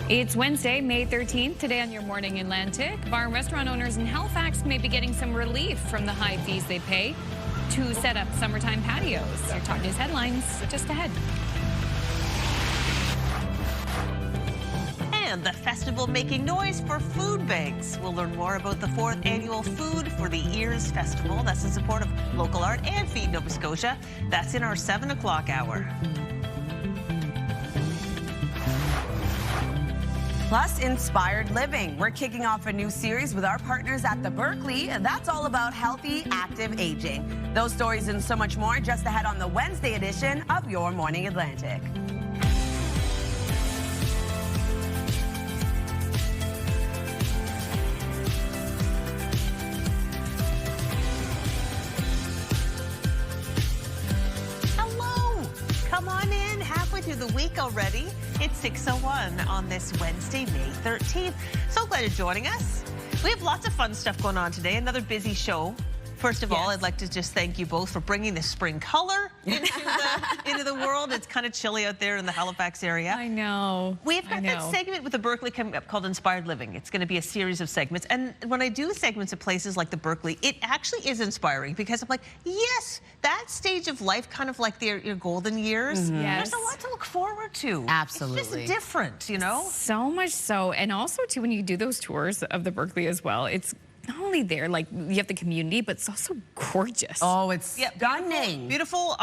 It's Wednesday, May 13th. Today on Your Morning Atlantic, bar and restaurant owners in Halifax may be getting some relief from the high fees they pay to set up summertime patios. Your top news headlines just ahead. And the festival making noise for food banks. We'll learn more about the 4th annual Food for the Ears Festival. That's in support of local art and Feed Nova Scotia. That's in our 7 o'clock hour. Plus, inspired living. We're kicking off a new series with our partners at the Berkeley, and that's all about healthy, active aging. Those stories and so much more just ahead on the Wednesday edition of Your Morning Atlantic. Hello! Come on in, halfway through the week already. It's 6:01 on this Wednesday, May 13th. So glad you're joining us. We have lots of fun stuff going on today. Another busy show. First of all, I'd like to just thank you both for bringing the spring color into the world. It's kind of chilly out there in the Halifax area. I know. We've got that segment with the Berkeley coming up called Inspired Living. It's going to be a series of segments. And when I do segments at places like the Berkeley, it actually is inspiring because I'm like, yes, that stage of life, kind of like your golden years. Yes. There's a lot to look forward to. Absolutely. It's just different, you know? So much so. And also, too, when you do those tours of the Berkeley as well, it's not only there, like, you have the community, but it's also gorgeous. Oh, it's stunning. Beautiful.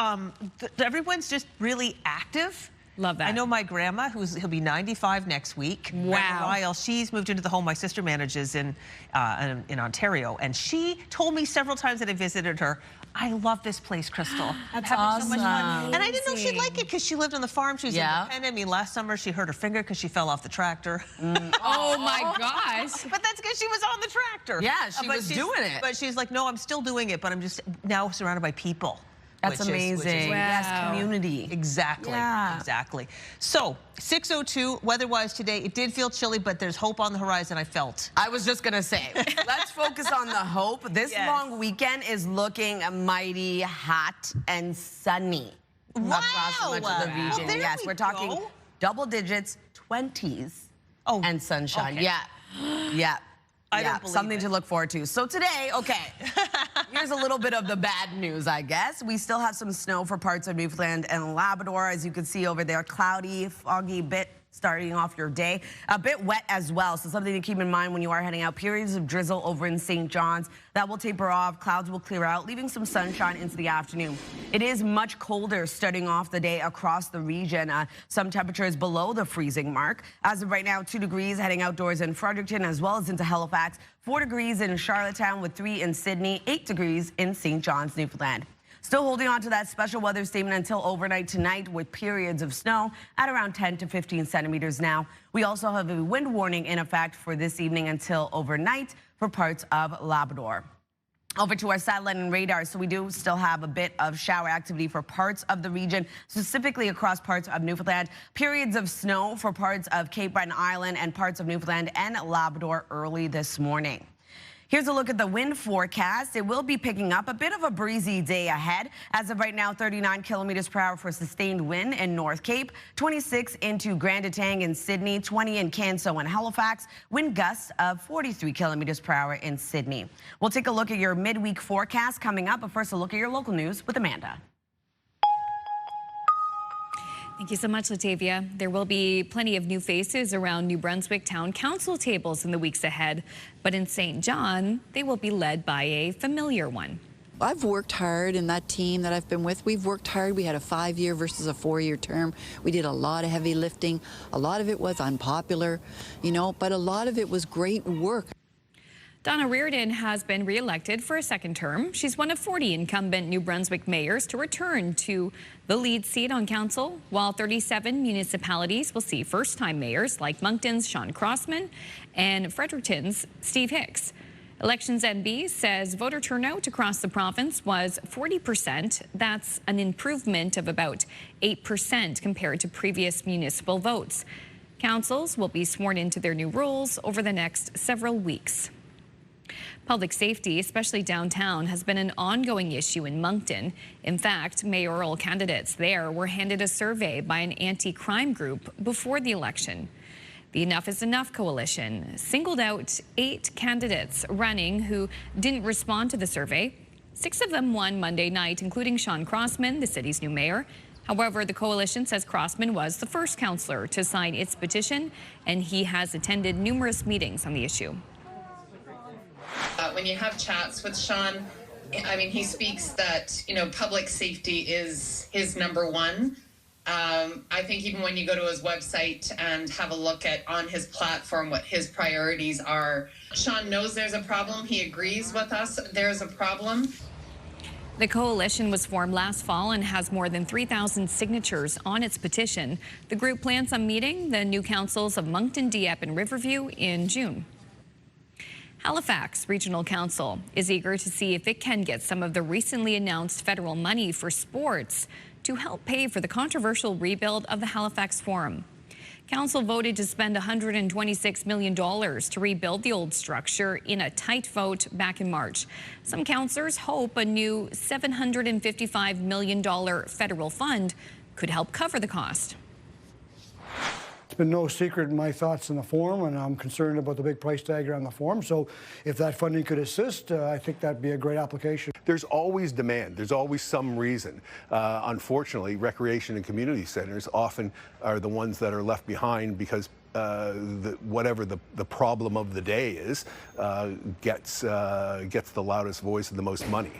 Everyone's just really active. Love that. I know my grandma, he'll be 95 next week. Wow. While she's moved into the home my sister manages in Ontario, and she told me several times that I visited her, I love this place, Crystal. That's having awesome. so much fun. And I didn't know she'd like it because she lived on the farm. She was independent. I mean, last summer she hurt her finger because she fell off the tractor. Oh my gosh. But that's because she was on the tractor. Yeah, she was doing it. But she's like, no, I'm still doing it, but I'm just now surrounded by people. That's amazing. Yes, community. Exactly. Yeah. Exactly. So, 6:02, weather-wise today, it did feel chilly, but there's hope on the horizon, I felt. I was just going to say, let's focus on the hope. This long weekend is looking mighty hot and sunny across so much of the region. Well, yes, we're talking double digits, 20s, and sunshine. Okay. Yeah. I don't believe something to look forward to. So today, here's a little bit of the bad news, I guess. We still have some snow for parts of Newfoundland and Labrador, as you can see over there. Cloudy, foggy bit starting off your day. A bit wet as well, so something to keep in mind when you are heading out. Periods of drizzle over in St. John's. That will taper off. Clouds will clear out, leaving some sunshine into the afternoon. It is much colder starting off the day across the region. Some temperatures below the freezing mark. As of right now, 2 degrees heading outdoors in Fredericton as well as into Halifax. 4 degrees in Charlottetown with 3 in Sydney. 8 degrees in St. John's, Newfoundland. Still holding on to that special weather statement until overnight tonight with periods of snow at around 10 to 15 centimeters now. We also have a wind warning in effect for this evening until overnight for parts of Labrador. Over to our satellite and radar. So we do still have a bit of shower activity for parts of the region, specifically across parts of Newfoundland. Periods of snow for parts of Cape Breton Island and parts of Newfoundland and Labrador early this morning. Here's a look at the wind forecast. It will be picking up, a bit of a breezy day ahead. As of right now, 39 kilometers per hour for sustained wind in North Cape, 26 into Grand Etang in Sydney, 20 in Canso and Halifax, wind gusts of 43 kilometers per hour in Sydney. We'll take a look at your midweek forecast coming up, but first a look at your local news with Amanda. Thank you so much, Latavia. There will be plenty of new faces around New Brunswick Town Council tables in the weeks ahead, but in St. John, they will be led by a familiar one. I've worked hard in that team that I've been with. We've worked hard. We had a 5-year versus a 4-year term. We did a lot of heavy lifting. A lot of it was unpopular, you know, but a lot of it was great work. Donna Reardon has been re-elected for a second term. She's one of 40 incumbent New Brunswick mayors to return to the lead seat on council, while 37 municipalities will see first-time mayors like Moncton's Sean Crossman and Fredericton's Steve Hicks. Elections NB says voter turnout across the province was 40%. That's an improvement of about 8% compared to previous municipal votes. Councils will be sworn into their new roles over the next several weeks. Public safety, especially downtown, has been an ongoing issue in Moncton. In fact, mayoral candidates there were handed a survey by an anti-crime group before the election. The Enough is Enough coalition singled out 8 candidates running who didn't respond to the survey. 6 of them won Monday night, including Sean Crossman, the city's new mayor. However, the coalition says Crossman was the first councillor to sign its petition, and he has attended numerous meetings on the issue. When you have chats with Sean, I mean, he speaks that, public safety is his number one. I think even when you go to his website and have a look at on his platform what his priorities are, Sean knows there's a problem. He agrees with us. There's a problem. The coalition was formed last fall and has more than 3,000 signatures on its petition. The group plans on meeting the new councils of Moncton, Dieppe, and Riverview in June. Halifax Regional Council is eager to see if it can get some of the recently announced federal money for sports to help pay for the controversial rebuild of the Halifax Forum. Council voted to spend $126 million to rebuild the old structure in a tight vote back in March. Some councillors hope a new $755 million federal fund could help cover the cost. It's been no secret in my thoughts on the forum, and I'm concerned about the big price tag on the forum. So if that funding could assist, I think that'd be a great application. There's always demand. There's always some reason. Unfortunately, recreation and community centers often are the ones that are left behind because whatever the problem of the day is gets the loudest voice and the most money.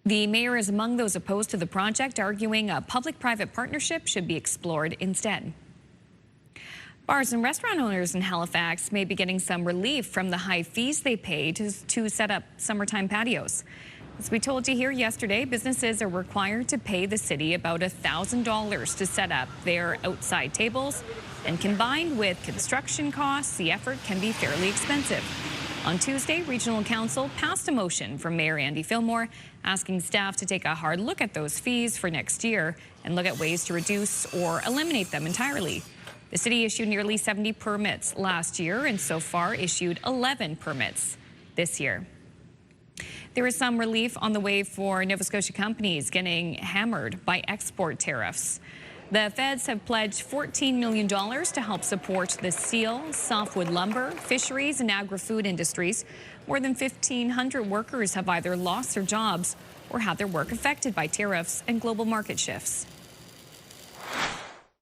The mayor is among those opposed to the project, arguing a public-private partnership should be explored instead. Bars and restaurant owners in Halifax may be getting some relief from the high fees they pay to set up summertime patios. As we told you here yesterday, businesses are required to pay the city about $1,000 to set up their outside tables, and combined with construction costs, the effort can be fairly expensive. On Tuesday, Regional Council passed a motion from Mayor Andy Fillmore asking staff to take a hard look at those fees for next year and look at ways to reduce or eliminate them entirely. The city issued nearly 70 permits last year and so far issued 11 permits this year. There is some relief on the way for Nova Scotia companies getting hammered by export tariffs. The feds have pledged $14 million to help support the steel, softwood lumber, fisheries, and agri-food industries. More than 1,500 workers have either lost their jobs or had their work affected by tariffs and global market shifts.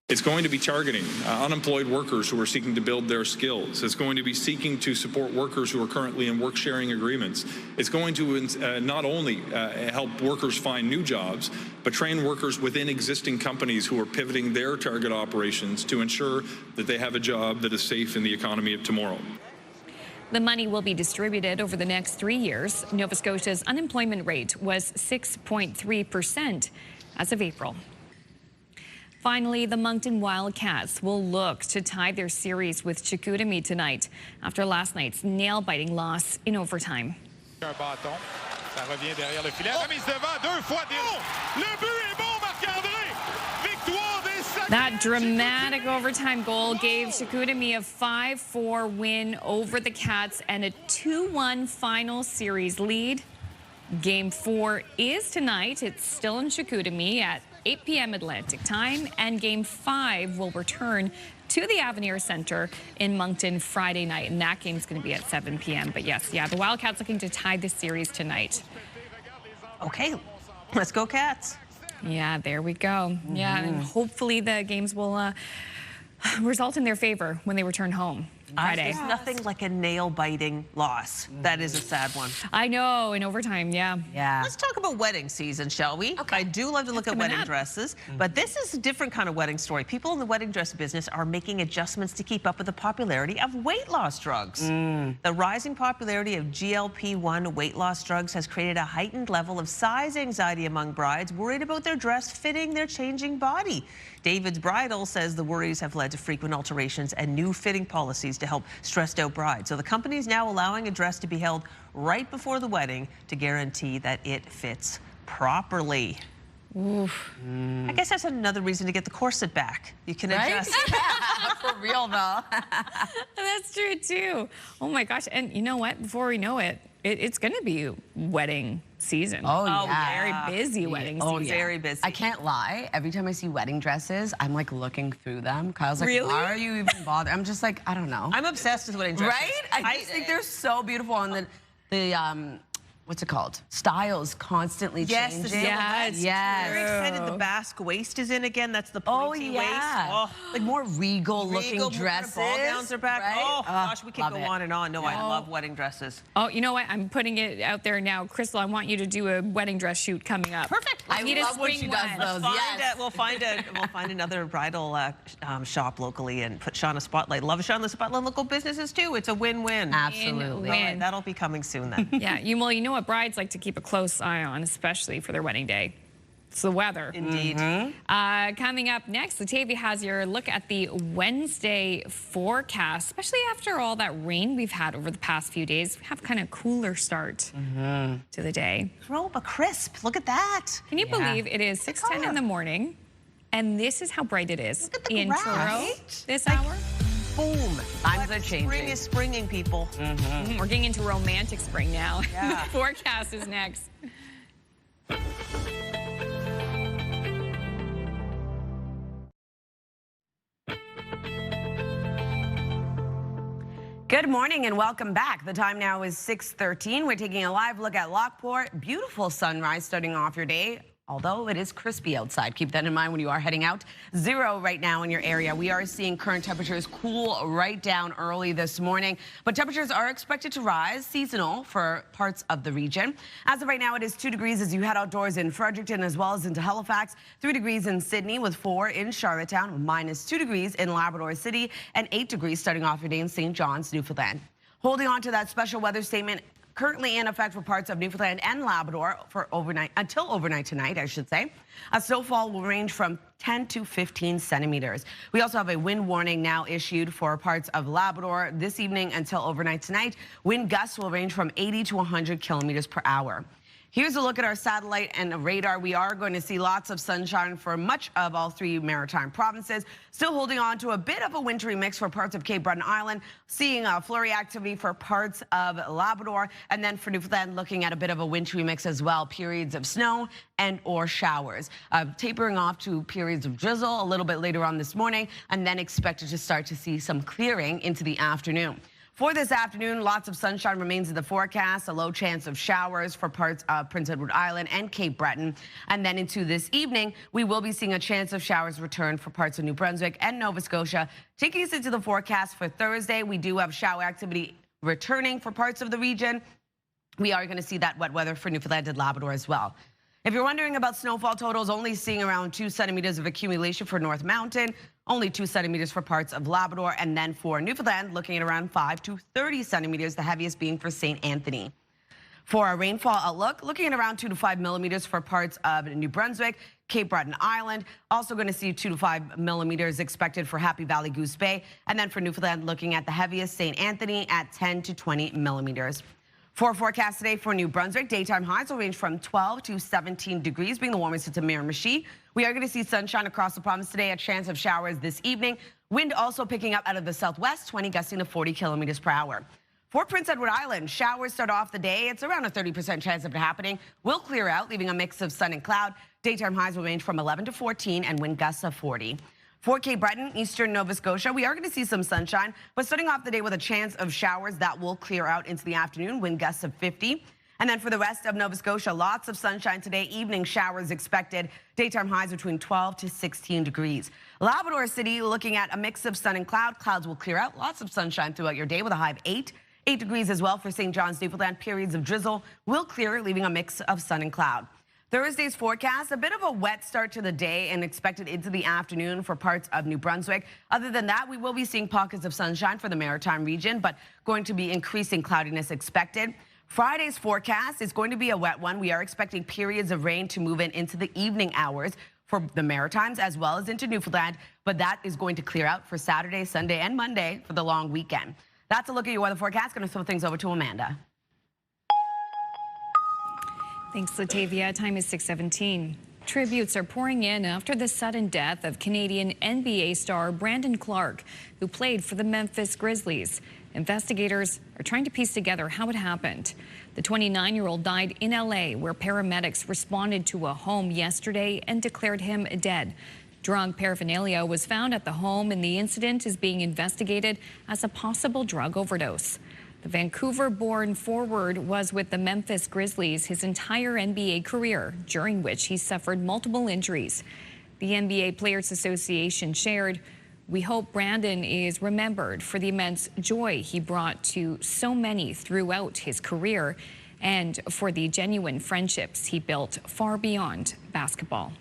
It's going to be targeting unemployed workers who are seeking to build their skills. It's going to be seeking to support workers who are currently in work-sharing agreements. It's going to not only help workers find new jobs, but train workers within existing companies who are pivoting their target operations to ensure that they have a job that is safe in the economy of tomorrow. The money will be distributed over the next 3 years. Nova Scotia's unemployment rate was 6.3% as of April. Finally, the Moncton Wildcats will look to tie their series with Chicoutimi tonight after last night's nail-biting loss in overtime. That dramatic overtime goal gave Chicoutimi a 5-4 win over the Cats and a 2-1 final series lead. Game 4 is tonight. It's still in Chicoutimi at 8 p.m. Atlantic time, and Game 5 will return to the Avenir Centre in Moncton Friday night, and that game's going to be at 7 p.m. But yes, the Wildcats looking to tie the series tonight. Okay, let's go Cats. Yeah, there we go. Yeah, and hopefully the games will result in their favor when they return home Friday. There's nothing like a nail-biting loss. That is a sad one. I know, in overtime, yeah. Let's talk about wedding season, shall we? Okay. I do love to look at wedding dresses, but this is a different kind of wedding story. People in the wedding dress business are making adjustments to keep up with the popularity of weight loss drugs. The rising popularity of GLP-1 weight loss drugs has created a heightened level of size anxiety among brides worried about their dress fitting their changing body. David's Bridal says the worries have led to frequent alterations and new fitting policies to help stressed out brides. So the company is now allowing a dress to be held right before the wedding to guarantee that it fits properly. Oof. I guess that's another reason to get the corset back. You can adjust. For real though. That's true too. Oh my gosh. And you know what? Before we know it, it's going to be wedding season. Oh, yeah. Very busy wedding season. Very busy. I can't lie. Every time I see wedding dresses, I'm like looking through them. Kyle's like, Really? why are you even bothered? I'm just like, I don't know. I'm obsessed with wedding dresses. Right? I just think they're so beautiful. And the what's it called? Styles constantly Yes, the changing. silhouettes. Yes. Very excited the basque waist is in again. That's the pointy waist. Oh, like more regal looking dresses. Ball gowns are back. Right? Oh, gosh, we could go on and on. No, I Yeah. love wedding dresses. Oh, you know what? I'm putting it out there now. Crystal, I want you to do a wedding dress shoot coming up. Perfect. I need a love when spring she does one. those. Yes. We'll find another bridal shop locally and put Sean a spotlight. Love Sean the spotlight. Local businesses too. It's a win-win. Absolutely. All right, that'll be coming soon then. Yeah, you know what brides like to keep a close eye on, especially for their wedding day. It's the weather. Indeed. Coming up next, Latavia has your look at the Wednesday forecast, especially after all that rain we've had over the past few days. We have kind of cooler start to the day. But crisp. Look at that. Can you believe it is 6:10 in the morning, and this is how bright it is Look at the in grass. Truro Right? this hour? Boom. Times are changing. Spring is springing, people. We're getting into romantic spring now. Yeah. The forecast is next. Good morning and welcome back. The time now is 6:13. We're taking a live look at Lockport. Beautiful sunrise starting off your day. Although it is crispy outside, keep that in mind when you are heading out. 0 right now in your area. We are seeing current temperatures cool right down early this morning, but temperatures are expected to rise, seasonal for parts of the region. As of right now, it is 2 degrees as you head outdoors in Fredericton as well as into Halifax, 3 degrees in Sydney with 4 in Charlottetown, -2 degrees in Labrador City, and 8 degrees starting off your day in St. John's, Newfoundland. Holding on to that special weather statement currently in effect for parts of Newfoundland and Labrador for overnight, until overnight tonight, I should say. A snowfall will range from 10 to 15 centimeters. We also have a wind warning now issued for parts of Labrador this evening until overnight tonight. Wind gusts will range from 80 to 100 kilometers per hour. Here's a look at our satellite and radar. We are going to see lots of sunshine for much of all 3 maritime provinces. Still holding on to a bit of a wintry mix for parts of Cape Breton Island. Seeing flurry activity for parts of Labrador. And then for Newfoundland, looking at a bit of a wintry mix as well. Periods of snow and or showers. Tapering off to periods of drizzle a little bit later on this morning. And then expected to start to see some clearing into the afternoon. For this afternoon, lots of sunshine remains in the forecast, a low chance of showers for parts of Prince Edward Island and Cape Breton. And then into this evening, we will be seeing a chance of showers return for parts of New Brunswick and Nova Scotia. Taking us into the forecast for Thursday, we do have shower activity returning for parts of the region. We are going to see that wet weather for Newfoundland and Labrador as well. If you're wondering about snowfall totals, only seeing around 2 centimeters of accumulation for North Mountain, only 2 centimeters for parts of Labrador, and then for Newfoundland, looking at around 5 to 30 centimeters, the heaviest being for St. Anthony. For our rainfall outlook, looking at around 2 to 5 millimeters for parts of New Brunswick, Cape Breton Island. Also going to see 2 to 5 millimeters expected for Happy Valley Goose Bay. And then for Newfoundland, looking at the heaviest St. Anthony at 10 to 20 millimeters. For forecast today for New Brunswick, daytime highs will range from 12 to 17 degrees, being the warmest to Miramichi. We are going to see sunshine across the province today, a chance of showers this evening. Wind also picking up out of the southwest, 20 gusting to 40 kilometers per hour. For Prince Edward Island, showers start off the day. It's around a 30% chance of it happening. Will clear out, leaving a mix of sun and cloud. Daytime highs will range from 11 to 14 and wind gusts of 40. For Cape Breton, eastern Nova Scotia, we are going to see some sunshine, but starting off the day with a chance of showers that will clear out into the afternoon, wind gusts of 50. And then for the rest of Nova Scotia, lots of sunshine today, evening showers expected, daytime highs between 12 to 16 degrees. Labrador City, looking at a mix of sun and cloud. Clouds will clear out, lots of sunshine throughout your day with a high of 8. 8 degrees as well for St. John's, Newfoundland. Periods of drizzle will clear, leaving a mix of sun and cloud. Thursday's forecast, a bit of a wet start to the day and expected into the afternoon for parts of New Brunswick. Other than that, we will be seeing pockets of sunshine for the maritime region, but going to be increasing cloudiness expected. Friday's forecast is going to be a wet one. We are expecting periods of rain to move in into the evening hours for the Maritimes as well as into Newfoundland, but that is going to clear out for Saturday, Sunday, and Monday for the long weekend. That's a look at your weather forecast. Going to throw things over to Amanda. Thanks, Latavia. Time is 6:17. Tributes are pouring in after the sudden death of Canadian NBA star Brandon Clark, who played for the Memphis Grizzlies. Investigators are trying to piece together how it happened. The 29-year-old died in LA, where paramedics responded to a home yesterday and declared him dead. Drug paraphernalia was found at the home, and the incident is being investigated as a possible drug overdose. The Vancouver-born forward was with the Memphis Grizzlies his entire NBA career, during which he suffered multiple injuries. The NBA Players Association shared, "We hope Brandon is remembered for the immense joy he brought to so many throughout his career and for the genuine friendships he built far beyond basketball."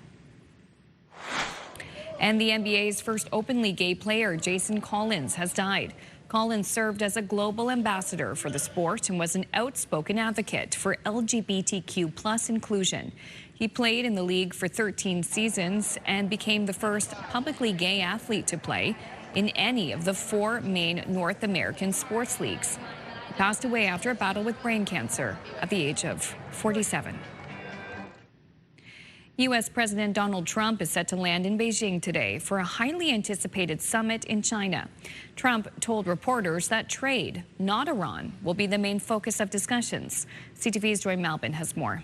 And the NBA's first openly gay player, Jason Collins, has died. Collins served as a global ambassador for the sport and was an outspoken advocate for LGBTQ+ inclusion. He played in the league for 13 seasons and became the first publicly gay athlete to play in any of the 4 main North American sports leagues. He passed away after a battle with brain cancer at the age of 47. U.S. President Donald Trump is set to land in Beijing today for a highly anticipated summit in China. Trump told reporters that trade, not Iran, will be the main focus of discussions. CTV's Joy Malbin has more.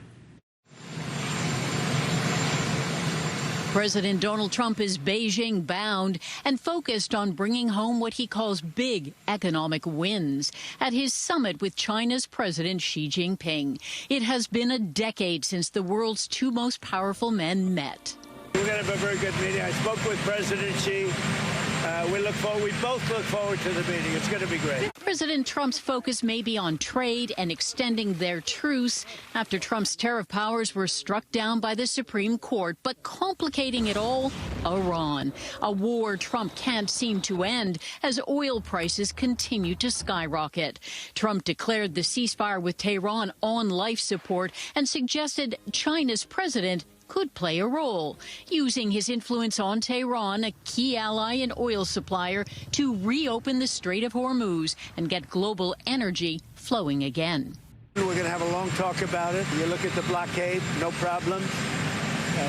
President Donald Trump is Beijing bound and focused on bringing home what he calls big economic wins at his summit with China's President Xi Jinping. It has been a decade since the world's 2 most powerful men met. We're going to have a very good meeting. I spoke with President Xi. We both look forward to the meeting. It's going to be great. President Trump's focus may be on trade and extending their truce after Trump's tariff powers were struck down by the Supreme Court. But complicating it all, Iran, a war Trump can't seem to end as oil prices continue to skyrocket. Trump declared the ceasefire with Tehran on life support and suggested China's president could play a role, using his influence on Tehran, a key ally and oil supplier, to reopen the Strait of Hormuz and get global energy flowing again. We're going to have a long talk about it. You look at the blockade, no problem.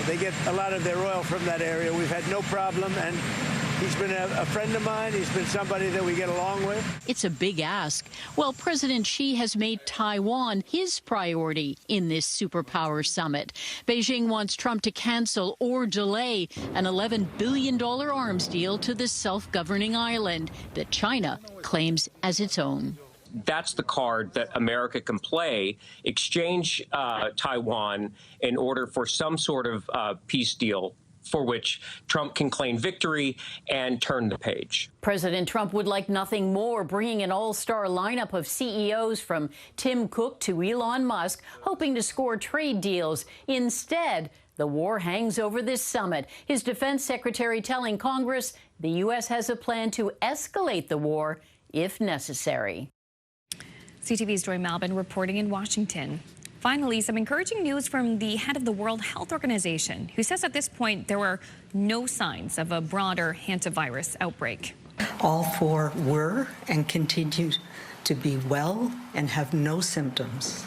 They get a lot of their oil from that area. We've had no problem, and he's been a friend of mine. He's been somebody that we get along with. It's a big ask. Well, President Xi has made Taiwan his priority in this superpower summit. Beijing wants Trump to cancel or delay an $11 billion arms deal to the self-governing island that China claims as its own. That's the card that America can play, exchange Taiwan in order for some sort of peace deal for which Trump can claim victory and turn the page. President Trump would like nothing more, bringing an all-star lineup of CEOs from Tim Cook to Elon Musk, hoping to score trade deals. Instead, the war hangs over this summit. His defense secretary telling Congress the U.S. has a plan to escalate the war if necessary. CTV's Joy Malbin reporting in Washington. Finally, some encouraging news from the head of the World Health Organization, who says at this point there were no signs of a broader hantavirus outbreak. All 4 were and continue to be well and have no symptoms.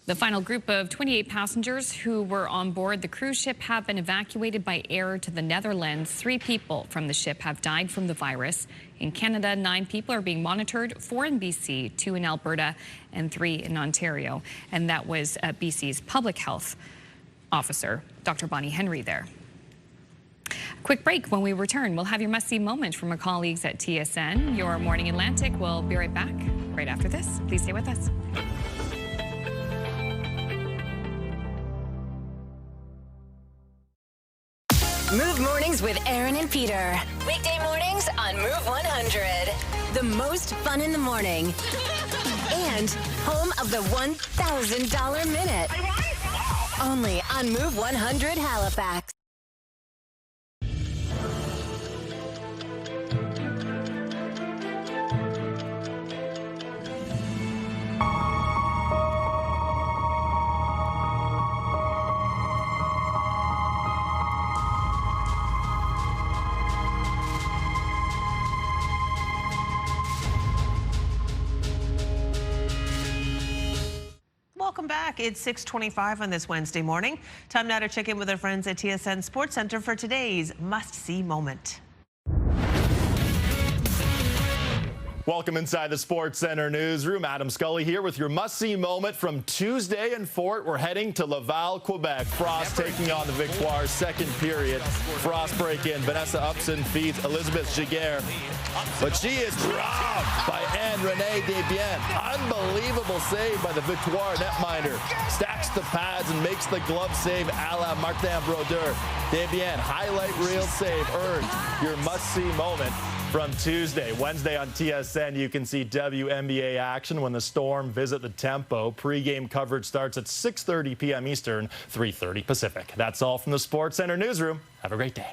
The final group of 28 passengers who were on board the cruise ship have been evacuated by air to the Netherlands. 3 people from the ship have died from the virus. In Canada, 9 people are being monitored, 4 in BC, 2 in Alberta, and 3 in Ontario. And that was BC's public health officer, Dr. Bonnie Henry there. Quick break. When we return, we'll have your must-see moment from our colleagues at TSN. Your Morning Atlantic will be right back right after this. Please stay with us. Move Mornings with Aaron and Peter. Weekday mornings on Move 100. The most fun in the morning. And home of the $1,000 minute. Only on Move 100 Halifax. Welcome Welcome back. It's 6:25 on this Wednesday morning. Time now to check in with our friends at TSN Sports Center for today's must-see moment. Welcome inside the Sports Center newsroom. Adam Scully here with your must-see moment from Tuesday in Fort. We're heading to Laval, Quebec. Frost taking on the Victoires, second period. Frost break in. Vanessa Upson feeds Elizabeth Giguère, but she is dropped by Anne-Renee Desbiens. Unbelievable save by the Victoire netminder. Stacks the pads and makes the glove save a la Martin Brodeur. Desbiens, highlight reel save, earned your must-see moment from Tuesday. Wednesday on TSN, you can see WNBA action when the Storm visit the Tempo. Pre-game coverage starts at 6:30 p.m. Eastern, 3:30 Pacific. That's all from the Sports Center newsroom. Have a great day.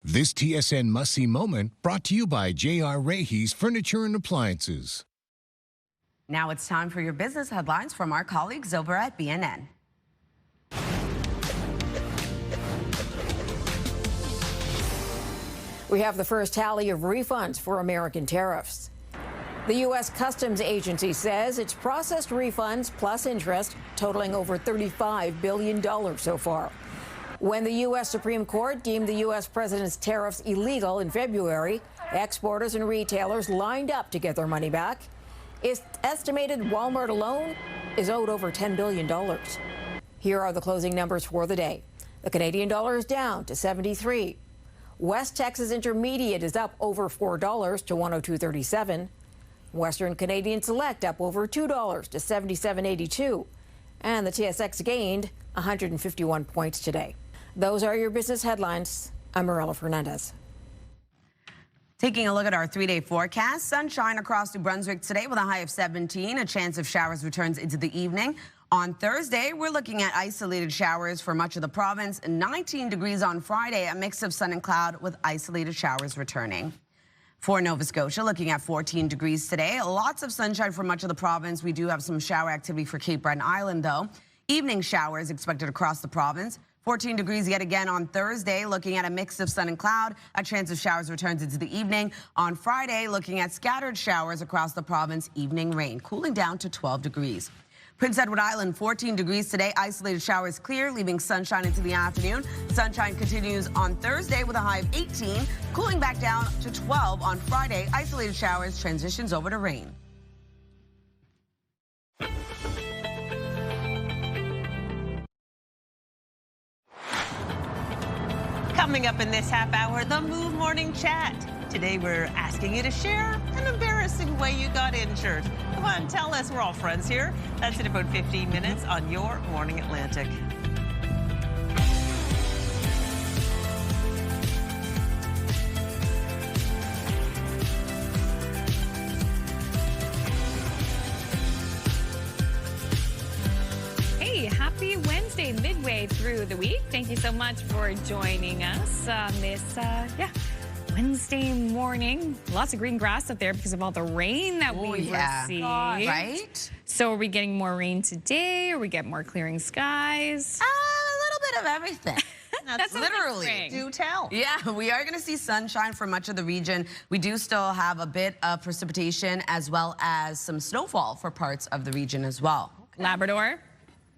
This TSN must-see moment brought to you by J.R. Rahe's Furniture and Appliances. Now it's time for your business headlines from our colleagues over at BNN. We have the first tally of refunds for American tariffs. The U.S. Customs Agency says it's processed refunds plus interest totaling over $35 billion so far. When the U.S. Supreme Court deemed the U.S. president's tariffs illegal in February, exporters and retailers lined up to get their money back. It's estimated Walmart alone is owed over $10 billion. Here are the closing numbers for the day. The Canadian dollar is down to 73. West Texas Intermediate is up over $4 to 102.37. Western Canadian Select up over $2 to 77.82. And the TSX gained 151 points today. Those are your business headlines. I'm Morella Fernandez. Taking a look at our 3-day forecast, sunshine across New Brunswick today with a high of 17. A chance of showers returns into the evening. On Thursday, we're looking at isolated showers for much of the province. 19 degrees on Friday, a mix of sun and cloud with isolated showers returning. For Nova Scotia, looking at 14 degrees today. Lots of sunshine for much of the province. We do have some shower activity for Cape Breton Island, though. Evening showers expected across the province. 14 degrees yet again on Thursday, looking at a mix of sun and cloud. A chance of showers returns into the evening. On Friday, looking at scattered showers across the province. Evening rain, cooling down to 12 degrees. Prince Edward Island, 14 degrees today. Isolated showers clear, leaving sunshine into the afternoon. Sunshine continues on Thursday with a high of 18, cooling back down to 12 on Friday. Isolated showers transitions over to rain. Coming up in this half hour, the Move Morning Chat. Today we're asking you to share an embarrassing way you got injured. Come on, tell us. We're all friends here. That's in about 15 minutes on Your Morning Atlantic. Hey, happy Wednesday, midway through the week. Thank you so much for joining us on this, Wednesday morning. Lots of green grass up there because of all the rain that we've received. Right? So are we getting more rain today? Or we get more clearing skies? A little bit of everything. That's literally. Do tell. Yeah, we are going to see sunshine for much of the region. We do still have a bit of precipitation as well as some snowfall for parts of the region as well. Okay. Labrador?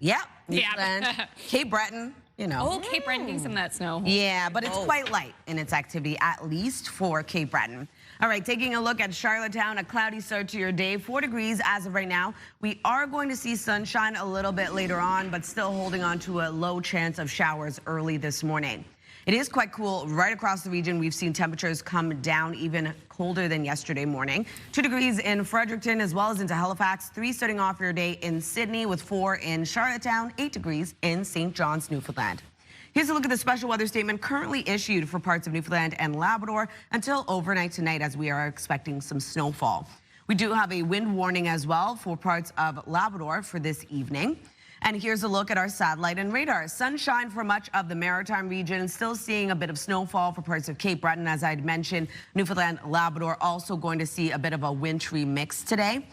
Yep. Newfoundland, Cape Breton. You know. Oh, Cape Breton getting some of that snow. Yeah, but it's quite light in its activity, at least for Cape Breton. All right, taking a look at Charlottetown, a cloudy start to your day, 4 degrees as of right now. We are going to see sunshine a little bit later on, but still holding on to a low chance of showers early this morning. It is quite cool right across the region. We've seen temperatures come down even colder than yesterday morning. 2 degrees in Fredericton as well as into Halifax. 3 starting off your day in Sydney with 4 in Charlottetown. 8 degrees in St. John's, Newfoundland. Here's a look at the special weather statement currently issued for parts of Newfoundland and Labrador until overnight tonight as we are expecting some snowfall. We do have a wind warning as well for parts of Labrador for this evening. And here's a look at our satellite and radar. Sunshine for much of the maritime region, still seeing a bit of snowfall for parts of Cape Breton. As I'd mentioned, Newfoundland, Labrador also going to see a bit of a wintry mix today.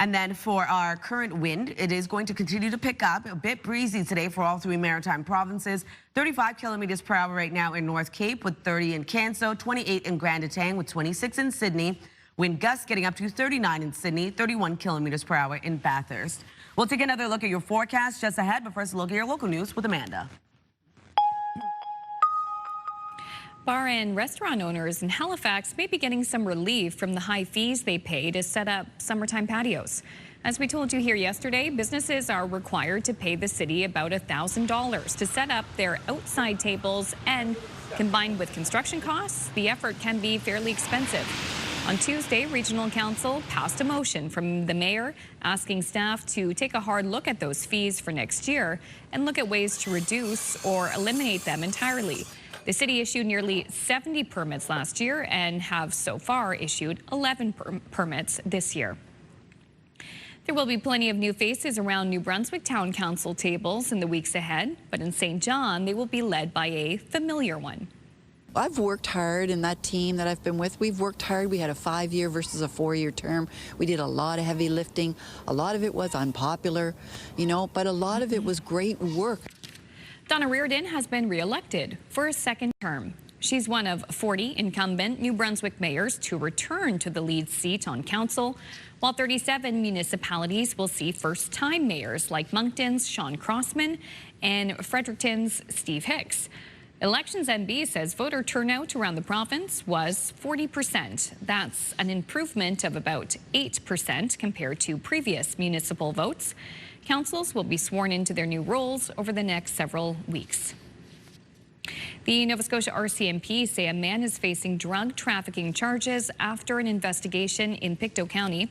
And then for our current wind, it is going to continue to pick up. A bit breezy today for all three maritime provinces. 35 kilometers per hour right now in North Cape with 30 in Canso, 28 in Grand Etang with 26 in Sydney. Wind gusts getting up to 39 in Sydney, 31 kilometers per hour in Bathurst. We'll take another look at your forecast just ahead, but first a look at your local news with Amanda. Bar and restaurant owners in Halifax may be getting some relief from the high fees they pay to set up summertime patios. As we told you here yesterday, businesses are required to pay the city about $1,000 to set up their outside tables, and combined with construction costs, the effort can be fairly expensive. On Tuesday, Regional Council passed a motion from the mayor asking staff to take a hard look at those fees for next year and look at ways to reduce or eliminate them entirely. The city issued nearly 70 permits last year and have so far issued 11 permits this year. There will be plenty of new faces around New Brunswick Town Council tables in the weeks ahead, but in St. John, they will be led by a familiar one. I've worked hard, in that team that I've been with, we've worked hard. We had a 5-year versus a 4-year term. We did a lot of heavy lifting. A lot of it was unpopular, you know, but a lot of it was great work. Donna Reardon has been re-elected for a second term. She's one of 40 incumbent New Brunswick mayors to return to the lead seat on council, while 37 municipalities will see first-time mayors like Moncton's Sean Crossman and Fredericton's Steve Hicks. Elections NB says voter turnout around the province was 40%. That's an improvement of about 8% compared to previous municipal votes. Councils will be sworn into their new roles over the next several weeks. The Nova Scotia RCMP say a man is facing drug trafficking charges after an investigation in Pictou County.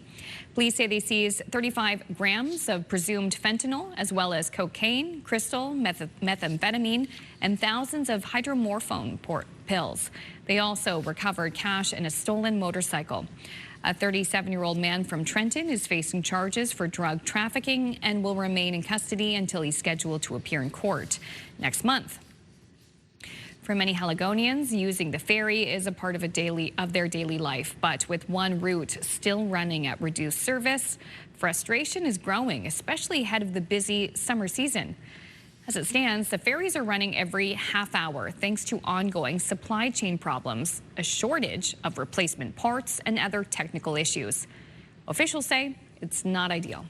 Police say they seized 35 grams of presumed fentanyl, as well as cocaine, crystal, methamphetamine, and thousands of hydromorphone pills. They also recovered cash and a stolen motorcycle. A 37-year-old man from Trenton is facing charges for drug trafficking and will remain in custody until he's scheduled to appear in court next month. For many Haligonians, using the ferry is a part of their daily life, but with one route still running at reduced service, frustration is growing, especially ahead of the busy summer season. As it stands, the ferries are running every half hour thanks to ongoing supply chain problems, a shortage of replacement parts, and other technical issues. Officials say it's not ideal.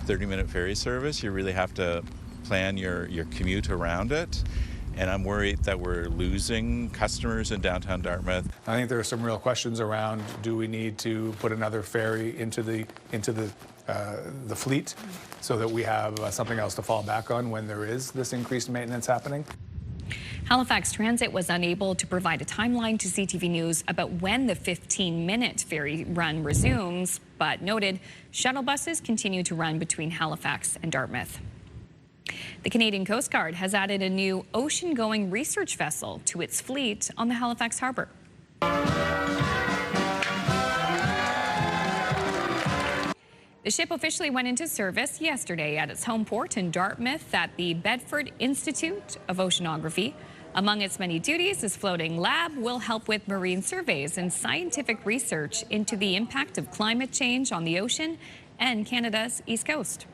30-minute ferry service, you really have to plan your commute around it. And I'm worried that we're losing customers in downtown Dartmouth. I think there are some real questions around, do we need to put another ferry into the fleet so that we have something else to fall back on when there is this increased maintenance happening? Halifax Transit was unable to provide a timeline to CTV News about when the 15-minute ferry run resumes, but noted shuttle buses continue to run between Halifax and Dartmouth. The Canadian Coast Guard has added a new ocean-going research vessel to its fleet on the Halifax Harbour. The ship officially went into service yesterday at its home port in Dartmouth at the Bedford Institute of Oceanography. Among its many duties, this floating lab will help with marine surveys and scientific research into the impact of climate change on the ocean and Canada's East Coast.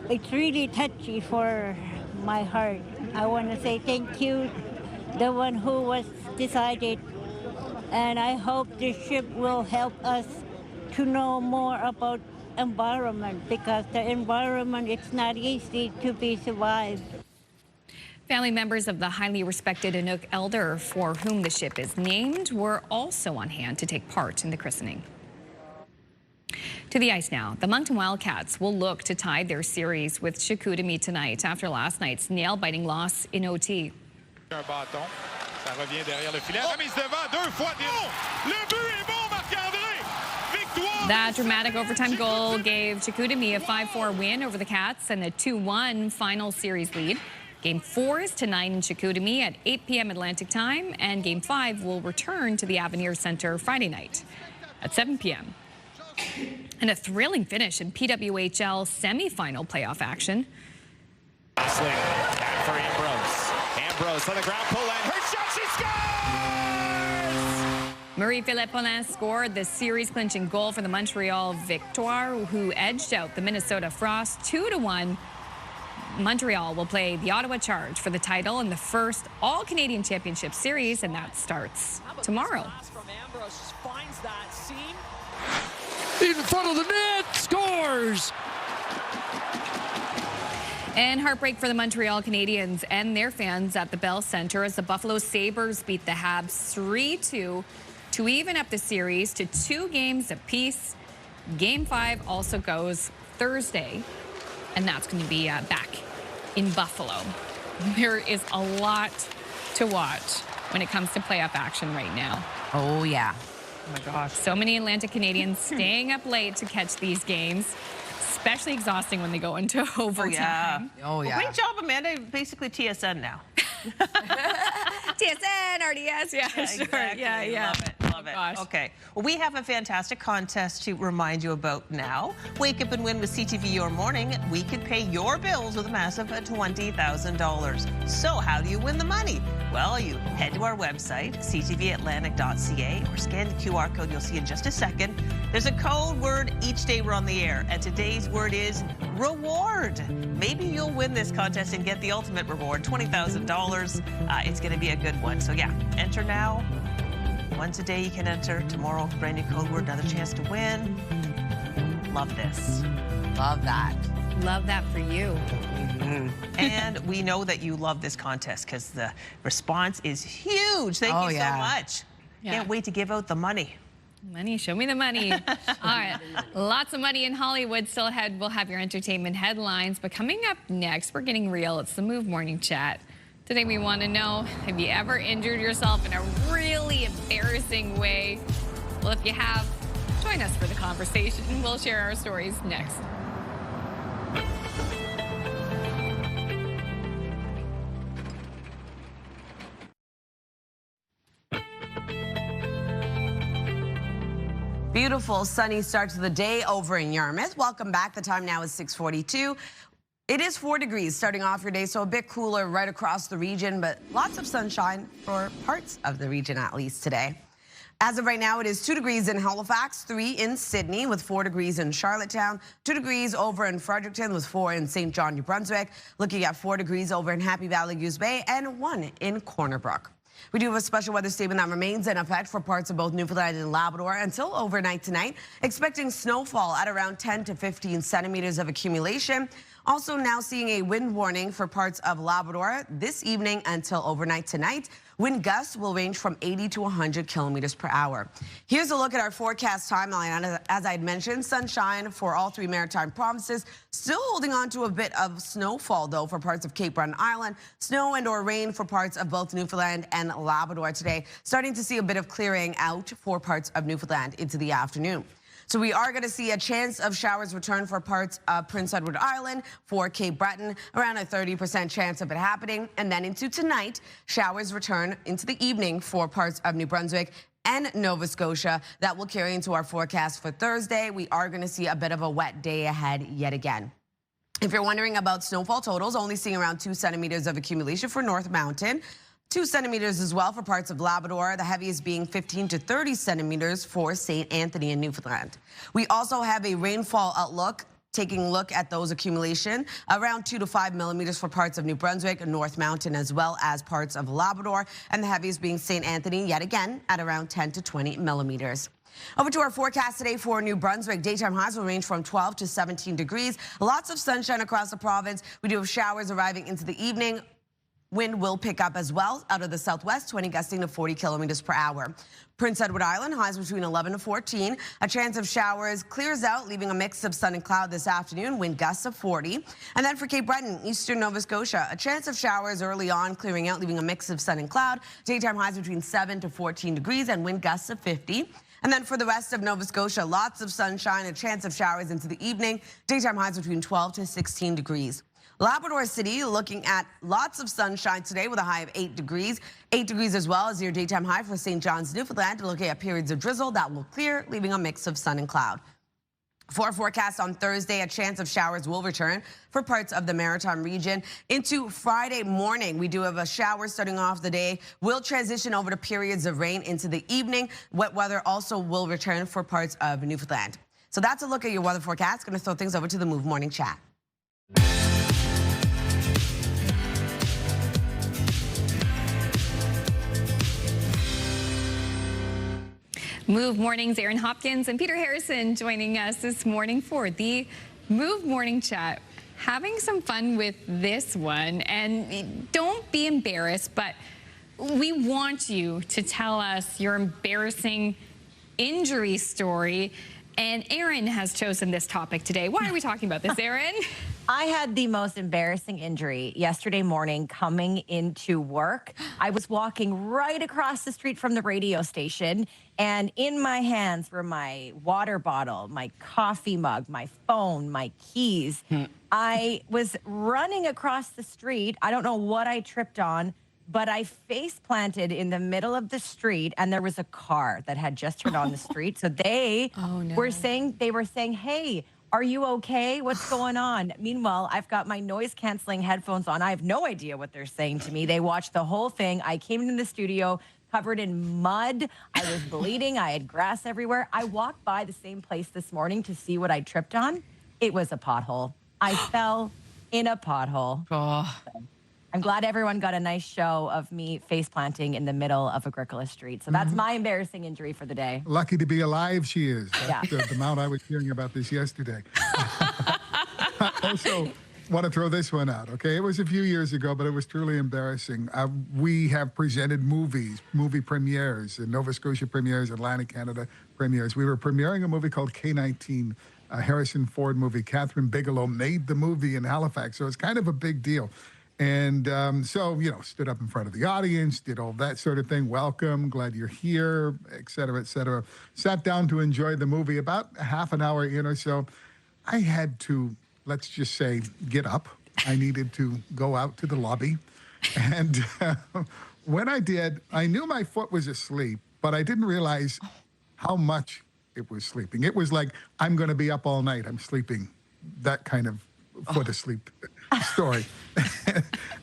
It's really touchy for my heart. I want to say thank you, the one who was decided, and I hope this ship will help us to know more about environment, because the environment, it's not easy to be survived. Family members of the highly respected Inuk elder for whom the ship is named were also on hand to take part in the christening. To the ice now. The Moncton Wildcats will look to tie their series with Chicoutimi tonight after last night's nail-biting loss in OT. That dramatic overtime goal gave Chicoutimi a 5-4 win over the Cats and a 2-1 final series lead. Game 4 is tonight in Chicoutimi at 8 p.m. Atlantic time, and Game 5 will return to the Avenir Centre Friday night at 7 p.m. And a thrilling finish in PWHL semi-final playoff action. Sling back for Ambrose. Ambrose on the ground, pull in. Her shot, she scores! Marie-Philippe Poulin scored the series-clinching goal for the Montreal Victoire, who edged out the Minnesota Frost 2-1. Montreal will play the Ottawa Charge for the title in the first All-Canadian Championship Series, and that starts tomorrow. In front of the net, scores! And heartbreak for the Montreal Canadiens and their fans at the Bell Centre as the Buffalo Sabres beat the Habs 3-2 to even up the series to 2 games apiece. Game 5 also goes Thursday, and that's going to be back in Buffalo. There is a lot to watch when it comes to playoff action right now. Oh, yeah. Oh, my gosh. So many Atlantic Canadians staying up late to catch these games. Especially exhausting when they go into overtime. Oh, yeah. Well, great job, Amanda. Basically TSN now. TSN, RDS, yeah, sure. Exactly. Yeah. Love it, love it. Gosh. Okay, well, we have a fantastic contest to remind you about now. Wake up and win with CTV Your Morning. We could pay your bills with a massive $20,000. So how do you win the money? Well, you head to our website, ctvatlantic.ca, or scan the QR code you'll see in just a second. There's a code word each day we're on the air, and today's word is reward. Maybe you'll win this contest and get the ultimate reward, $20,000. It's going to be a good one. So yeah, enter now. Once a day you can enter. Tomorrow, brand new code word, another chance to win. Love this. Love that. Love that for you. And we know that you love this contest because the response is huge. Thank you so much. Can't wait to give out the money. Money, show me the money. All right, lots of money in Hollywood still ahead. We'll have your entertainment headlines, but coming up next, we're getting real. It's the Move Morning Chat. Today we want to know, have you ever injured yourself in a really embarrassing way? Well, if you have, join us for the conversation. We'll share our stories next. Beautiful sunny start to the day over in Yarmouth. Welcome back. The time now is 6:42. It is 4 degrees starting off your day, so a bit cooler right across the region, but lots of sunshine for parts of the region at least today. As of right now, it is 2 degrees in Halifax, 3 in Sydney, with 4 degrees in Charlottetown, 2 degrees over in Fredericton, with 4 in St. John, New Brunswick, looking at 4 degrees over in Happy Valley, Goose Bay, and 1 in Corner Brook. We do have a special weather statement that remains in effect for parts of both Newfoundland and Labrador until overnight tonight, expecting snowfall at around 10 to 15 centimeters of accumulation. Also now seeing a wind warning for parts of Labrador this evening until overnight tonight. Wind gusts will range from 80 to 100 kilometers per hour. Here's a look at our forecast timeline. As I had mentioned, sunshine for all 3 maritime provinces. Still holding on to a bit of snowfall, though, for parts of Cape Breton Island. Snow and or rain for parts of both Newfoundland and Labrador today. Starting to see a bit of clearing out for parts of Newfoundland into the afternoon. So we are going to see a chance of showers return for parts of Prince Edward Island, for Cape Breton, around a 30% chance of it happening. And then into tonight, showers return into the evening for parts of New Brunswick and Nova Scotia. That will carry into our forecast for Thursday. We are going to see a bit of a wet day ahead yet again. If you're wondering about snowfall totals, only seeing around 2 centimeters of accumulation for North Mountain. 2 centimeters as well for parts of Labrador, the heaviest being 15 to 30 centimeters for St. Anthony in Newfoundland. We also have a rainfall outlook. Taking a look at those accumulation, around 2 to 5 millimeters for parts of New Brunswick and North Mountain, as well as parts of Labrador, and the heaviest being St. Anthony yet again at around 10 to 20 millimeters. Over to our forecast today for New Brunswick. Daytime highs will range from 12 to 17 degrees. Lots of sunshine across the province. We do have showers arriving into the evening. Wind will pick up as well out of the southwest, 20 gusting to 40 kilometers per hour. Prince Edward Island, highs between 11 to 14. A chance of showers clears out, leaving a mix of sun and cloud this afternoon, wind gusts of 40. And then for Cape Breton, eastern Nova Scotia, a chance of showers early on, clearing out, leaving a mix of sun and cloud. Daytime highs between 7 to 14 degrees and wind gusts of 50. And then for the rest of Nova Scotia, lots of sunshine, a chance of showers into the evening. Daytime highs between 12 to 16 degrees. Labrador City looking at lots of sunshine today with a high of 8 degrees. 8 degrees as well as your daytime high for St. John's, Newfoundland. Looking at periods of drizzle that will clear, leaving a mix of sun and cloud. For our forecast on Thursday, a chance of showers will return for parts of the Maritime region. Into Friday morning, we do have a shower starting off the day. We'll transition over to periods of rain into the evening. Wet weather also will return for parts of Newfoundland. So that's a look at your weather forecast. Going to throw things over to the Move Morning Chat. Move Mornings, Aaron Hopkins and Peter Harrison joining us this morning for the Move Morning Chat. Having some fun with this one, and don't be embarrassed, but we want you to tell us your embarrassing injury story. And Aaron has chosen this topic today. Why are we talking about this, Aaron? I had the most embarrassing injury yesterday morning coming into work. I was walking right across the street from the radio station, and in my hands were my water bottle, my coffee mug, my phone, my keys. I was running across the street. I don't know what I tripped on, but I face planted in the middle of the street, and there was a car that had just turned on the street. So they were saying, hey, are you okay? What's going on? Meanwhile, I've got my noise canceling headphones on. I have no idea what they're saying to me. They watched the whole thing. I came into the studio covered in mud. I was bleeding. I had grass everywhere. I walked by the same place this morning to see what I tripped on. It was a pothole. I fell in a pothole. I'm glad everyone got a nice show of me face planting in the middle of Agricola Street. So that's my embarrassing injury for the day. Lucky to be alive, she is. Yeah. That's the amount I was hearing about this yesterday. I also want to throw this one out, okay? It was a few years ago, but it was truly embarrassing. We have presented movie premieres, in Nova Scotia premieres, Atlantic Canada premieres. We were premiering a movie called K-19, a Harrison Ford movie. Catherine Bigelow made the movie in Halifax, so it's kind of a big deal. And so, you know, stood up in front of the audience, did all that sort of thing. Welcome, glad you're here, et cetera, et cetera. Sat down to enjoy the movie. About a half an hour in or so, I had to, let's just say, get up. I needed to go out to the lobby. And when I did, I knew my foot was asleep, but I didn't realize how much it was sleeping. It was like, I'm going to be up all night. I'm sleeping. That kind of foot asleep story.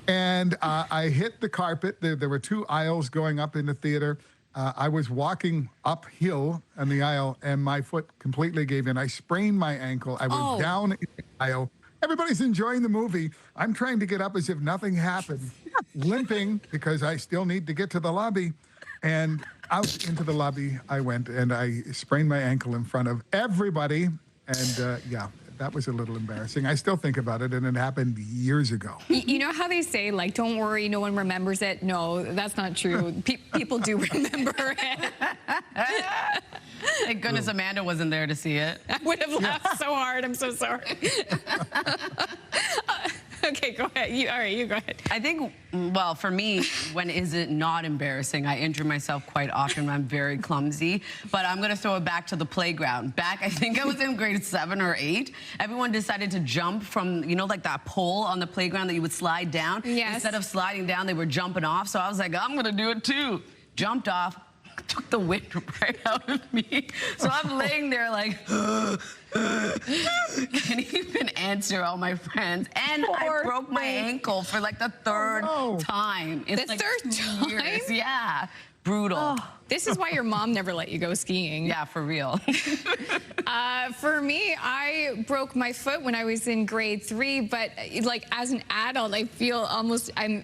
And I hit the carpet. There were two aisles going up in the theater. I was walking uphill on the aisle, and my foot completely gave in. I sprained my ankle. I was down in the aisle. Everybody's enjoying the movie. I'm trying to get up as if nothing happened, limping because I still need to get to the lobby. And out into the lobby I went, and I sprained my ankle in front of everybody. And yeah, that was a little embarrassing. I still think about it, and it happened years ago. You know how they say, like, don't worry, no one remembers it? No, that's not true. People do remember it. Thank goodness Amanda wasn't there to see it. I would have laughed so hard. I'm so sorry. Okay, go ahead. All right, you go ahead. I think, well, for me, when is it not embarrassing? I injure myself quite often. I'm very clumsy. But I'm going to throw it back to the playground. I think I was in grade 7 or 8. Everyone decided to jump from, you know, like that pole on the playground that you would slide down. Yes. Instead of sliding down, they were jumping off. So I was like, I'm going to do it too. Jumped off. Took the wind right out of me. So I'm laying there like, can't even answer all my friends. And I broke my ankle for like the third time. It's The like third 2 years. Yeah. Brutal. This is why your mom never let you go skiing. Yeah, for real. For me, I broke my foot when I was in grade 3, but like as an adult, I feel I'm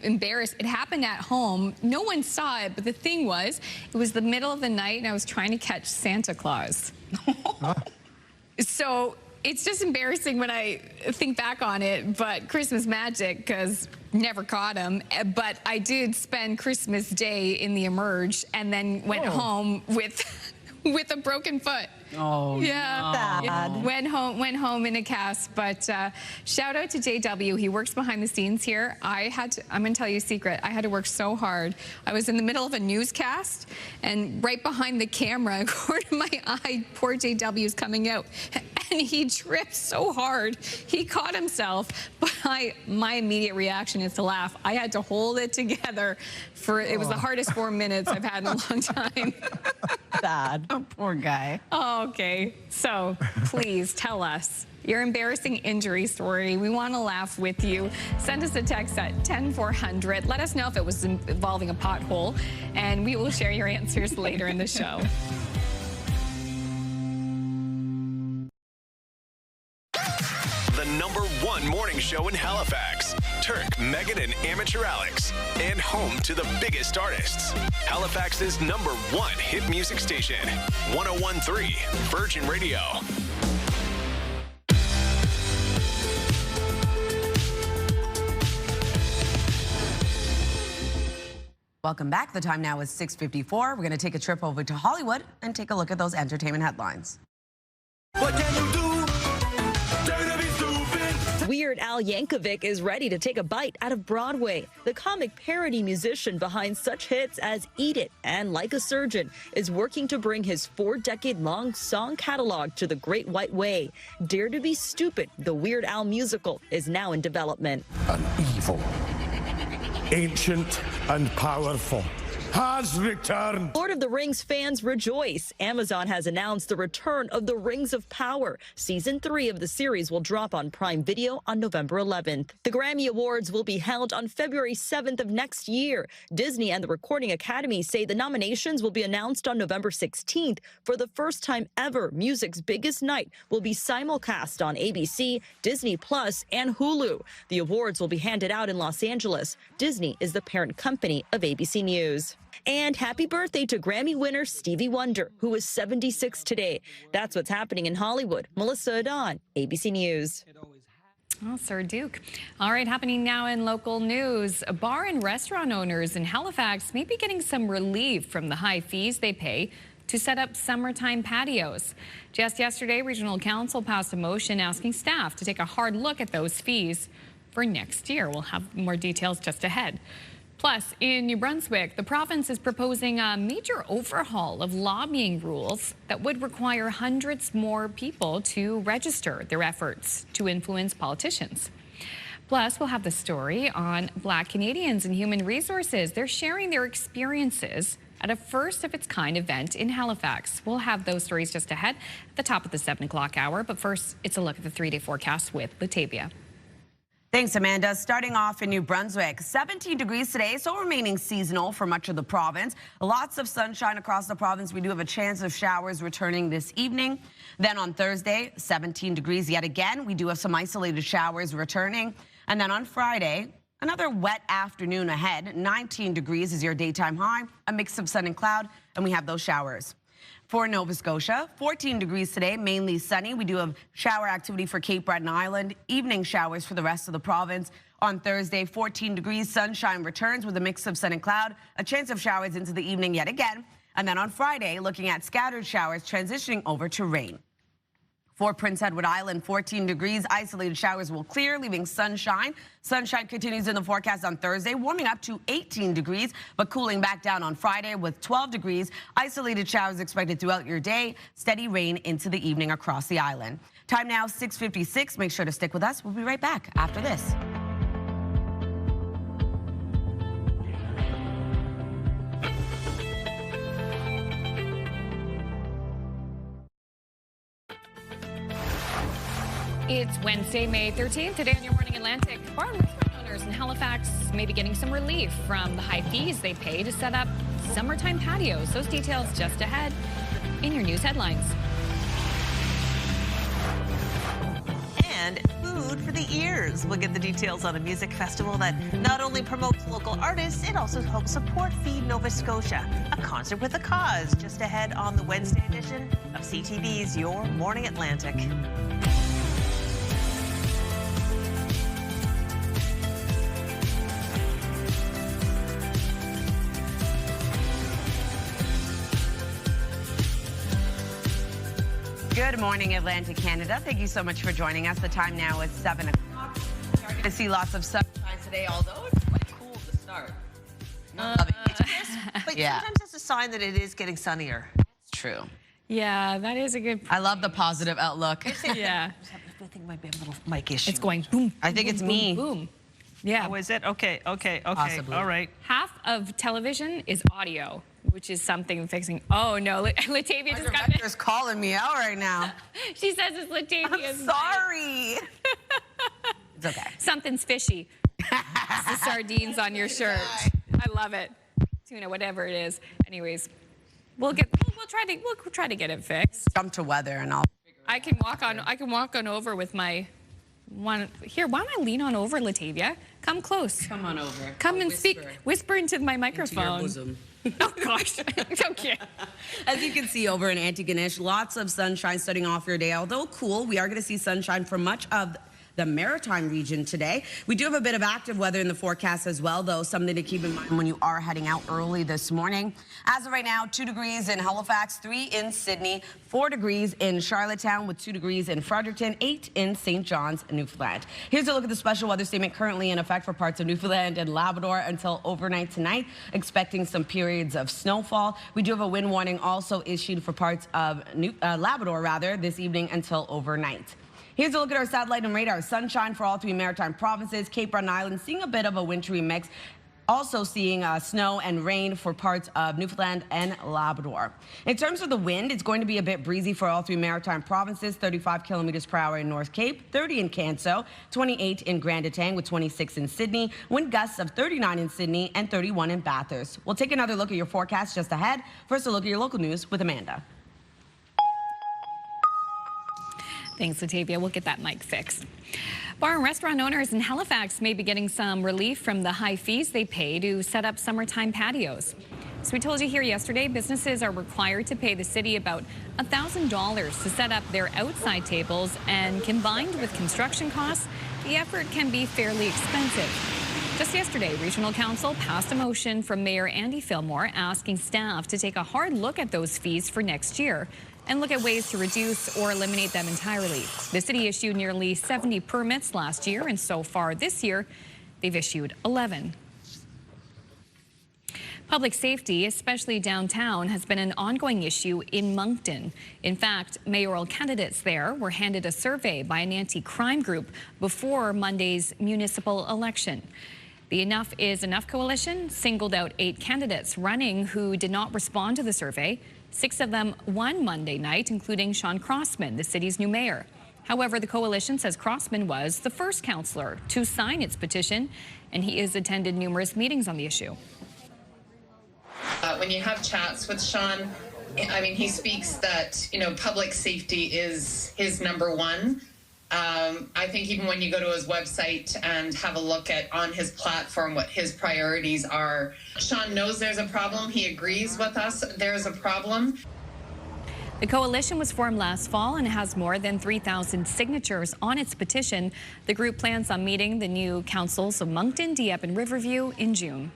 embarrassed. It happened at home. No one saw it, but the thing was, it was the middle of the night and I was trying to catch Santa Claus. So it's just embarrassing when I think back on it, but Christmas magic, because never caught him. But I did spend Christmas Day in the Emerge and then went home with a broken foot. Oh, yeah. no. Went home in a cast. But shout out to JW. He works behind the scenes here. I'm going to tell you a secret. I had to work so hard. I was in the middle of a newscast, and right behind the camera, according to my eye, poor JW is coming out. And he tripped so hard. He caught himself. But my immediate reaction is to laugh. I had to hold it together for, it was the hardest 4 minutes I've had in a long time. sad. Oh, poor guy. Oh, okay. So please tell us your embarrassing injury story. We want to laugh with you. Send us a text at 10400. Let us know if it was involving a pothole, and we will share your answers later in the show. The #1 morning show in Halifax. Turk, Megan, and Amateur Alex. And home to the biggest artists. Halifax's #1 hit music station. 101.3 Virgin Radio. Welcome back. The time now is 6:54. We're going to take a trip over to Hollywood and take a look at those entertainment headlines. What can you do? Weird Al Yankovic is ready to take a bite out of Broadway. The comic parody musician behind such hits as Eat It and Like a Surgeon is working to bring his 4-decade-long song catalog to the Great White Way. Dare to be Stupid, the Weird Al musical, is now in development. An evil, ancient and powerful has returned. Lord of the Rings fans rejoice. Amazon has announced the return of the Rings of Power. Season 3 of the series will drop on Prime Video on November 11th. The Grammy Awards will be held on February 7th of next year. Disney and the Recording Academy say the nominations will be announced on November 16th. For the first time ever, music's biggest night will be simulcast on ABC, Disney Plus, and Hulu. The awards will be handed out in Los Angeles. Disney is the parent company of ABC News. And happy birthday to Grammy winner Stevie Wonder, who is 76 today. That's what's happening in Hollywood. Melissa Adon, ABC News. Oh, Sir Duke. All right, happening now in local news. Bar and restaurant owners in Halifax may be getting some relief from the high fees they pay to set up summertime patios. Just yesterday, Regional Council passed a motion asking staff to take a hard look at those fees for next year. We'll have more details just ahead. Plus, in New Brunswick, the province is proposing a major overhaul of lobbying rules that would require hundreds more people to register their efforts to influence politicians. Plus, we'll have the story on Black Canadians and Human Resources. They're sharing their experiences at a first-of-its-kind event in Halifax. We'll have those stories just ahead at the top of the 7 o'clock hour. But first, it's a look at the 3-day forecast with Latavia. Thanks, Amanda. Starting off in New Brunswick, 17 degrees today, so remaining seasonal for much of the province. Lots of sunshine across the province. We do have a chance of showers returning this evening. Then on Thursday, 17 degrees yet again. We do have some isolated showers returning. And then on Friday, another wet afternoon ahead. 19 degrees is your daytime high, a mix of sun and cloud, and we have those showers. For Nova Scotia, 14 degrees today, mainly sunny. We do have shower activity for Cape Breton Island, evening showers for the rest of the province. On Thursday, 14 degrees, sunshine returns with a mix of sun and cloud, a chance of showers into the evening yet again. And then on Friday, looking at scattered showers transitioning over to rain. For Prince Edward Island, 14 degrees, isolated showers will clear, leaving sunshine. Sunshine continues in the forecast on Thursday, warming up to 18 degrees, but cooling back down on Friday with 12 degrees. Isolated showers expected throughout your day, steady rain into the evening across the island. Time now, 6:56. Make sure to stick with us. We'll be right back after this. It's Wednesday, May 13th. Today on Your Morning Atlantic, bar and restaurant owners in Halifax may be getting some relief from the high fees they pay to set up summertime patios. Those details just ahead in your news headlines. And food for the ears. We'll get the details on a music festival that not only promotes local artists, it also helps support Feed Nova Scotia. A concert with a cause just ahead on the Wednesday edition of CTV's Your Morning Atlantic. Good morning, Atlantic Canada. Thank you so much for joining us. The time now is 7 o'clock. We're going to see lots of sunshine today, although it's quite cool to start. But sometimes it's a sign that it is getting sunnier. It's true. Yeah, that is a good point. I love the positive outlook. Yeah. I think it might be a little mic issue. It's going boom. I think it's me. Boom. Yeah. Oh, is it? Okay. Possibly. All right. Half of television is audio. which is something fixing. Oh, no. Latavia just got Just calling me out right now. She says it's Latavia's. I'm sorry. It's okay. Something's fishy. It's the sardines on your shirt. I love it. Tuna, whatever it is. Anyways, we'll try to get it fixed. Jump to weather and all. I can walk on over with my one here. Why don't I lean on over, Latavia? Come close. Come on over. Come and speak. Whisper into my microphone. Into your bosom. Oh gosh. Okay. As you can see over in Antigonish, lots of sunshine starting off your day. Although cool, we are going to see sunshine for much of the Maritime region today. We do have a bit of active weather in the forecast as well, though, something to keep in mind when you are heading out early this morning. As of right now, 2 degrees in Halifax, 3 in Sydney, 4 degrees in Charlottetown, with 2 degrees in Fredericton, 8 in St. John's, Newfoundland. Here's a look at the special weather statement currently in effect for parts of Newfoundland and Labrador until overnight tonight, expecting some periods of snowfall. We do have a wind warning also issued for parts of Labrador, this evening until overnight. Here's a look at our satellite and radar. Sunshine for all 3 maritime provinces. Cape Breton Island seeing a bit of a wintry mix. Also seeing snow and rain for parts of Newfoundland and Labrador. In terms of the wind, it's going to be a bit breezy for all 3 maritime provinces. 35 kilometers per hour in North Cape, 30 in Canso, 28 in Grand Etang with 26 in Sydney. Wind gusts of 39 in Sydney and 31 in Bathurst. We'll take another look at your forecast just ahead. First, a look at your local news with Amanda. Thanks, Latavia. We'll get that mic fixed. Bar and restaurant owners in Halifax may be getting some relief from the high fees they pay to set up summertime patios. So we told you here yesterday, businesses are required to pay the city about $1,000 to set up their outside tables, and combined with construction costs, the effort can be fairly expensive. Just yesterday, Regional Council passed a motion from Mayor Andy Fillmore asking staff to take a hard look at those fees for next year and look at ways to reduce or eliminate them entirely. The city issued nearly 70 permits last year, and so far this year, they've issued 11. Public safety, especially downtown, has been an ongoing issue in Moncton. In fact, mayoral candidates there were handed a survey by an anti-crime group before Monday's municipal election. The Enough is Enough coalition singled out 8 candidates running who did not respond to the survey. 6 of them won Monday night, including Sean Crossman, the city's new mayor. However, the coalition says Crossman was the first councillor to sign its petition, and he has attended numerous meetings on the issue. When you have chats with Sean, I mean, he speaks that, public safety is his number one. I think even when you go to his website and have a look at on his platform what his priorities are, Sean knows there's a problem. He agrees with us. There's a problem. The coalition was formed last fall and has more than 3,000 signatures on its petition. The group plans on meeting the new councils of Moncton, Dieppe, and Riverview in June.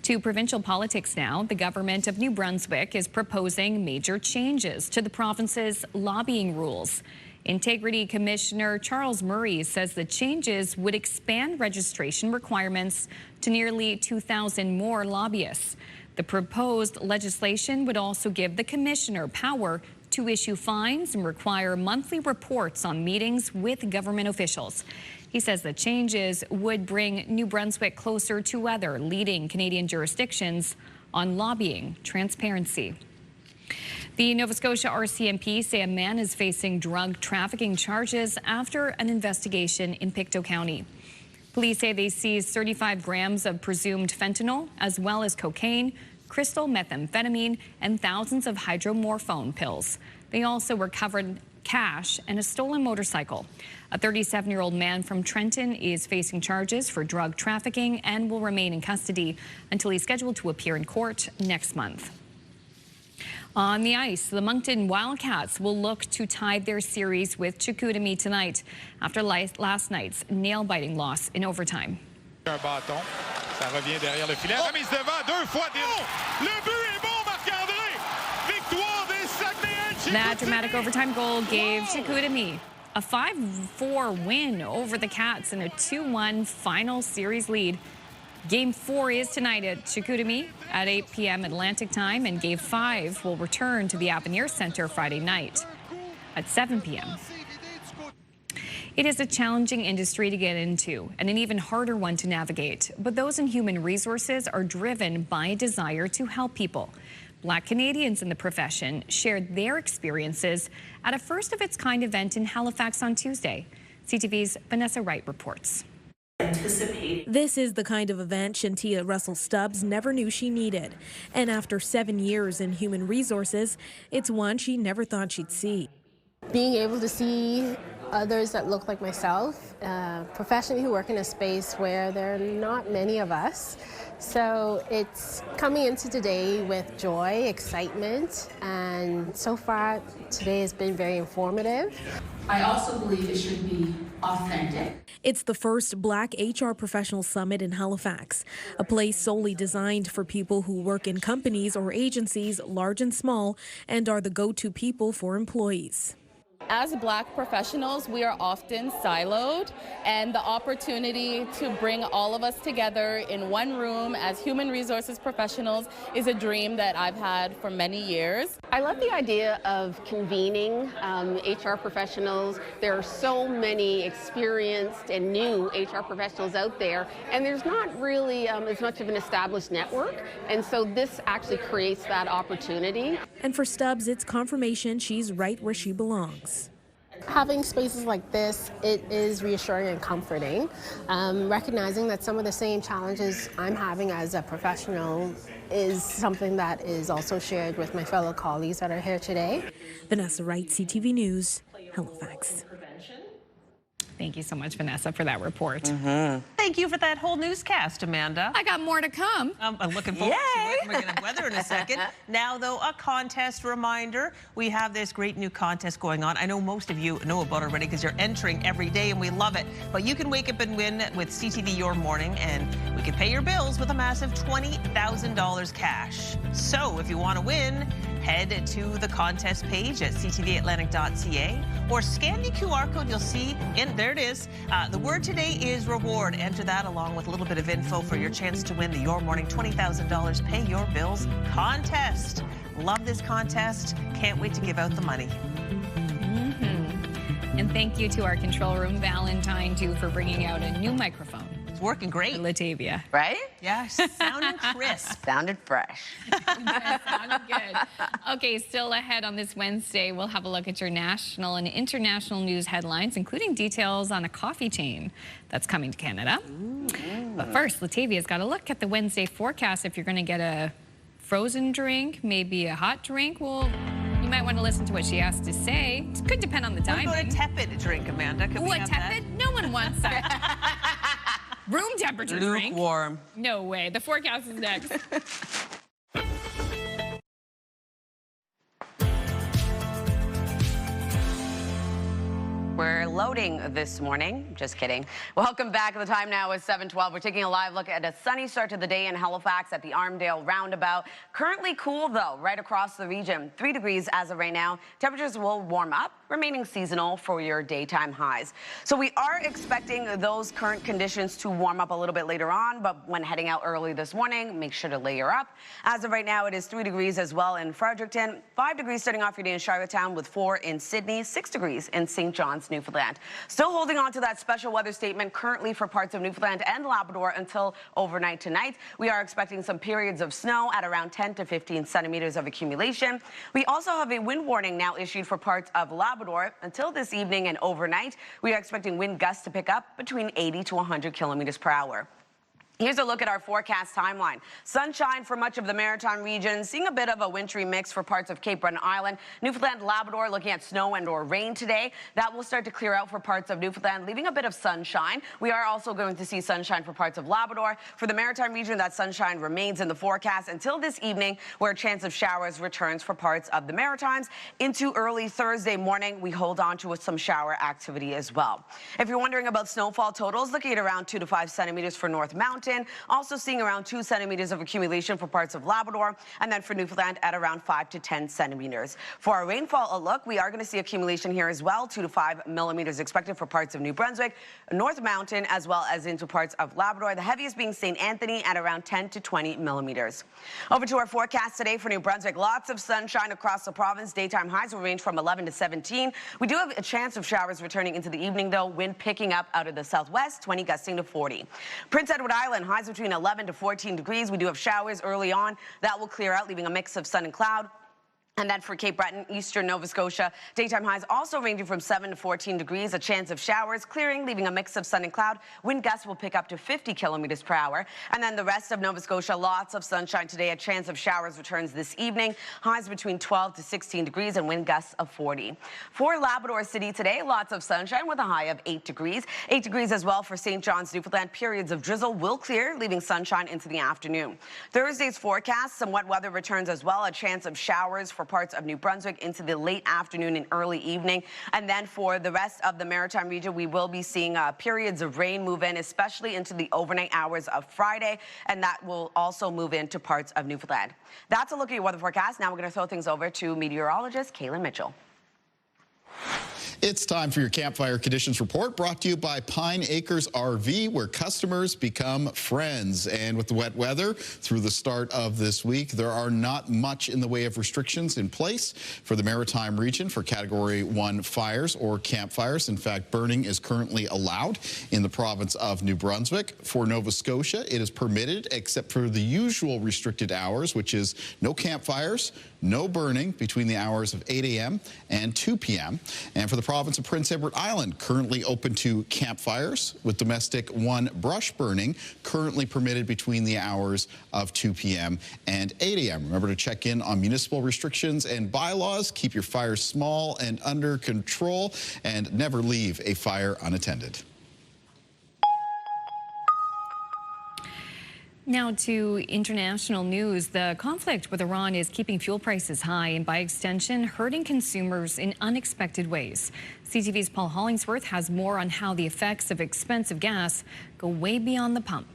To provincial politics now, the government of New Brunswick is proposing major changes to the province's lobbying rules. Integrity Commissioner Charles Murray says the changes would expand registration requirements to nearly 2,000 more lobbyists. The proposed legislation would also give the commissioner power to issue fines and require monthly reports on meetings with government officials. He says the changes would bring New Brunswick closer to other leading Canadian jurisdictions on lobbying transparency. The Nova Scotia RCMP say a man is facing drug trafficking charges after an investigation in Pictou County. Police say they seized 35 grams of presumed fentanyl, as well as cocaine, crystal methamphetamine, and thousands of hydromorphone pills. They also recovered cash and a stolen motorcycle. A 37-year-old man from Trenton is facing charges for drug trafficking and will remain in custody until he's scheduled to appear in court next month. On the ice, the Moncton Wildcats will look to tie their series with Chicoutimi tonight after last night's nail-biting loss in overtime. Un bâton, ça revient derrière le filet. Remise devant, 2 fois. Le but est bon, Marc-André. Victoire des Saguenayens. That dramatic overtime goal gave Chicoutimi a 5-4 win over the Cats and a 2-1 final series lead. Game 4 is tonight at Chicoutimi at 8 p.m. Atlantic time, and Game 5 will return to the Avenir Centre Friday night at 7 p.m. It is a challenging industry to get into and an even harder one to navigate. But those in human resources are driven by a desire to help people. Black Canadians in the profession shared their experiences at a first-of-its-kind event in Halifax on Tuesday. CTV's Vanessa Wright reports. This is the kind of event Shantia Russell-Stubbs never knew she needed. And after 7 years in human resources, it's one she never thought she'd see. Being able to see others that look like myself, professionally who work in a space where there are not many of us. So it's coming into today with joy, excitement, and so far today has been very informative. I also believe it should be authentic. It's the first Black HR Professional Summit in Halifax, a place solely designed for people who work in companies or agencies, large and small, and are the go-to people for employees. As Black professionals, we are often siloed, and the opportunity to bring all of us together in one room as human resources professionals is a dream that I've had for many years. I love the idea of convening HR professionals. There are so many experienced and new HR professionals out there, and there's not really as much of an established network, and so this actually creates that opportunity. And for Stubbs, it's confirmation she's right where she belongs. Having spaces like this, it is reassuring and comforting. Recognizing that some of the same challenges I'm having as a professional is something that is also shared with my fellow colleagues that are here today. Vanessa Wright, CTV News, Halifax. Thank you so much, Vanessa, for that report. Thank you for that whole newscast, Amanda. I got more to come. I'm looking forward to it. We're going to have weather in a second. Now, though, a contest reminder. We have this great new contest going on. I know most of you know about it already because you're entering every day, and we love it. But you can wake up and win with CTV Your Morning, and we can pay your bills with a massive $20,000 cash. So if you want to win, head to the contest page at ctvatlantic.ca or scan the QR code you'll see in there. It is. The word today is reward. Enter that along with a little bit of info for your chance to win the Your Morning $20,000 Pay Your Bills contest. Love this contest. Can't wait to give out the money. And thank you to our control room, Valentine, too, for bringing out a new microphone. It's working great. Latavia. Right? Yes, sounding crisp. Sounded fresh. Sounded good. Okay, still ahead on this Wednesday, we'll have a look at your national and international news headlines, including details on a coffee chain that's coming to Canada. But first, Latavia's got a look at the Wednesday forecast. If you're going to get a frozen drink, maybe a hot drink, well, you might want to listen to what she has to say. It could depend on the timing. What about a tepid drink, Amanda? Could we have tepid? that? No one wants that. Room temperature drink. Lukewarm. No way. The forecast is next. We're loading this morning. Just kidding. Welcome back. The time now is 7:12. We're taking a live look at a sunny start to the day in Halifax at the Armdale Roundabout. Currently cool, though, right across the region. 3 degrees as of right now. Temperatures will warm up, remaining seasonal for your daytime highs. So we are expecting those current conditions to warm up a little bit later on, but when heading out early this morning, make sure to layer up. As of right now, it is 3 degrees as well in Fredericton, 5 degrees starting off your day in Charlottetown with 4 in Sydney, 6 degrees in St. John's, Newfoundland. Still holding on to that special weather statement currently for parts of Newfoundland and Labrador until overnight tonight. We are expecting some periods of snow at around 10 to 15 centimeters of accumulation. We also have a wind warning now issued for parts of Labrador until this evening and overnight. We are expecting wind gusts to pick up between 80 to 100 kilometers per hour. Here's a look at our forecast timeline. Sunshine for much of the Maritime region, seeing a bit of a wintry mix for parts of Cape Breton Island. Newfoundland, Labrador looking at snow and or rain today. That will start to clear out for parts of Newfoundland, leaving a bit of sunshine. We are also going to see sunshine for parts of Labrador. For the Maritime region, that sunshine remains in the forecast until this evening, where a chance of showers returns for parts of the Maritimes. Into early Thursday morning, we hold on to some shower activity as well. If you're wondering about snowfall totals, looking at around 2 to 5 centimeters for North Mountain. Mountain, also seeing around 2 centimeters of accumulation for parts of Labrador, and then for Newfoundland at around 5 to 10 centimeters. For our rainfall outlook, we are going to see accumulation here as well. 2 to 5 millimeters expected for parts of New Brunswick, North Mountain, as well as into parts of Labrador. The heaviest being St. Anthony at around 10 to 20 millimeters. Over to our forecast today for New Brunswick. Lots of sunshine across the province. Daytime highs will range from 11 to 17. We do have a chance of showers returning into the evening, though. Wind picking up out of the southwest, 20 gusting to 40. Prince Edward Island, highs between 11 to 14 degrees. We do have showers early on. That will clear out, leaving a mix of sun and cloud. And then for Cape Breton, eastern Nova Scotia, daytime highs also ranging from 7 to 14 degrees, a chance of showers, clearing, leaving a mix of sun and cloud. Wind gusts will pick up to 50 kilometers per hour. And then the rest of Nova Scotia, lots of sunshine today, a chance of showers returns this evening. Highs between 12 to 16 degrees and wind gusts of 40. For Labrador City today, lots of sunshine with a high of 8 degrees. 8 degrees as well for St. John's, Newfoundland. Periods of drizzle will clear, leaving sunshine into the afternoon. Thursday's forecast, some wet weather returns as well, a chance of showers for parts of New Brunswick into the late afternoon and early evening. And then for the rest of the Maritime region, we will be seeing periods of rain move in, especially into the overnight hours of Friday, and that will also move into parts of Newfoundland. That's a look at your weather forecast. Now we're going to throw things over to meteorologist Kaylin Mitchell. It's time for your Campfire Conditions Report, brought to you by Pine Acres RV, where customers become friends. And with the wet weather through the start of this week, there are not much in the way of restrictions in place for the Maritime region for Category 1 fires or campfires. In fact, burning is currently allowed in the province of New Brunswick. For Nova Scotia, it is permitted except for the usual restricted hours, which is no campfires, no burning between the hours of 8 a.m. and 2 p.m. And for the province of Prince Edward Island, currently open to campfires, with domestic 1 brush burning currently permitted between the hours of 2 p.m. and 8 a.m. Remember to check in on municipal restrictions and bylaws. Keep your fires small and under control, and never leave a fire unattended. Now to international news. The conflict with Iran is keeping fuel prices high and, by extension, hurting consumers in unexpected ways. CTV's Paul Hollingsworth has more on how the effects of expensive gas go way beyond the pump.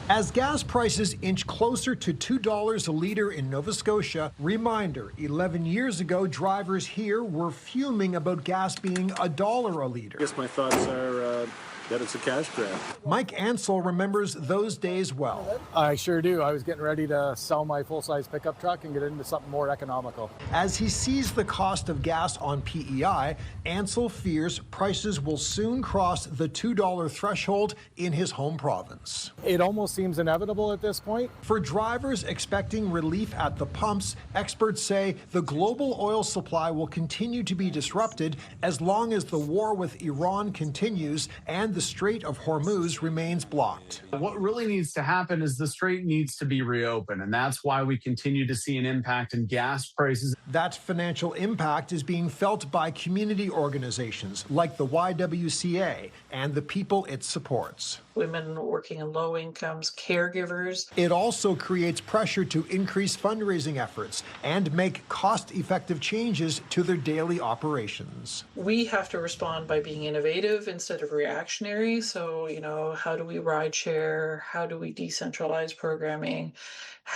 As gas prices inch closer to $2 a liter in Nova Scotia, reminder, 11 years ago, drivers here were fuming about gas being $1 a liter. I guess my thoughts are that it's a cash grab. Mike Ansell remembers those days well. I sure do. I was getting ready to sell my full-size pickup truck and get into something more economical. As he sees the cost of gas on PEI, Ansell fears prices will soon cross the $2 threshold in his home province. It almost seems inevitable at this point. For drivers expecting relief at the pumps, experts say the global oil supply will continue to be disrupted as long as the war with Iran continues and the Strait of Hormuz remains blocked. What really needs to happen is the strait needs to be reopened, and that's why we continue to see an impact in gas prices. That financial impact is being felt by community organizations like the YWCA and the people it supports. Women working in low incomes, caregivers. It also creates pressure to increase fundraising efforts and make cost-effective changes to their daily operations. We have to respond by being innovative instead of reactionary. So, how do we ride share? How do we decentralize programming?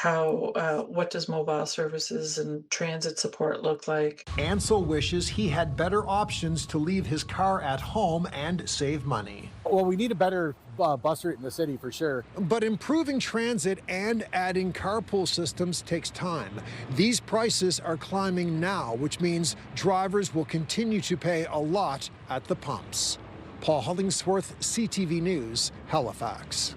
What does mobile services and transit support look like? Ansell wishes he had better options to leave his car at home and save money. Well, we need a better bus route in the city for sure. But improving transit and adding carpool systems takes time. These prices are climbing now, which means drivers will continue to pay a lot at the pumps. Paul Hollingsworth, CTV News, Halifax.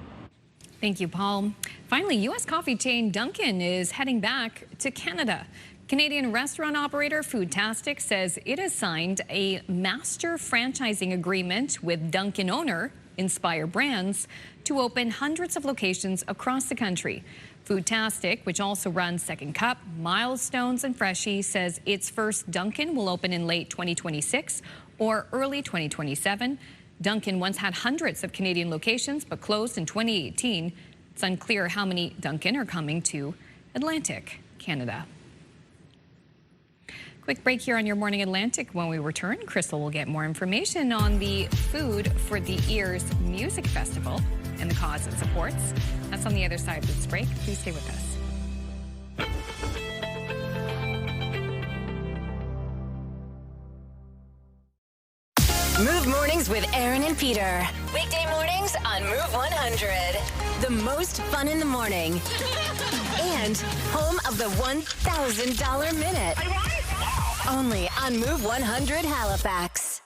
Thank you, Paul. Finally, U.S. coffee chain Dunkin' is heading back to Canada. Canadian restaurant operator Foodtastic says it has signed a master franchising agreement with Dunkin' owner Inspire Brands to open hundreds of locations across the country. Foodtastic, which also runs Second Cup, Milestones, and Freshie, says its first Dunkin' will open in late 2026 or early 2027. Dunkin' once had hundreds of Canadian locations but closed in 2018. It's unclear how many Dunkin' are coming to Atlantic, Canada. Quick break here on your Morning Atlantic. When we return, Crystal will get more information on the Food for the Ears Music Festival. in the cause it supports. That's on the other side of this break. Please stay with us. Move Mornings with Aaron and Peter. Weekday mornings on Move 100. The most fun in the morning. And home of the $1,000 minute. Only on Move 100 Halifax.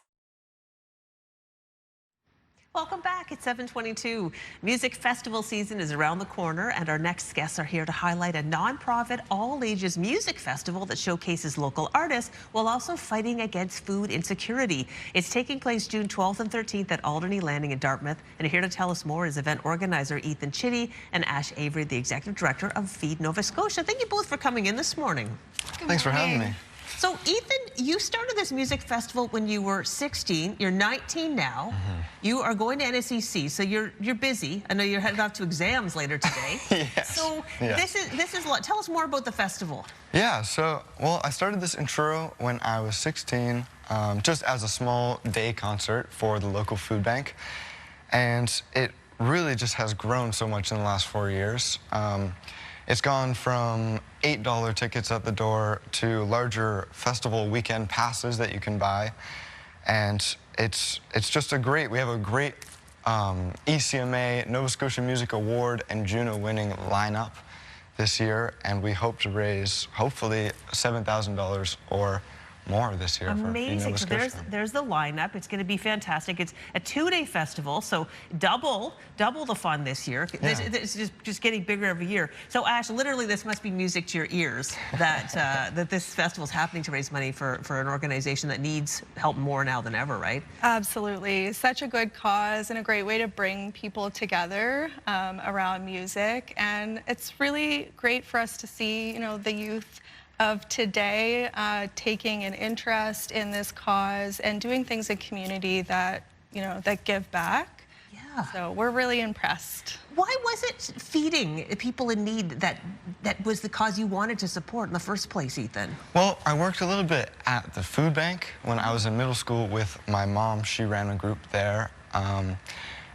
Welcome back. It's 7:22. Music festival season is around the corner, and our next guests are here to highlight a nonprofit, all-ages music festival that showcases local artists while also fighting against food insecurity. It's taking place June 12th and 13th at Alderney Landing in Dartmouth. And here to tell us more is event organizer Ethan Chitty and Ash Avery, the executive director of Feed Nova Scotia. Thank you both for coming in this morning. Thanks for having me. So, Ethan, you started this music festival when you were 16. You're 19 now. You are going to NSEC, so you're busy. I know you're headed off to exams later today. Yes. So this is a lot. Tell us more about the festival. Yeah. So, well, I started this in Truro when I was 16, just as a small day concert for the local food bank, and it really just has grown so much in the last 4 years. It's gone from $8 tickets at the door to larger festival weekend passes that you can buy. And it's just we have a great ECMA, Nova Scotia Music Award, and Juno winning lineup this year. And we hope to raise, hopefully, $7,000 or more this year. Amazing. For So there's the lineup. It's going to be fantastic. It's a 2-day festival, so double the fun this year. Yeah. It's just getting bigger every year. So Ash, literally, this must be music to your ears that that this festival is happening to raise money for an organization that needs help more now than ever, right? Absolutely. Such a good cause and a great way to bring people together around music. And it's really great for us to see, the youth of today taking an interest in this cause and doing things in community that give back. Yeah. So we're really impressed. Why was it feeding people in need that was the cause you wanted to support in the first place, Ethan? Well, I worked a little bit at the food bank when I was in middle school with my mom. She ran a group there,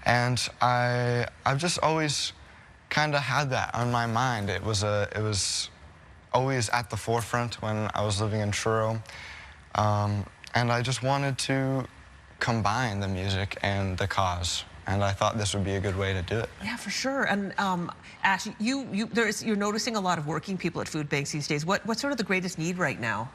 and I've just always kind of had that on my mind. It was always at the forefront when I was living in Truro, and I just wanted to combine the music and the cause, and I thought this would be a good way to do it. Yeah, for sure. And Ash, you're noticing a lot of working people at food banks these days. What's sort of the greatest need right now?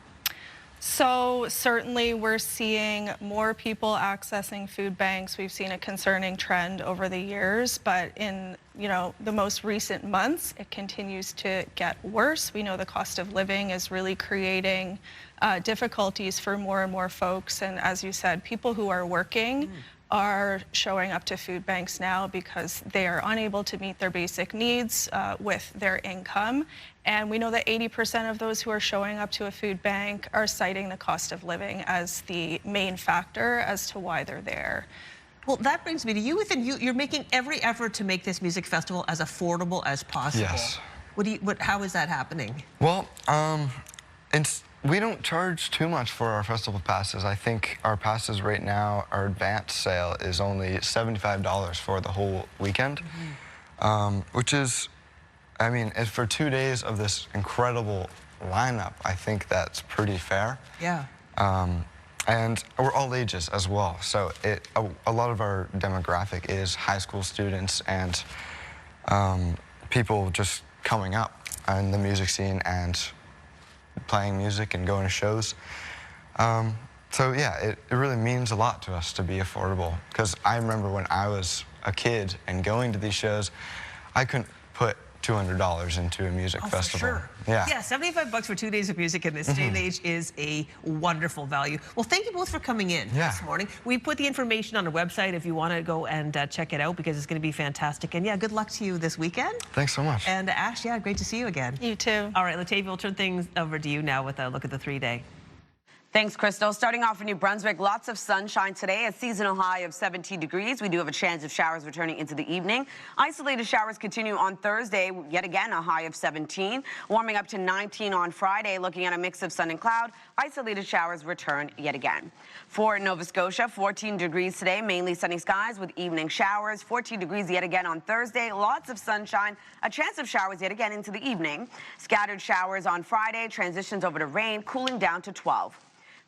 So certainly we're seeing more people accessing food banks. We've seen a concerning trend over the years, but in the most recent months, it continues to get worse. We know the cost of living is really creating difficulties for more and more folks. And as you said, people who are working are showing up to food banks now because they are unable to meet their basic needs with their income. And we know that 80% of those who are showing up to a food bank are citing the cost of living as the main factor as to why they're there. Well, that brings me to you, Ethan. You're making every effort to make this music festival as affordable as possible. Yes. How is that happening? Well, we don't charge too much for our festival passes. I think our passes right now, our advance sale is only $75 for the whole weekend, which is, I mean, for 2 days of this incredible lineup, I think that's pretty fair. Yeah. And we're all ages as well. So a lot of our demographic is high school students and people just coming up in the music scene and playing music and going to shows. So yeah, it really means a lot to us to be affordable, because I remember when I was a kid and going to these shows, I couldn't put $200 into a music festival. For sure. Yeah. Yeah, $75 for 2 days of music in this day and age is a wonderful value. Well, thank you both for coming in this morning. We put the information on our website if you want to go and check it out, because it's going to be fantastic. And yeah, good luck to you this weekend. Thanks so much. And Ash, yeah, great to see you again. You too. All right, Latavia, we'll turn things over to you now with a look at the 3-day. Thanks, Crystal. Starting off in New Brunswick, lots of sunshine today, a seasonal high of 17 degrees. We do have a chance of showers returning into the evening. Isolated showers continue on Thursday, yet again a high of 17. Warming up to 19 on Friday, looking at a mix of sun and cloud. Isolated showers return yet again. For Nova Scotia, 14 degrees today, mainly sunny skies with evening showers. 14 degrees yet again on Thursday, lots of sunshine, a chance of showers yet again into the evening. Scattered showers on Friday, transitions over to rain, cooling down to 12.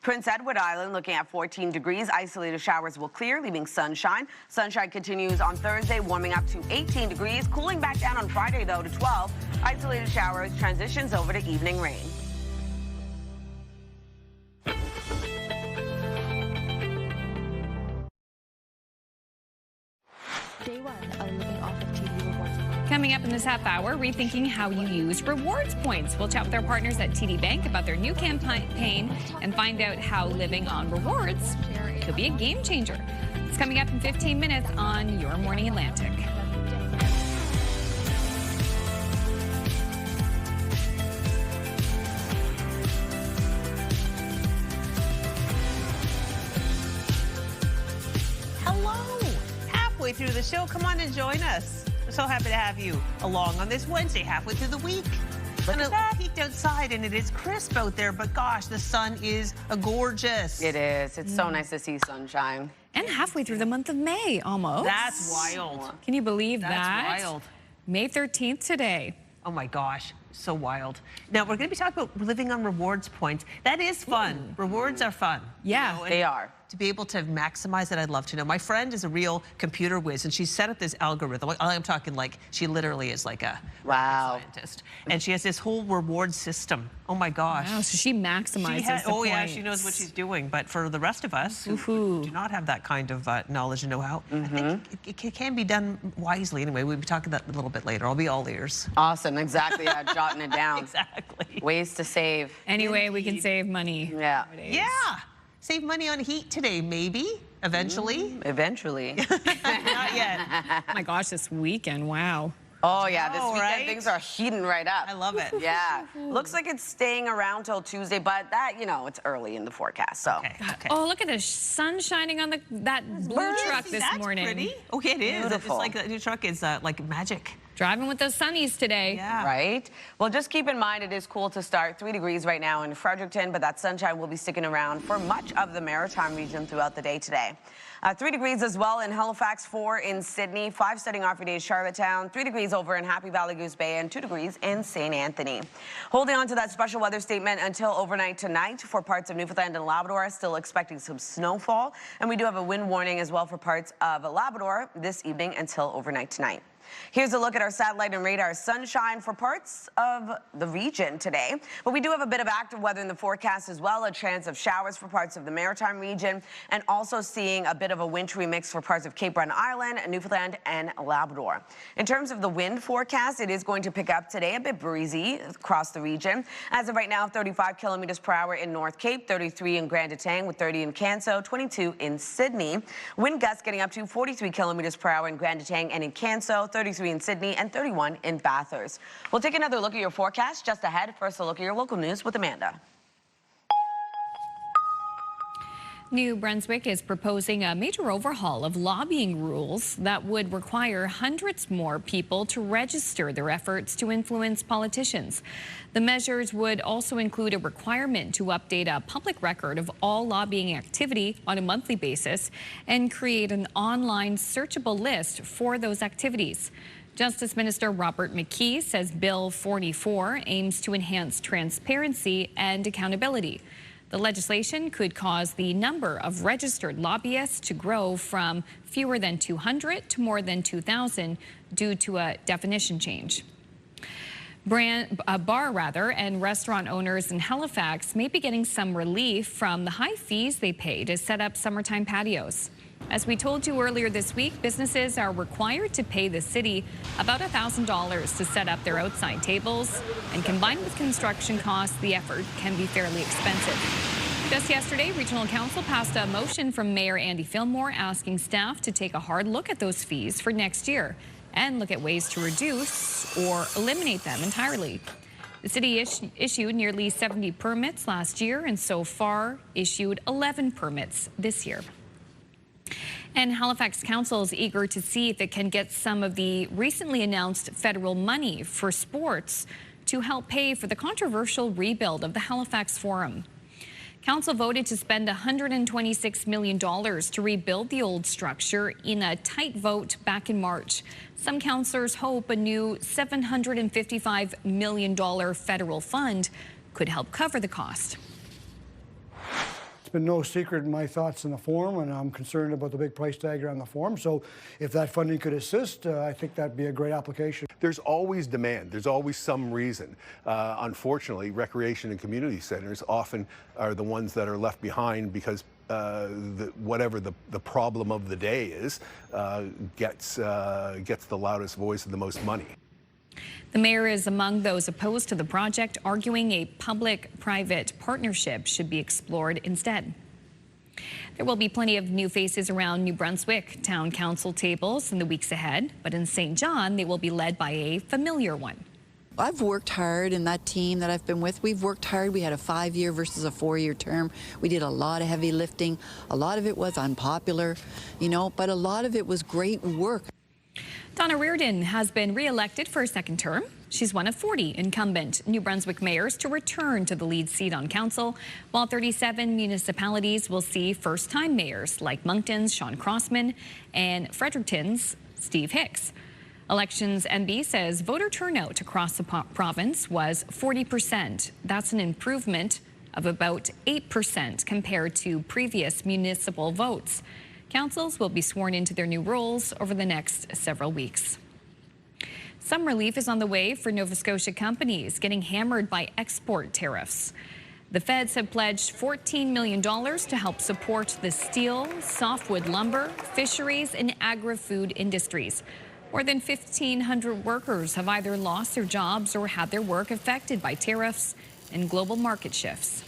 Prince Edward Island looking at 14 degrees. Isolated showers will clear, leaving sunshine. Sunshine continues on Thursday, warming up to 18 degrees. Cooling back down on Friday, though, to 12. Isolated showers transitions over to evening rain. Day one of living off of TD rewards. Coming up in this half hour, rethinking how you use rewards points. We'll chat with our partners at TD Bank about their new campaign and find out how living on rewards could be a game changer. It's coming up in 15 minutes on Your Morning Atlantic. Halfway through the show, come on and join us. We're so happy to have you along on this Wednesday, halfway through the week. Look at that. Peeked outside and it is crisp out there, but gosh, the sun is gorgeous. It is. It's so nice to see sunshine. And halfway through the month of May, almost. That's wild. Can you believe That's that? wild. May 13th today. Oh my gosh, so wild. Now, we're going to be talking about living on rewards points. That is fun. Rewards are fun. Yeah, and they are. To be able to maximize it, I'd love to know. My friend is a real computer whiz, and she set up this algorithm. I'm talking like, she literally is like a scientist. And she has this whole reward system. Oh my gosh. Wow, so she maximizes the Oh yeah, points. she knows what she's doing. But for the rest of us who do not have that kind of knowledge and know-how, I think it can be done wisely anyway. We'll be talking that a little bit later. I'll be all ears. Awesome, exactly. Jotting it down. Exactly. Ways to save. Anyway, we can save money. Yeah. Yeah. Save money on heat today, maybe. Eventually. Eventually. Not yet. Oh my gosh, this weekend, wow. Oh, yeah, this weekend right? things are heating right up. I love it. Yeah. Looks like it's staying around till Tuesday, but that, you know, it's early in the forecast, so. Okay. Oh, look at the sun shining on that blue truck this morning. That's pretty. Okay, it is. Beautiful. It's like the new truck is like magic. Driving with those sunnies today. Yeah. Right? Well, just keep in mind it is cool to start. 3 degrees right now in Fredericton, but that sunshine will be sticking around for much of the Maritime region throughout the day today. 3 degrees as well in Halifax, 4 in Sydney, 5 starting off your day in Charlottetown, 3 degrees over in Happy Valley Goose Bay, and 2 degrees in St. Anthony. Holding on to that special weather statement until overnight tonight for parts of Newfoundland and Labrador, still expecting some snowfall. And we do have a wind warning as well for parts of Labrador this evening until overnight tonight. Here's a look at our satellite and radar sunshine for parts of the region today. But we do have a bit of active weather in the forecast as well, a chance of showers for parts of the Maritime region, and also seeing a bit of a wintry mix for parts of Cape Breton Island, Newfoundland, and Labrador. In terms of the wind forecast, it is going to pick up today, a bit breezy across the region. As of right now, 35 kilometers per hour in North Cape, 33 in Grand Etang with 30 in Canso, 22 in Sydney. Wind gusts getting up to 43 kilometers per hour in Grand Etang and in Canso, 33 in Sydney, and 31 in Bathurst. We'll take another look at your forecast just ahead. First, a look at your local news with Amanda. New Brunswick is proposing a major overhaul of lobbying rules that would require hundreds more people to register their efforts to influence politicians. The measures would also include a requirement to update a public record of all lobbying activity on a monthly basis and create an online searchable list for those activities. Justice Minister Robert McKee says Bill 44 aims to enhance transparency and accountability. The legislation could cause the number of registered lobbyists to grow from fewer than 200 to more than 2,000 due to a definition change. Bar and restaurant owners in Halifax may be getting some relief from the high fees they pay to set up summertime patios. As we told you earlier this week, businesses are required to pay the city about $1,000 to set up their outside tables, and combined with construction costs, the effort can be fairly expensive. Just yesterday, Regional Council passed a motion from Mayor Andy Fillmore asking staff to take a hard look at those fees for next year and look at ways to reduce or eliminate them entirely. The city issued nearly 70 permits last year and so far issued 11 permits this year. And Halifax Council is eager to see if it can get some of the recently announced federal money for sports to help pay for the controversial rebuild of the Halifax Forum. Council voted to spend $126 million to rebuild the old structure in a tight vote back in March. Some councillors hope a new $755 million federal fund could help cover the cost. It's been no secret in my thoughts in the forum, and I'm concerned about the big price tag around the forum. So if that funding could assist, I think that'd be a great application. There's always demand. There's always some reason. Unfortunately, recreation and community centers often are the ones that are left behind because whatever the problem of the day is gets the loudest voice and the most money. The mayor is among those opposed to the project, arguing a public-private partnership should be explored instead. There will be plenty of new faces around New Brunswick town council tables in the weeks ahead, but in St. John, they will be led by a familiar one. I've worked hard in that team that I've been with. We've worked hard. We had a 5-year versus a 4-year term. We did a lot of heavy lifting. A lot of it was unpopular, but a lot of it was great work. Donna Reardon has been re-elected for a second term. She's one of 40 incumbent New Brunswick mayors to return to the lead seat on council, while 37 municipalities will see first-time mayors like Moncton's Sean Crossman and Fredericton's Steve Hicks. Elections NB says voter turnout across the province was 40%. That's an improvement of about 8% compared to previous municipal votes. Councils will be sworn into their new roles over the next several weeks. Some relief is on the way for Nova Scotia companies getting hammered by export tariffs. The feds have pledged $14 million to help support the steel, softwood lumber, fisheries, and agri-food industries. More than 1,500 workers have either lost their jobs or had their work affected by tariffs and global market shifts.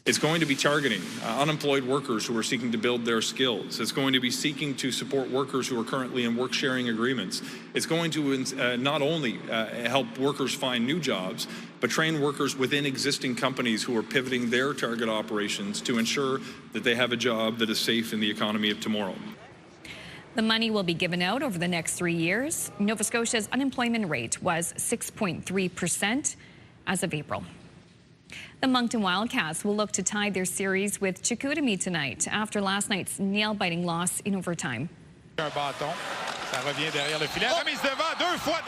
It's going to be targeting unemployed workers who are seeking to build their skills. It's going to be seeking to support workers who are currently in work-sharing agreements. It's going to not only help workers find new jobs, but train workers within existing companies who are pivoting their target operations to ensure that they have a job that is safe in the economy of tomorrow. The money will be given out over the next 3 years. Nova Scotia's unemployment rate was 6.3% as of April. The Moncton Wildcats will look to tie their series with Chicoutimi tonight after last night's nail-biting loss in overtime. Un bâton, ça revient derrière le filet. Remise devant, 2 fois.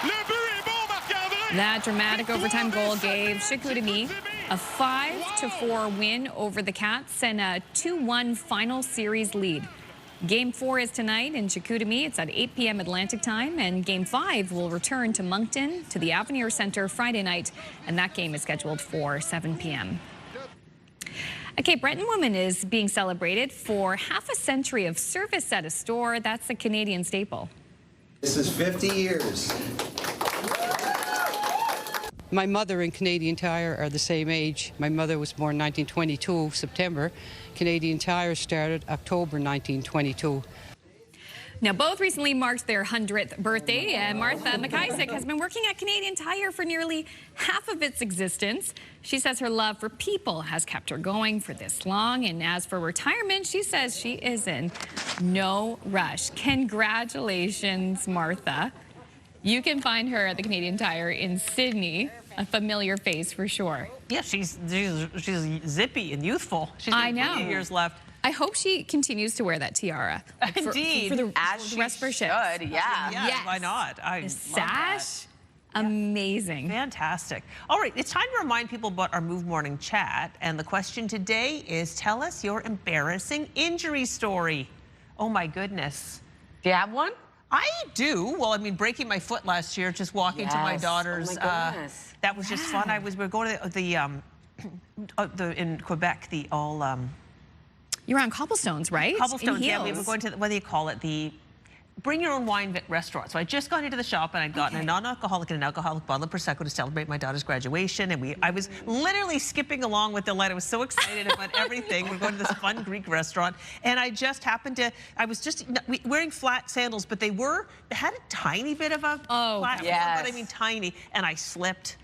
Le but est bon, Marc-André. That dramatic overtime goal gave Chicoutimi a 5-4 win over the Cats and a 2-1 final series lead. Game 4 is tonight in Chicoutimi. It's at 8 p.m. Atlantic time, and Game 5 will return to Moncton to the Avenir Centre Friday night, and that game is scheduled for 7 p.m. A Cape Breton woman is being celebrated for half a century of service at a store. That's a Canadian staple. This is 50 years. My mother and Canadian Tire are the same age. My mother was born 1922, September. Canadian Tire started October 1922. Now, both recently marked their 100th birthday, and Martha McIsaac has been working at Canadian Tire for nearly half of its existence. She says her love for people has kept her going for this long, and as for retirement, she says she is in no rush. Congratulations, Martha. You can find her at the Canadian Tire in Sydney, a familiar face for sure. Yeah, she's zippy and youthful. She's got plenty of years left. I hope she continues to wear that tiara. Indeed. For the rest of her shift. Yeah. Yes. Why not? The sash, amazing. Fantastic. All right, it's time to remind people about our Move Morning Chat. And the question today is, tell us your embarrassing injury story. Oh, my goodness. Do you have one? I do. Well, I mean, breaking my foot last year, just walking to my daughter's. Oh my goodness. That was just fun. We're going to the in Quebec, the all. You're on cobblestones, right? Cobblestones, in yeah. heels. We were going to, what do you call it? The bring your own wine restaurant. So I just got into the shop and I'd gotten a non-alcoholic and an alcoholic bottle of Prosecco to celebrate my daughter's graduation. And I was literally skipping along with the line. I was so excited about everything. We're going to this fun Greek restaurant. And I just happened to, I was just wearing flat sandals, but they had a tiny bit of a flat heel, but I mean tiny. And I slipped.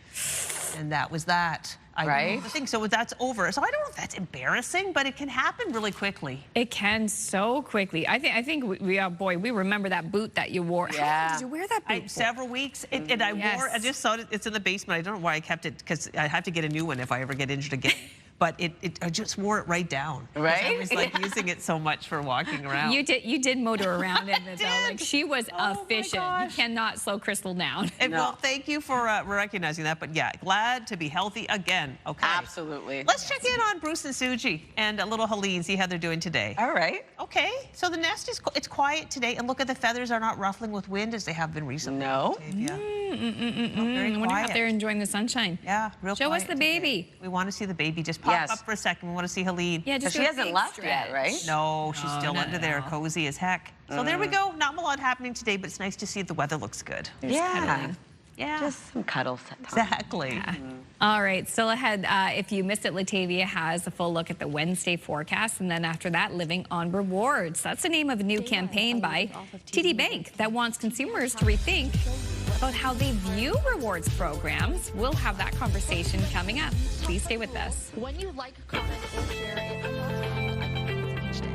And that was that. I think so. That's over. So I don't know if that's embarrassing, but it can happen really quickly. It can so quickly. I think we remember that boot that you wore. How long did you wear that boot for? Several weeks. And I wore. I just saw it. It's in the basement. I don't know why I kept it because I have to get a new one if I ever get injured again. But I just wore it right down. Right? I was like using it so much for walking around. You did motor around in it though. Like she was efficient. You cannot slow Crystal down. And well, thank you for recognizing that. But yeah, glad to be healthy again. Okay. Absolutely. Let's check in on Bruce and Suji and a little Helene, see how they're doing today. All right. Okay. So the nest it's quiet today, and look at the feathers are not ruffling with wind as they have been recently. No. Very I wonder if they're enjoying the sunshine. Yeah, real Show us the baby. Today. We want to see the baby. Just pop up for a second. We want to see Helene. Yeah, just she hasn't left yet, right? No, she's still under there, cozy as heck. So there we go. Not a lot happening today, but it's nice to see the weather looks good. Yeah. Yeah. Just some cuddles at times. Exactly. Yeah. All right, still ahead. If you missed it, Latavia has a full look at the Wednesday forecast, and then after that, Living on Rewards. That's the name of a new campaign by TD Bank that wants consumers to rethink about how they view rewards programs. We'll have that conversation coming up. Please stay with us. When you like, comment, or share it, a lot of each day.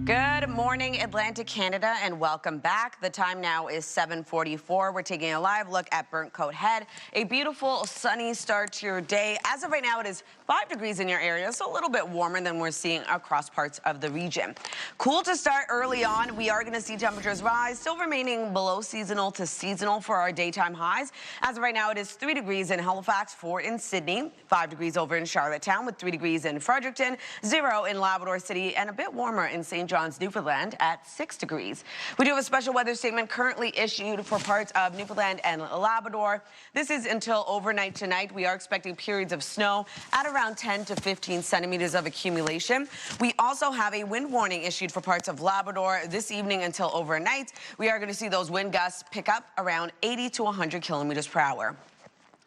Good morning, Atlantic Canada, and welcome back. The time now is 7:44. We're taking a live look at Burnt Coat Head. A beautiful sunny start to your day. As of right now, it is 5 degrees in your area, so a little bit warmer than we're seeing across parts of the region. Cool to start early on. We are going to see temperatures rise, still remaining below seasonal to seasonal for our daytime highs. As of right now, it is 3 degrees in Halifax, 4 in Sydney, 5 degrees over in Charlottetown, with 3 degrees in Fredericton, 0 in Labrador City, and a bit warmer in St. John's, Newfoundland at 6 degrees. We do have a special weather statement currently issued for parts of Newfoundland and Labrador. This is until overnight tonight. We are expecting periods of snow at around 10 to 15 centimeters of accumulation. We also have a wind warning issued for parts of Labrador this evening until overnight. We are going to see those wind gusts pick up around 80 to 100 kilometers per hour.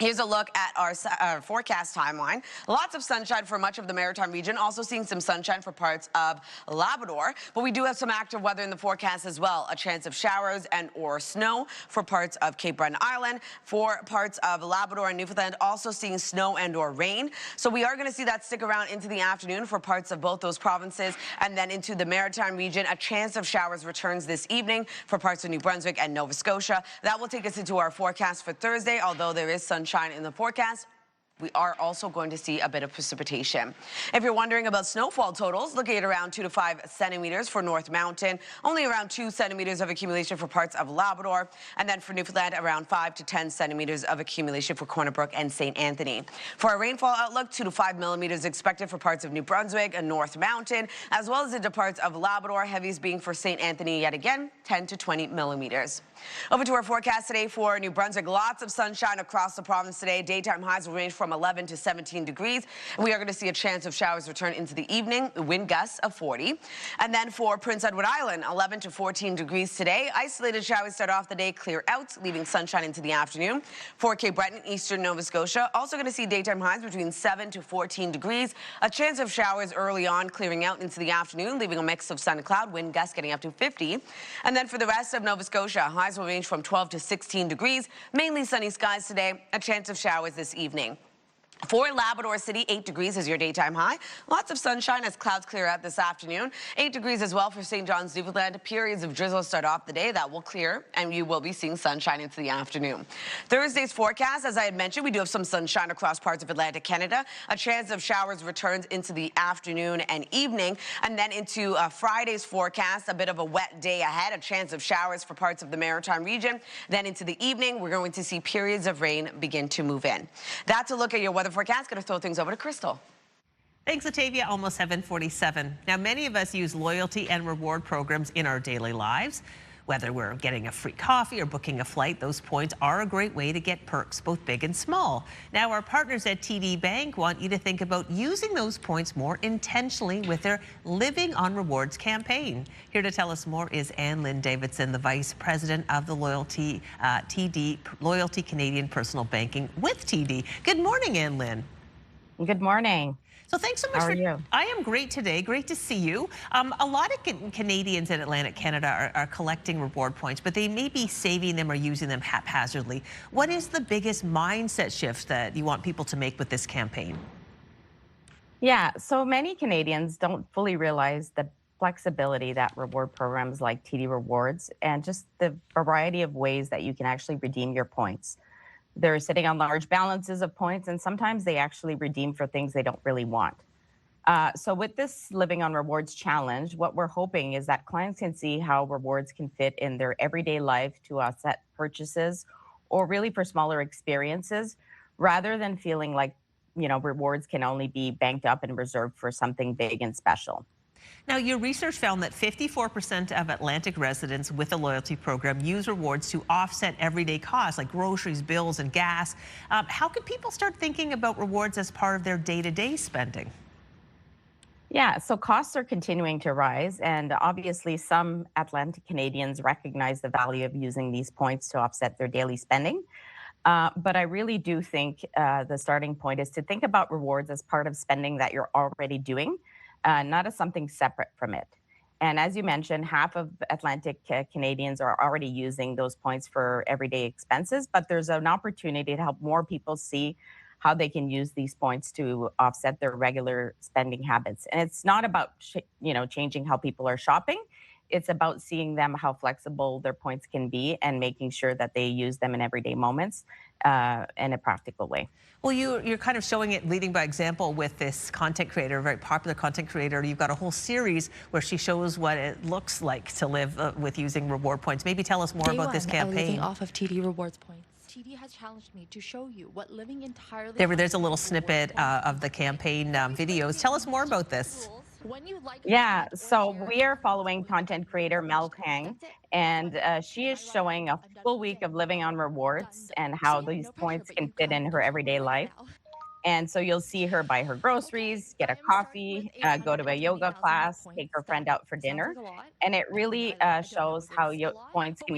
Here's a look at our forecast timeline. Lots of sunshine for much of the Maritime region. Also seeing some sunshine for parts of Labrador. But we do have some active weather in the forecast as well. A chance of showers and or snow for parts of Cape Breton Island. For parts of Labrador and Newfoundland, also seeing snow and or rain. So we are going to see that stick around into the afternoon for parts of both those provinces. And then into the Maritime region, a chance of showers returns this evening for parts of New Brunswick and Nova Scotia. That will take us into our forecast for Thursday, although there is sunshine in the forecast. We are also going to see a bit of precipitation. If you're wondering about snowfall totals, looking at around 2 to 5 centimeters for North Mountain, only around 2 centimeters of accumulation for parts of Labrador, and then for Newfoundland, around 5 to 10 centimeters of accumulation for Corner Brook and St. Anthony. For our rainfall outlook, 2 to 5 millimeters expected for parts of New Brunswick and North Mountain, as well as into parts of Labrador, heavies being for St. Anthony yet again, 10 to 20 millimeters. Over to our forecast today for New Brunswick. Lots of sunshine across the province today. Daytime highs will range from 11 to 17 degrees. And we are going to see a chance of showers return into the evening, wind gusts of 40. And then for Prince Edward Island, 11 to 14 degrees today. Isolated showers start off the day, clear out, leaving sunshine into the afternoon. For Cape Breton, eastern Nova Scotia, also going to see daytime highs between 7 to 14 degrees. A chance of showers early on, clearing out into the afternoon, leaving a mix of sun and cloud, wind gusts getting up to 50. And then for the rest of Nova Scotia, highs will range from 12 to 16 degrees. Mainly sunny skies today. A chance of showers this evening. For Labrador City, 8 degrees is your daytime high. Lots of sunshine as clouds clear out this afternoon. 8 degrees as well for St. John's, Newfoundland. Periods of drizzle start off the day. That will clear, and you will be seeing sunshine into the afternoon. Thursday's forecast, as I had mentioned, we do have some sunshine across parts of Atlantic Canada. A chance of showers returns into the afternoon and evening. And then into Friday's forecast, a bit of a wet day ahead. A chance of showers for parts of the Maritime region. Then into the evening, we're going to see periods of rain begin to move in. That's a look at your weather forecast. Going to throw things over to Crystal. Thanks, Latavia. Almost 7:47. Now, many of us use loyalty and reward programs in our daily lives. Whether we're getting a free coffee or booking a flight, those points are a great way to get perks, both big and small. Now, our partners at TD Bank want you to think about using those points more intentionally with their Living on Rewards campaign. Here to tell us more is Anne-Lynne Davidson, the Vice President of the Loyalty Canadian Personal Banking with TD. Good morning, Anne-Lynne. Good morning. So thanks so much. How are you? I am great today. Great to see you. A lot of Canadians in Atlantic Canada are collecting reward points, but they may be saving them or using them haphazardly. What is the biggest mindset shift that you want people to make with this campaign? Yeah, so many Canadians don't fully realize the flexibility that reward programs like TD Rewards and just the variety of ways that you can actually redeem your points. They're sitting on large balances of points, and sometimes they actually redeem for things they don't really want. So with this Living on Rewards challenge, what we're hoping is that clients can see how rewards can fit in their everyday life to offset purchases or really for smaller experiences, rather than feeling like, rewards can only be banked up and reserved for something big and special. Now, your research found that 54% of Atlantic residents with a loyalty program use rewards to offset everyday costs like groceries, bills, and gas. How can people start thinking about rewards as part of their day-to-day spending? Yeah, so costs are continuing to rise, and obviously some Atlantic Canadians recognize the value of using these points to offset their daily spending. But I really do think the starting point is to think about rewards as part of spending that you're already doing, not as something separate from it. And as you mentioned, half of Atlantic Canadians are already using those points for everyday expenses, but there's an opportunity to help more people see how they can use these points to offset their regular spending habits. And it's not about, changing how people are shopping. It's about seeing them how flexible their points can be and making sure that they use them in everyday moments in a practical way. Well, you're kind of showing it, leading by example with this content creator, a very popular content creator. You've got a whole series where she shows what it looks like to live with using reward points. Maybe tell us more about this campaign. Living off of TD Rewards points. TD has challenged me to show you what living entirely... There's a little snippet of the campaign videos. Tell us more about this. Yeah, so we are following content creator Mel Kang, and she is showing a full week of living on rewards and how these points can fit in her everyday life. And so you'll see her buy her groceries, get a coffee, go to a yoga class, take her friend out for dinner. And it really shows how points can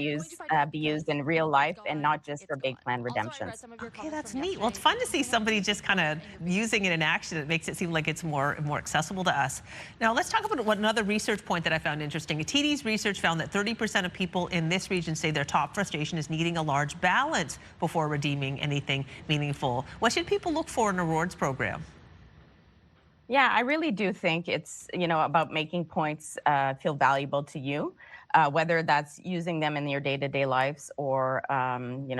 be used in real life and not just for big plan redemptions. Okay, that's neat. Well, it's fun to see somebody just kind of using it in action. It makes it seem like it's more accessible to us. Now, let's talk about another research point that I found interesting. TD's research found that 30% of people in this region say their top frustration is needing a large balance before redeeming anything meaningful. What should people look for in a rewards program? Yeah, I really do think it's, about making points feel valuable to you, whether that's using them in your day-to-day lives or,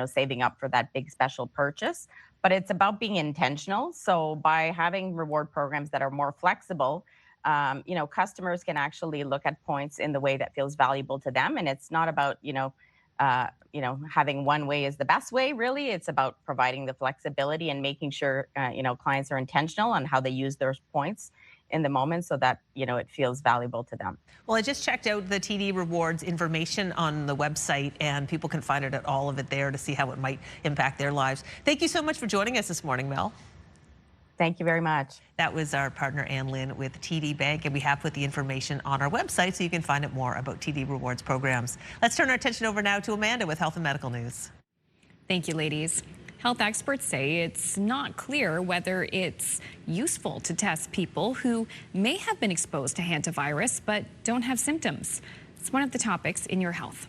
saving up for that big special purchase. But it's about being intentional. So by having reward programs that are more flexible, customers can actually look at points in the way that feels valuable to them. And it's not about, having one way is the best way, really. It's about providing the flexibility and making sure, clients are intentional on how they use their points in the moment so that, it feels valuable to them. Well, I just checked out the TD Rewards information on the website, and people can find all of it there to see how it might impact their lives. Thank you so much for joining us this morning, Mel. Thank you very much. That was our partner, Anne-Lynne, with TD Bank, and we have put the information on our website so you can find out more about TD Rewards programs. Let's turn our attention over now to Amanda with Health and Medical News. Thank you, ladies. Health experts say it's not clear whether it's useful to test people who may have been exposed to hantavirus but don't have symptoms. It's one of the topics in Your Health.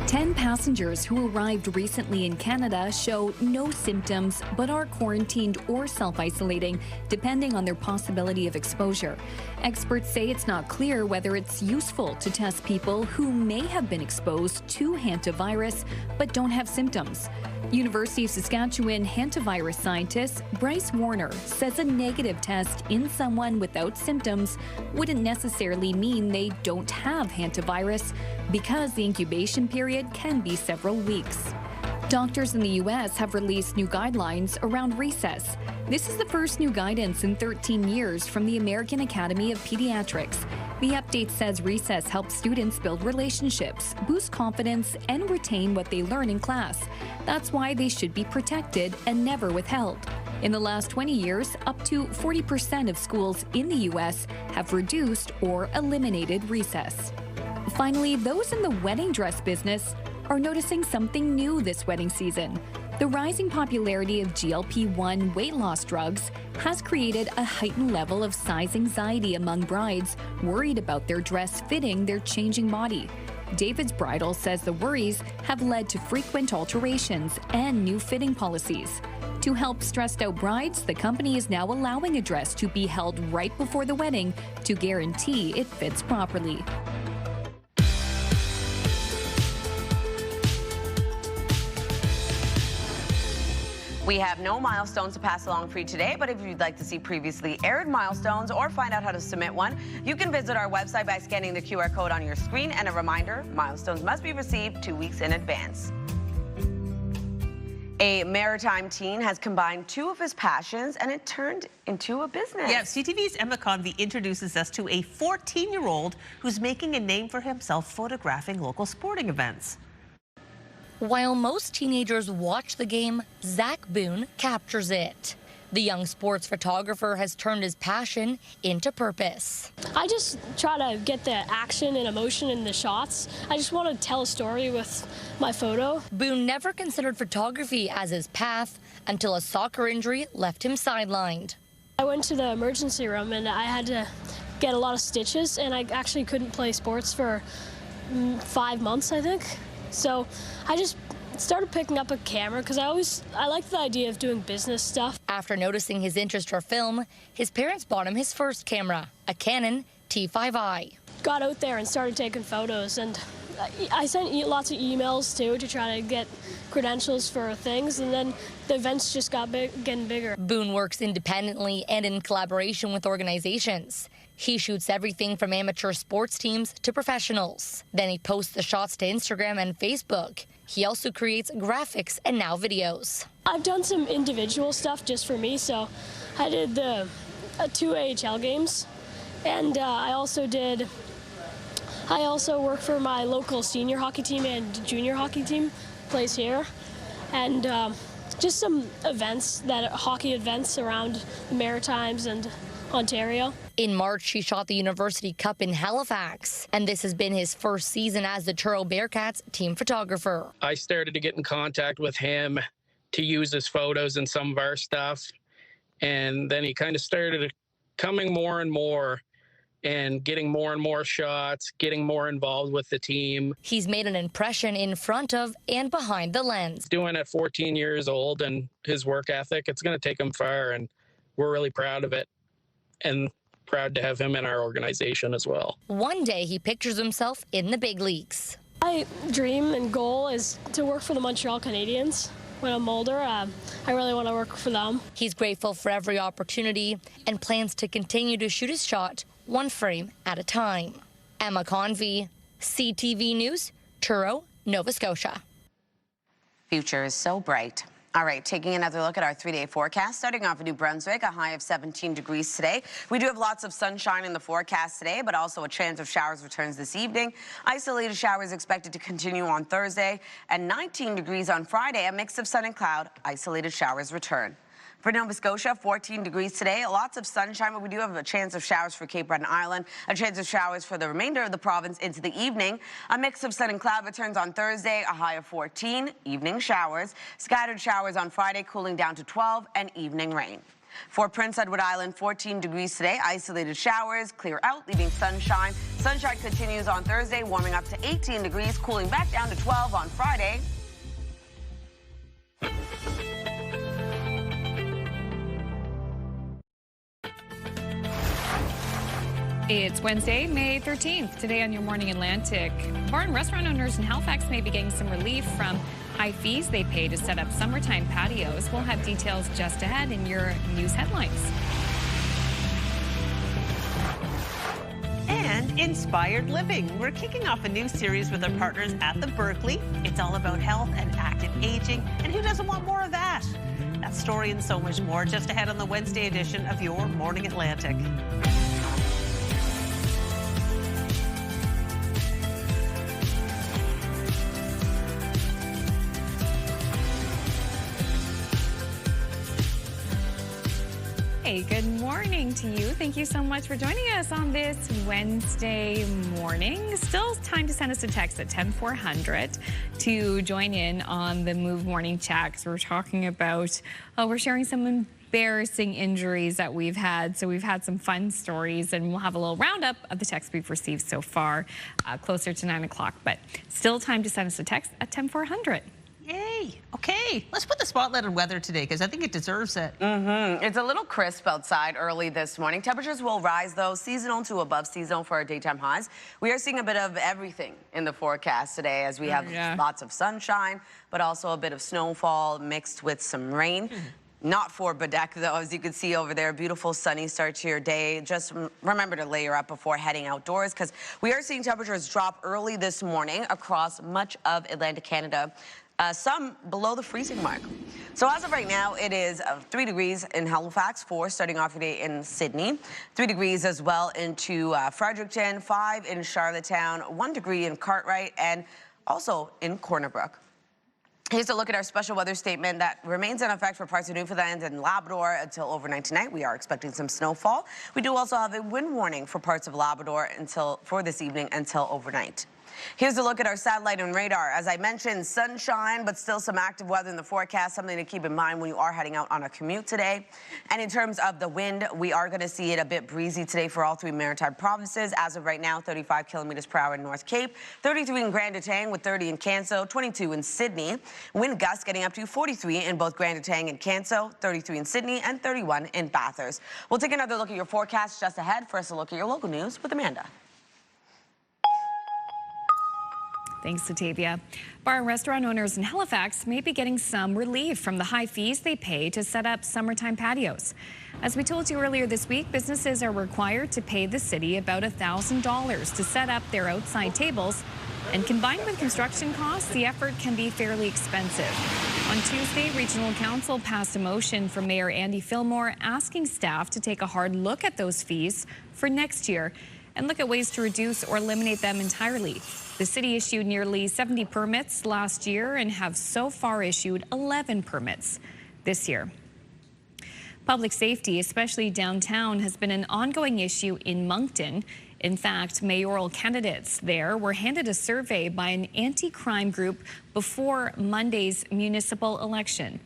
10 passengers who arrived recently in Canada show no symptoms but are quarantined or self-isolating depending on their possibility of exposure. Experts say it's not clear whether it's useful to test people who may have been exposed to hantavirus but don't have symptoms. University of Saskatchewan hantavirus scientist Bryce Warner says a negative test in someone without symptoms wouldn't necessarily mean they don't have hantavirus because the incubation period can be several weeks. Doctors in the U.S. have released new guidelines around recess. This is the first new guidance in 13 years from the American Academy of Pediatrics. The update says recess helps students build relationships, boost confidence, and retain what they learn in class. That's why they should be protected and never withheld. In the last 20 years, up to 40% of schools in the U.S. have reduced or eliminated recess. Finally, those in the wedding dress business are noticing something new this wedding season. The rising popularity of GLP-1 weight loss drugs has created a heightened level of size anxiety among brides worried about their dress fitting their changing body. David's Bridal says the worries have led to frequent alterations and new fitting policies. To help stressed-out brides, the company is now allowing a dress to be held right before the wedding to guarantee it fits properly. We have no milestones to pass along for you today, but if you'd like to see previously aired milestones or find out how to submit one, you can visit our website by scanning the QR code on your screen. And a reminder, milestones must be received 2 weeks in advance. A maritime teen has combined two of his passions and it turned into a business. Yeah, CTV's Emma Convey introduces us to a 14-year-old who's making a name for himself photographing local sporting events. While most teenagers watch the game, Zach Boone captures it. The young sports photographer has turned his passion into purpose. I just try to get the action and emotion in the shots. I just want to tell a story with my photo. Boone never considered photography as his path until a soccer injury left him sidelined. I went to the emergency room and I had to get a lot of stitches, and I actually couldn't play sports for 5 months, I think. So I just started picking up a camera because I like the idea of doing business stuff. After noticing his interest for film, his parents bought him his first camera, a Canon T5i. Got out there and started taking photos, and I sent lots of emails too to try to get credentials for things, and then the events just got getting bigger. Boone works independently and in collaboration with organizations. He shoots everything from amateur sports teams to professionals. Then he posts the shots to Instagram and Facebook. He also creates graphics and now videos. I've done some individual stuff just for me, so I did the 2 AHL games, and I also work for my local senior hockey team and junior hockey team, plays here, and just some events, hockey events around the Maritimes and Ontario. In March, he shot the University Cup in Halifax, and this has been his first season as the Truro Bearcats team photographer. I started to get in contact with him to use his photos in some of our stuff, and then he kind of started coming more and more and getting more and more shots, getting more involved with the team. He's made an impression in front of and behind the lens. Doing it 14 years old, and his work ethic, it's going to take him far, and we're really proud of it. And proud to have him in our organization as well. One day he pictures himself in the big leagues. My dream and goal is to work for the Montreal Canadiens. When I'm older, I really want to work for them. He's grateful for every opportunity and plans to continue to shoot his shot one frame at a time. Emma Convey, CTV News, Truro, Nova Scotia. Future is so bright. All right, taking another look at our 3-day forecast. Starting off in New Brunswick, a high of 17 degrees today. We do have lots of sunshine in the forecast today, but also a chance of showers returns this evening. Isolated showers expected to continue on Thursday, and 19 degrees on Friday. A mix of sun and cloud. Isolated showers return. For Nova Scotia, 14 degrees today. Lots of sunshine, but we do have a chance of showers for Cape Breton Island, a chance of showers for the remainder of the province into the evening. A mix of sun and cloud returns on Thursday, a high of 14, evening showers. Scattered showers on Friday, cooling down to 12, and evening rain. For Prince Edward Island, 14 degrees today. Isolated showers, clear out, leaving sunshine. Sunshine continues on Thursday, warming up to 18 degrees, cooling back down to 12 on Friday. It's Wednesday, May 13th. Today on Your Morning Atlantic, bar and restaurant owners in Halifax may be getting some relief from high fees they pay to set up summertime patios. We'll have details just ahead in your news headlines. And Inspired Living. We're kicking off a new series with our partners at the Berkeley. It's all about health and active aging, and who doesn't want more of that? That story and so much more just ahead on the Wednesday edition of Your Morning Atlantic. Hey, good morning to you. Thank you so much for joining us on this Wednesday morning. Still time to send us a text at 10400 to join in on the Move Morning Chat. We're talking about, we're sharing some embarrassing injuries that we've had. So we've had some fun stories, and we'll have a little roundup of the texts we've received so far closer to 9 o'clock. But still time to send us a text at 10400. Yay. Okay, let's put the spotlight on weather today because I think it deserves it. It's a little crisp outside early this morning. Temperatures will rise, though, seasonal to above seasonal for our daytime highs. We are seeing a bit of everything in the forecast today as we have lots of sunshine, but also a bit of snowfall mixed with some rain. Not for Bedeck, though, as you can see over there. Beautiful sunny start to your day. Just remember to layer up before heading outdoors because we are seeing temperatures drop early this morning across much of Atlantic Canada. Some below the freezing mark. So as of right now, it is 3 degrees in Halifax, 4 starting off your day in Sydney, 3 degrees as well into Fredericton, 5 in Charlottetown, 1 degree in Cartwright, and also in Corner Brook. Here's a look at our special weather statement that remains in effect for parts of Newfoundland and Labrador until overnight tonight. We are expecting some snowfall. We do also have a wind warning for parts of Labrador for this evening until overnight. Here's a look at our satellite and radar. As I mentioned, sunshine, but still some active weather in the forecast, something to keep in mind when you are heading out on a commute today. And in terms of the wind, we are going to see it a bit breezy today for all 3 maritime provinces. As of right now, 35 kilometers per hour in North Cape, 33 in Grand Etang with 30 in Canso, 22 in Sydney. Wind gusts getting up to 43 in both Grand Etang and Canso, 33 in Sydney, and 31 in Bathurst. We'll take another look at your forecast just ahead. First, a look at your local news with Amanda. Thanks, Satavia. Bar and restaurant owners in Halifax may be getting some relief from the high fees they pay to set up summertime patios. As we told you earlier this week, businesses are required to pay the city about $1,000 to set up their outside tables. And combined with construction costs, the effort can be fairly expensive. On Tuesday, Regional Council passed a motion from Mayor Andy Fillmore asking staff to take a hard look at those fees for next year and look at ways to reduce or eliminate them entirely. The city issued nearly 70 permits last year and have so far issued 11 permits this year. Public safety, especially downtown, has been an ongoing issue in Moncton. In fact, mayoral candidates there were handed a survey by an anti-crime group before Monday's municipal election.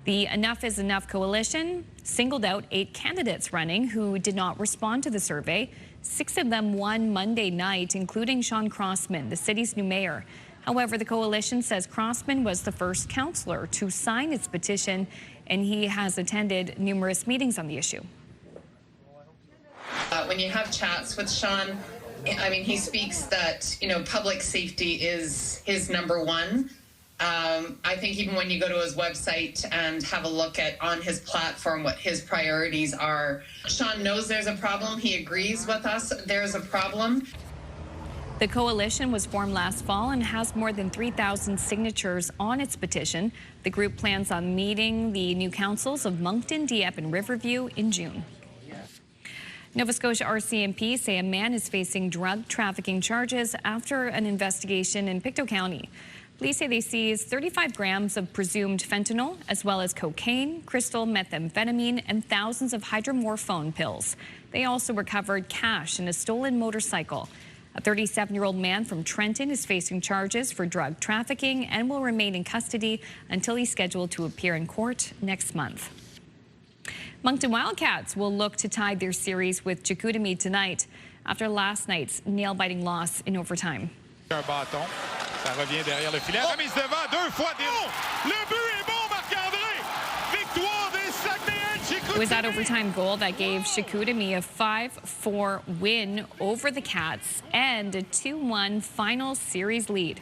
The Enough is Enough coalition singled out 8 candidates running who did not respond to the survey. 6 of them won Monday night, including Sean Crossman, the city's new mayor. However, the coalition says Crossman was the first councillor to sign its petition, and he has attended numerous meetings on the issue. When you have chats with Sean, I mean, he speaks that, public safety is his number one. I think even when you go to his website and have a look at on his platform what his priorities are, Sean knows there's a problem. He agrees with us. There's a problem. The coalition was formed last fall and has more than 3,000 signatures on its petition. The group plans on meeting the new councils of Moncton, Dieppe, and Riverview in June. Nova Scotia RCMP say a man is facing drug trafficking charges after an investigation in Pictou County. Police say they seized 35 grams of presumed fentanyl, as well as cocaine, crystal methamphetamine, and thousands of hydromorphone pills. They also recovered cash and a stolen motorcycle. A 37-year-old man from Trenton is facing charges for drug trafficking and will remain in custody until he's scheduled to appear in court next month. Moncton Wildcats will look to tie their series with Chicoutimi tonight after last night's nail-biting loss in overtime. Un bâton, ça revient derrière le filet. Remise devant, 2 fois. Le but est bon, Marc-André. Victoire des Saguenayens, Chicoutimi. It was that overtime goal that gave Chicoutimi a 5-4 win over the Cats and a 2-1 final series lead.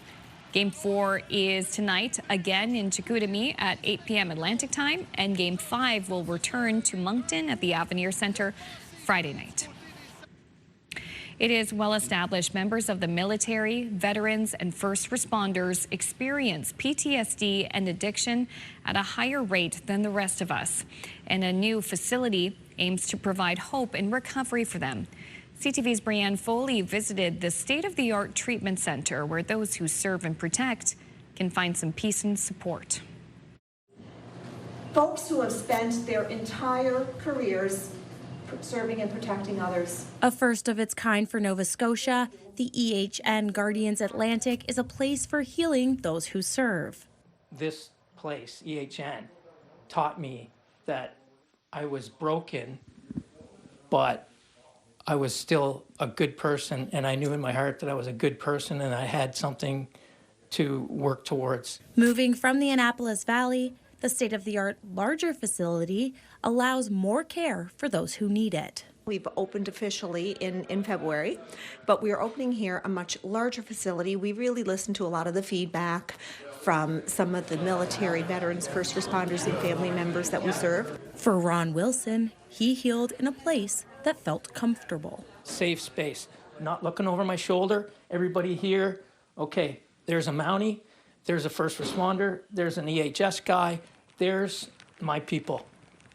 Game 4 is tonight again in Chicoutimi at 8 p.m. Atlantic time, and Game 5 will return to Moncton at the Avenir Centre Friday night. It is well established members of the military, veterans, and first responders experience PTSD and addiction at a higher rate than the rest of us. And a new facility aims to provide hope and recovery for them. CTV's Brianne Foley visited the state-of-the-art treatment center where those who serve and protect can find some peace and support. Folks who have spent their entire careers serving and protecting others. A first of its kind for Nova Scotia, the EHN Guardians Atlantic is a place for healing those who serve. This place, EHN, taught me that I was broken, but I was still a good person, and I knew in my heart that I was a good person and I had something to work towards. Moving from the Annapolis Valley, the state-of-the-art larger facility allows more care for those who need it. We've opened officially in February, but we are opening here a much larger facility. We really listened to a lot of the feedback from some of the military veterans, first responders, and family members that we serve. For Ron Wilson, he healed in a place that felt comfortable. Safe space, not looking over my shoulder. Everybody here, okay, there's a Mountie, there's a first responder, there's an EHS guy, there's my people,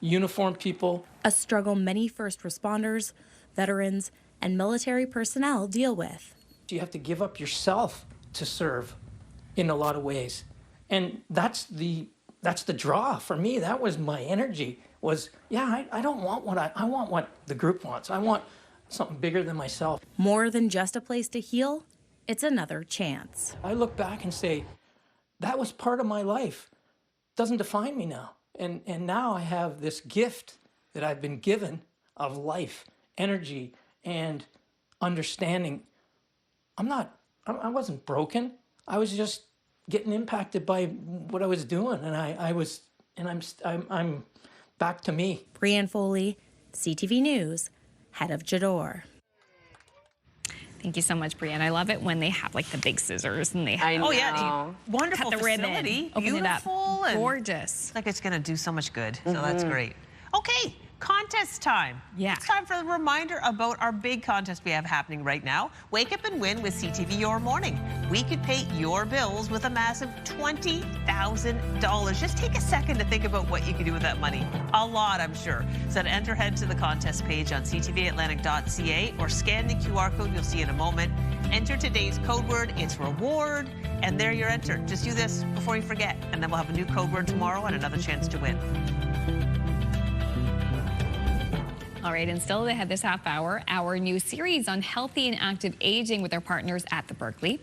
uniformed people. A struggle many first responders, veterans, and military personnel deal with. You have to give up yourself to serve in a lot of ways. And that's the draw for me. That was my energy, was, yeah, I don't want what I want what the group wants. I want something bigger than myself. More than just a place to heal, it's another chance. I look back and say, that was part of my life. Doesn't define me now. And now I have this gift that I've been given of life, energy, and understanding. I wasn't broken. I was just getting impacted by what I was doing, and I'm back to me. Brianne Foley, CTV News, head of Jador. Thank you so much, Brianne. I love it when they have like the big scissors and they have. I know. Oh yeah, wonderful cut the facility, ribbon, open it up. beautiful, and gorgeous. It's like it's going to do so much good. So that's great. Okay, contest time. Yeah. It's time for a reminder about our big contest we have happening right now. Wake up and win with CTV Your Morning. We could pay your bills with a massive $20,000. Just take a second to think about what you could do with that money. A lot, I'm sure. So to enter, head to the contest page on ctvatlantic.ca or scan the QR code you'll see in a moment. Enter today's code word. It's reward. And there you're entered. Just do this before you forget. And then we'll have a new code word tomorrow and another chance to win. All right, and still ahead this half hour, our new series on healthy and active aging with our partners at the Berkeley.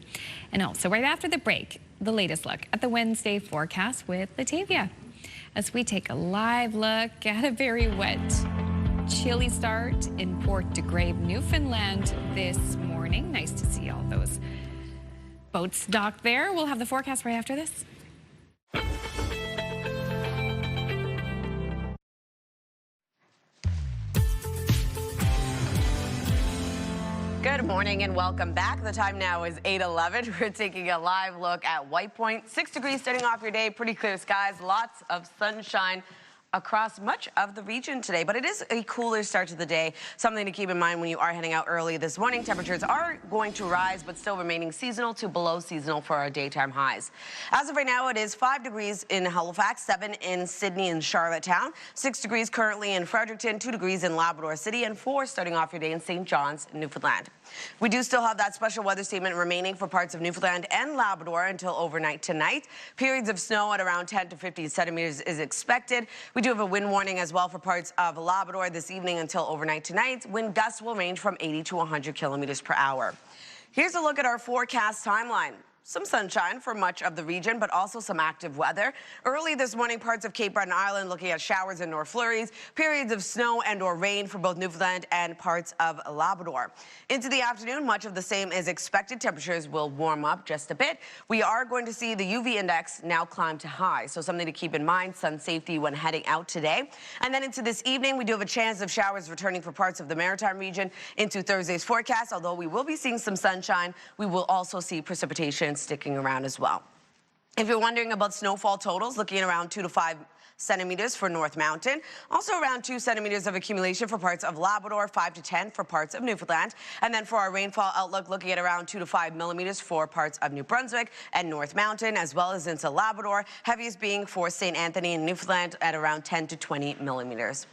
And also right after the break, the latest look at the Wednesday forecast with Latavia. As we take a live look at a very wet, chilly start in Port de Grave, Newfoundland this morning. Nice to see all those boats docked there. We'll have the forecast right after this. Good morning and welcome back. The time now is 8:11. We're taking a live look at White Point. 6 degrees starting off your day, pretty clear skies, lots of sunshine across much of the region today, but it is a cooler start to the day. Something to keep in mind when you are heading out early this morning. Temperatures are going to rise, but still remaining seasonal to below seasonal for our daytime highs. As of right now, it is 5 degrees in Halifax, 7 in Sydney and Charlottetown, 6 degrees currently in Fredericton, 2 degrees in Labrador City, and 4 starting off your day in St. John's, Newfoundland. We do still have that special weather statement remaining for parts of Newfoundland and Labrador until overnight tonight. Periods of snow at around 10 to 50 centimeters is expected. We do have a wind warning as well for parts of Labrador this evening until overnight tonight. Wind gusts will range from 80 to 100 kilometers per hour. Here's a look at our forecast timeline. Some sunshine for much of the region, but also some active weather. Early this morning, parts of Cape Breton Island looking at showers and or flurries, periods of snow and or rain for both Newfoundland and parts of Labrador. Into the afternoon, much of the same is expected. Temperatures will warm up just a bit. We are going to see the UV index now climb to high, so something to keep in mind, sun safety when heading out today. And then into this evening, we do have a chance of showers returning for parts of the Maritime region into Thursday's forecast. Although we will be seeing some sunshine, we will also see precipitation sticking around as well. If you're wondering about snowfall totals, looking at around 2 to 5 centimeters for North Mountain. Also around 2 centimeters of accumulation for parts of Labrador, 5 to 10 for parts of Newfoundland. And then for our rainfall outlook, looking at around 2 to 5 millimeters for parts of New Brunswick and North Mountain, as well as into Labrador. Heaviest being for St. Anthony and Newfoundland at around 10 to 20 millimeters.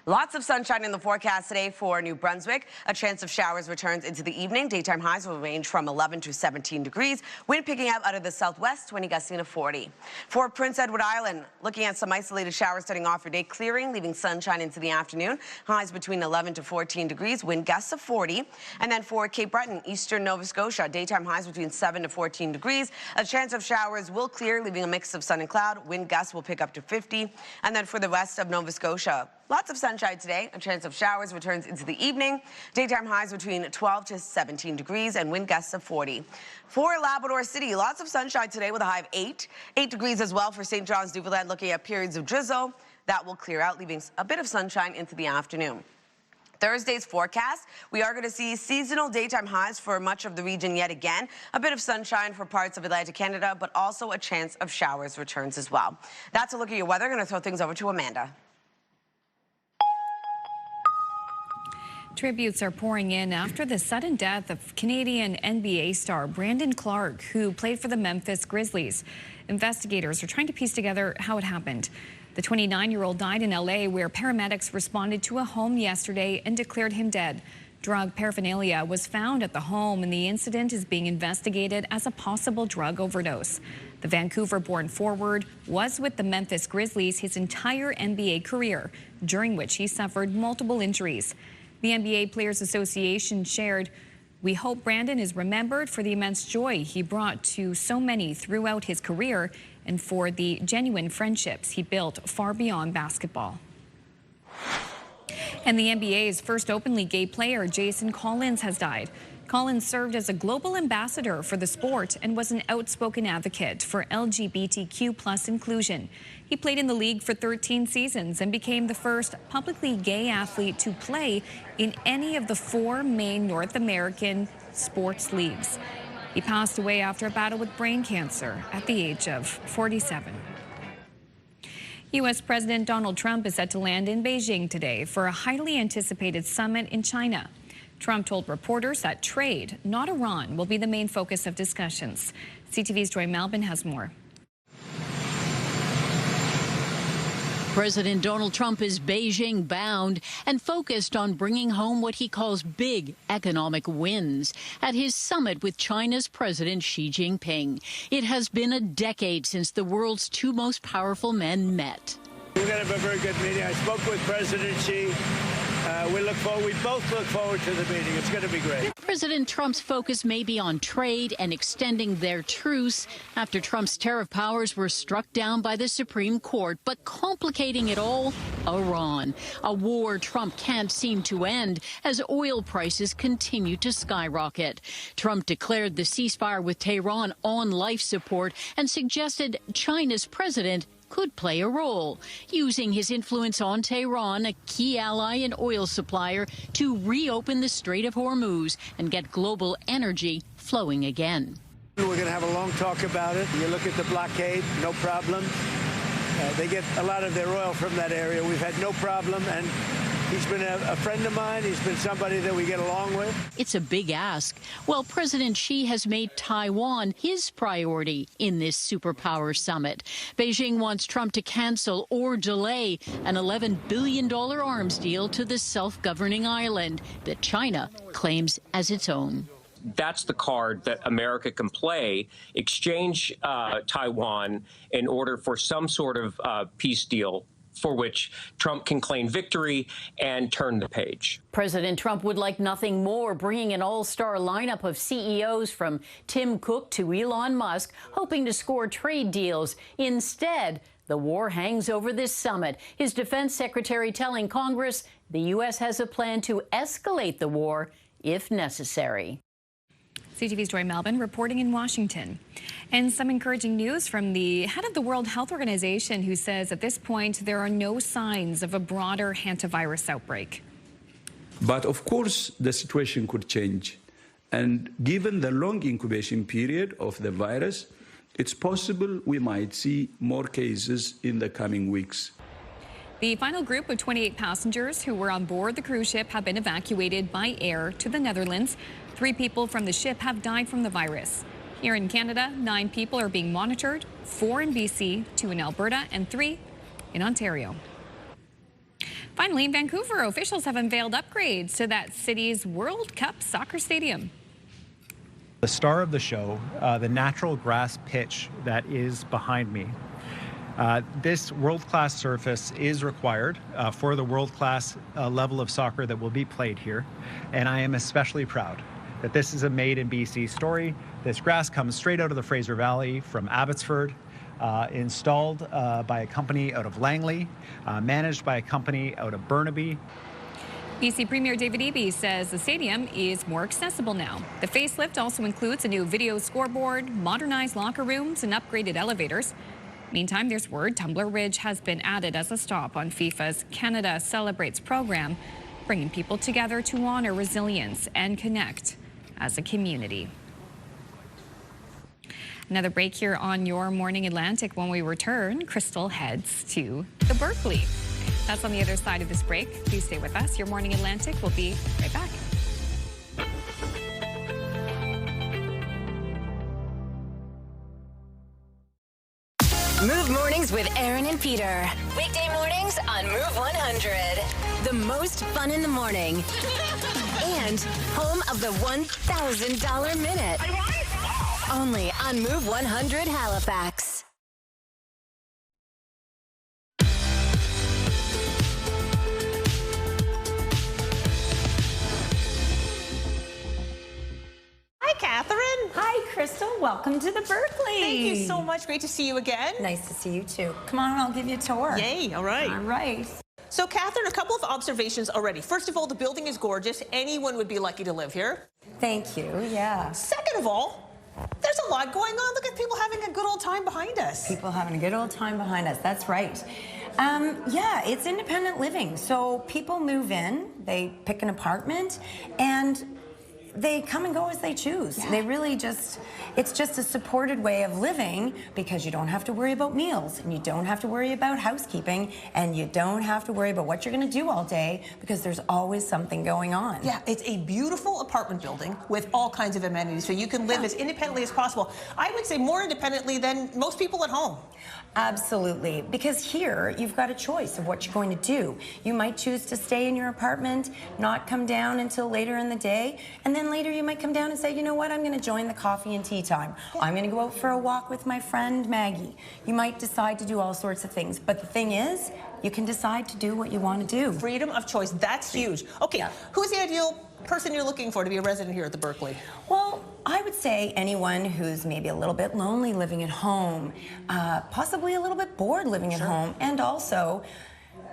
Lots of sunshine in the forecast today for New Brunswick. A chance of showers returns into the evening. Daytime highs will range from 11 to 17 degrees. Wind picking up out of the southwest, windy gusting to 40. For Prince Edward Island, looking at some isolated showers starting off your day, clearing, leaving sunshine into the afternoon. Highs between 11 to 14 degrees, wind gusts of 40. And then for Cape Breton, eastern Nova Scotia, daytime highs between 7 to 14 degrees. A chance of showers will clear, leaving a mix of sun and cloud. Wind gusts will pick up to 50. And then for the rest of Nova Scotia, lots of sunshine today. A chance of showers returns into the evening. Daytime highs between 12 to 17 degrees and wind gusts of 40. For Labrador City, lots of sunshine today with a high of 8. 8 degrees as well for St. John's, Newfoundland, looking at periods of drizzle. That will clear out, leaving a bit of sunshine into the afternoon. Thursday's forecast, we are going to see seasonal daytime highs for much of the region yet again. A bit of sunshine for parts of Atlantic Canada, but also a chance of showers returns as well. That's a look at your weather. Going to throw things over to Amanda. Tributes are pouring in after the sudden death of Canadian NBA star Brandon Clark, who played for the Memphis Grizzlies. Investigators are trying to piece together how it happened. The 29-year-old died in LA, where paramedics responded to a home yesterday and declared him dead. Drug paraphernalia was found at the home, and the incident is being investigated as a possible drug overdose. The Vancouver-born forward was with the Memphis Grizzlies his entire NBA career, during which he suffered multiple injuries. The NBA Players Association shared, "We hope Brandon is remembered for the immense joy he brought to so many throughout his career and for the genuine friendships he built far beyond basketball." And the NBA's first openly gay player, Jason Collins, has died. Collins served as a global ambassador for the sport and was an outspoken advocate for LGBTQ+ inclusion. He played in the league for 13 seasons and became the first publicly gay athlete to play in any of the 4 main North American sports leagues. He passed away after a battle with brain cancer at the age of 47. U.S. President Donald Trump is set to land in Beijing today for a highly anticipated summit in China. Trump told reporters that trade, not Iran, will be the main focus of discussions. CTV's Joy Malbin has more. President Donald Trump is Beijing bound and focused on bringing home what he calls big economic wins at his summit with China's President Xi Jinping. It has been a decade since the world's 2 most powerful men met. We're going to have a very good meeting. I spoke with President Xi. We both look forward to the meeting. It's going to be great. President Trump's focus may be on trade and extending their truce after Trump's tariff powers were struck down by the Supreme Court. But complicating it all, Iran, a war Trump can't seem to end as oil prices continue to skyrocket. Trump declared the ceasefire with Tehran on life support and suggested China's president could play a role, using his influence on Tehran, a key ally and oil supplier, to reopen the Strait of Hormuz and get global energy flowing again. We're going to have a long talk about it. You look at the blockade, no problem. They get a lot of their oil from that area. We've had no problem, and he's been a friend of mine. He's been somebody that we get along with. It's a big ask. Well, President Xi has made Taiwan his priority in this superpower summit. Beijing wants Trump to cancel or delay an $11 billion arms deal to the self-governing island that China claims as its own. That's the card that America can play, exchange Taiwan in order for some sort of peace deal for which Trump can claim victory and turn the page. President Trump would like nothing more, bringing an all-star lineup of CEOs from Tim Cook to Elon Musk, hoping to score trade deals. Instead, the war hangs over this summit. His defense secretary telling Congress the U.S. has a plan to escalate the war if necessary. CTV's Joy Malbin reporting in Washington. And some encouraging news from the head of the World Health Organization, who says at this point there are no signs of a broader hantavirus outbreak. But of course, the situation could change. And given the long incubation period of the virus, it's possible we might see more cases in the coming weeks. The final group of 28 passengers who were on board the cruise ship have been evacuated by air to the Netherlands. 3 people from the ship have died from the virus. Here in Canada, 9 people are being monitored, 4 in BC, 2 in Alberta, and 3 in Ontario. Finally, in Vancouver, officials have unveiled upgrades to that city's World Cup soccer stadium. The star of the show, the natural grass pitch that is behind me. This world-class surface is required for the world-class level of soccer that will be played here, and I am especially proud that this is a made in BC story. This grass comes straight out of the Fraser Valley from Abbotsford, installed by a company out of Langley, managed by a company out of Burnaby. BC Premier David Eby says the stadium is more accessible now. The facelift also includes a new video scoreboard, modernized locker rooms, and upgraded elevators. Meantime, there's word Tumbler Ridge has been added as a stop on FIFA's Canada Celebrates program, bringing people together to honor resilience and connect as a community. Another break here on Your Morning Atlantic. When we return, Crystal heads to the Berkeley. That's on the other side of this break. Please stay with us. Your Morning Atlantic will be right back. Move Mornings with Aaron and Peter. Weekday mornings on Move 100. The most fun in the morning. And home of the $1,000 minute. Only on Move 100 Halifax. Hi, Catherine. Hi, Crystal. Welcome to the Berkeley. Thank you so much. Great to see you again. Nice to see you, too. Come on, I'll give you a tour. Yay. All right. All right. So, Catherine, a couple of observations already. First of all, the building is gorgeous. Anyone would be lucky to live here. Thank you. Yeah. Second of all, there's a lot going on. Look at people having a good old time behind us. People having a good old time behind us. That's right. Yeah, it's independent living. So people move in, they pick an apartment, and they come and go as they choose. Yeah. They really it's just a supported way of living because you don't have to worry about meals and you don't have to worry about housekeeping and you don't have to worry about what you're gonna do all day because there's always something going on. Yeah, it's a beautiful apartment building with all kinds of amenities so you can live as independently as possible. I would say more independently than most people at home. Absolutely, because here you've got a choice of what you're going to do. You might choose to stay in your apartment, not come down until later in the day, and then later you might come down and say, you know what, I'm going to join the coffee and tea time. I'm going to go out for a walk with my friend Maggie. You might decide to do all sorts of things, but the thing is, you can decide to do what you want to do. Freedom of choice, that's huge. Okay, Who's the ideal person you're looking for to be a resident here at the Berkeley? Well, I would say anyone who's maybe a little bit lonely living at home, possibly a little bit bored living at home, and also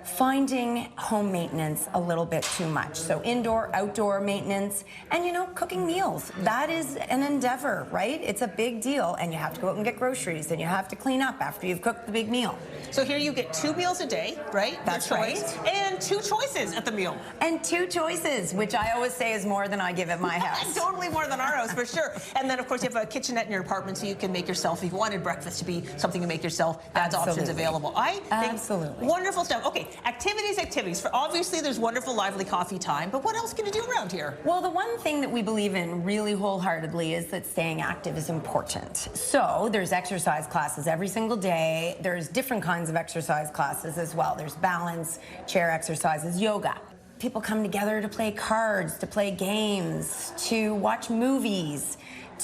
finding home maintenance a little bit too much. So indoor, outdoor maintenance, and cooking meals. That is an endeavor, right? It's a big deal, and you have to go out and get groceries, and you have to clean up after you've cooked the big meal. So here you get 2 meals a day, right? That's right. And 2 choices at the meal. And 2 choices, which I always say is more than I give at my house. Totally more than our house, for sure. And then, of course, you have a kitchenette in your apartment, so you can make yourself, if you wanted breakfast to be something you make yourself, that's options available. I think wonderful stuff. Okay, activities. For obviously, there's wonderful, lively coffee time, but what else can you do around here? Well, the one thing that we believe in really wholeheartedly is that staying active is important. So there's exercise classes every single day. There's different kinds of exercise classes as well. There's balance, chair exercises, yoga. People come together to play cards, to play games, to watch movies.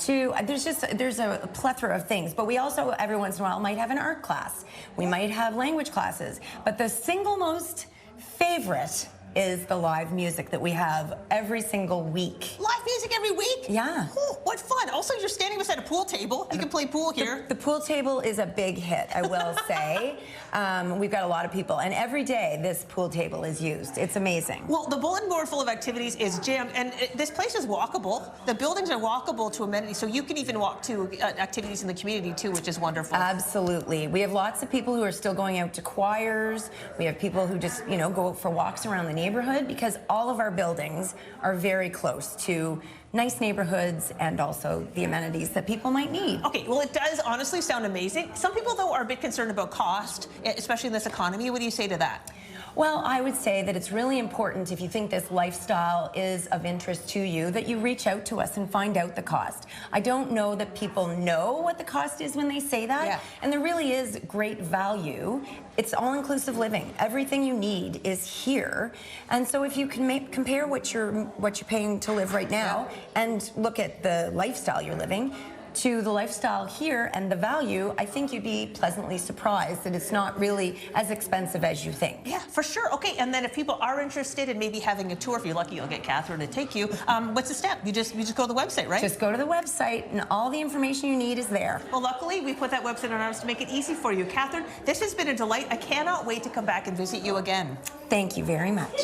There's a plethora of things, but we also every once in a while might have an art class. We might have language classes, but the single most favorite is the live music that we have every single week. Live music every week? Yeah. Ooh, what fun. Also, you're standing beside a pool table. You can play pool here. The pool table is a big hit, I will say. We've got a lot of people, and every day this pool table is used. It's amazing. Well, the bulletin board full of activities is jammed, and this place is walkable. The buildings are walkable to amenities, so you can even walk to activities in the community, too, which is wonderful. Absolutely. We have lots of people who are still going out to choirs. We have people who just, go out for walks around the neighborhood because all of our buildings are very close to nice neighborhoods and also the amenities that people might need. Okay, well, it does honestly sound amazing. Some people, though, are a bit concerned about cost, especially in this economy. What do you say to that? Well, I would say that it's really important, if you think this lifestyle is of interest to you, that you reach out to us and find out the cost. I don't know that people know what the cost is when they say that, and there really is great value. It's all-inclusive living. Everything you need is here, and so if you can compare what you're paying to live right now and look at the lifestyle you're living to the lifestyle here and the value, I think you'd be pleasantly surprised that it's not really as expensive as you think. Yeah, for sure. Okay, and then if people are interested in maybe having a tour, if you're lucky, you'll get Catherine to take you. What's the step? You just go to the website, right? Just go to the website, and all the information you need is there. Well, luckily, we put that website on ours to make it easy for you. Catherine, this has been a delight. I cannot wait to come back and visit you again. Thank you very much.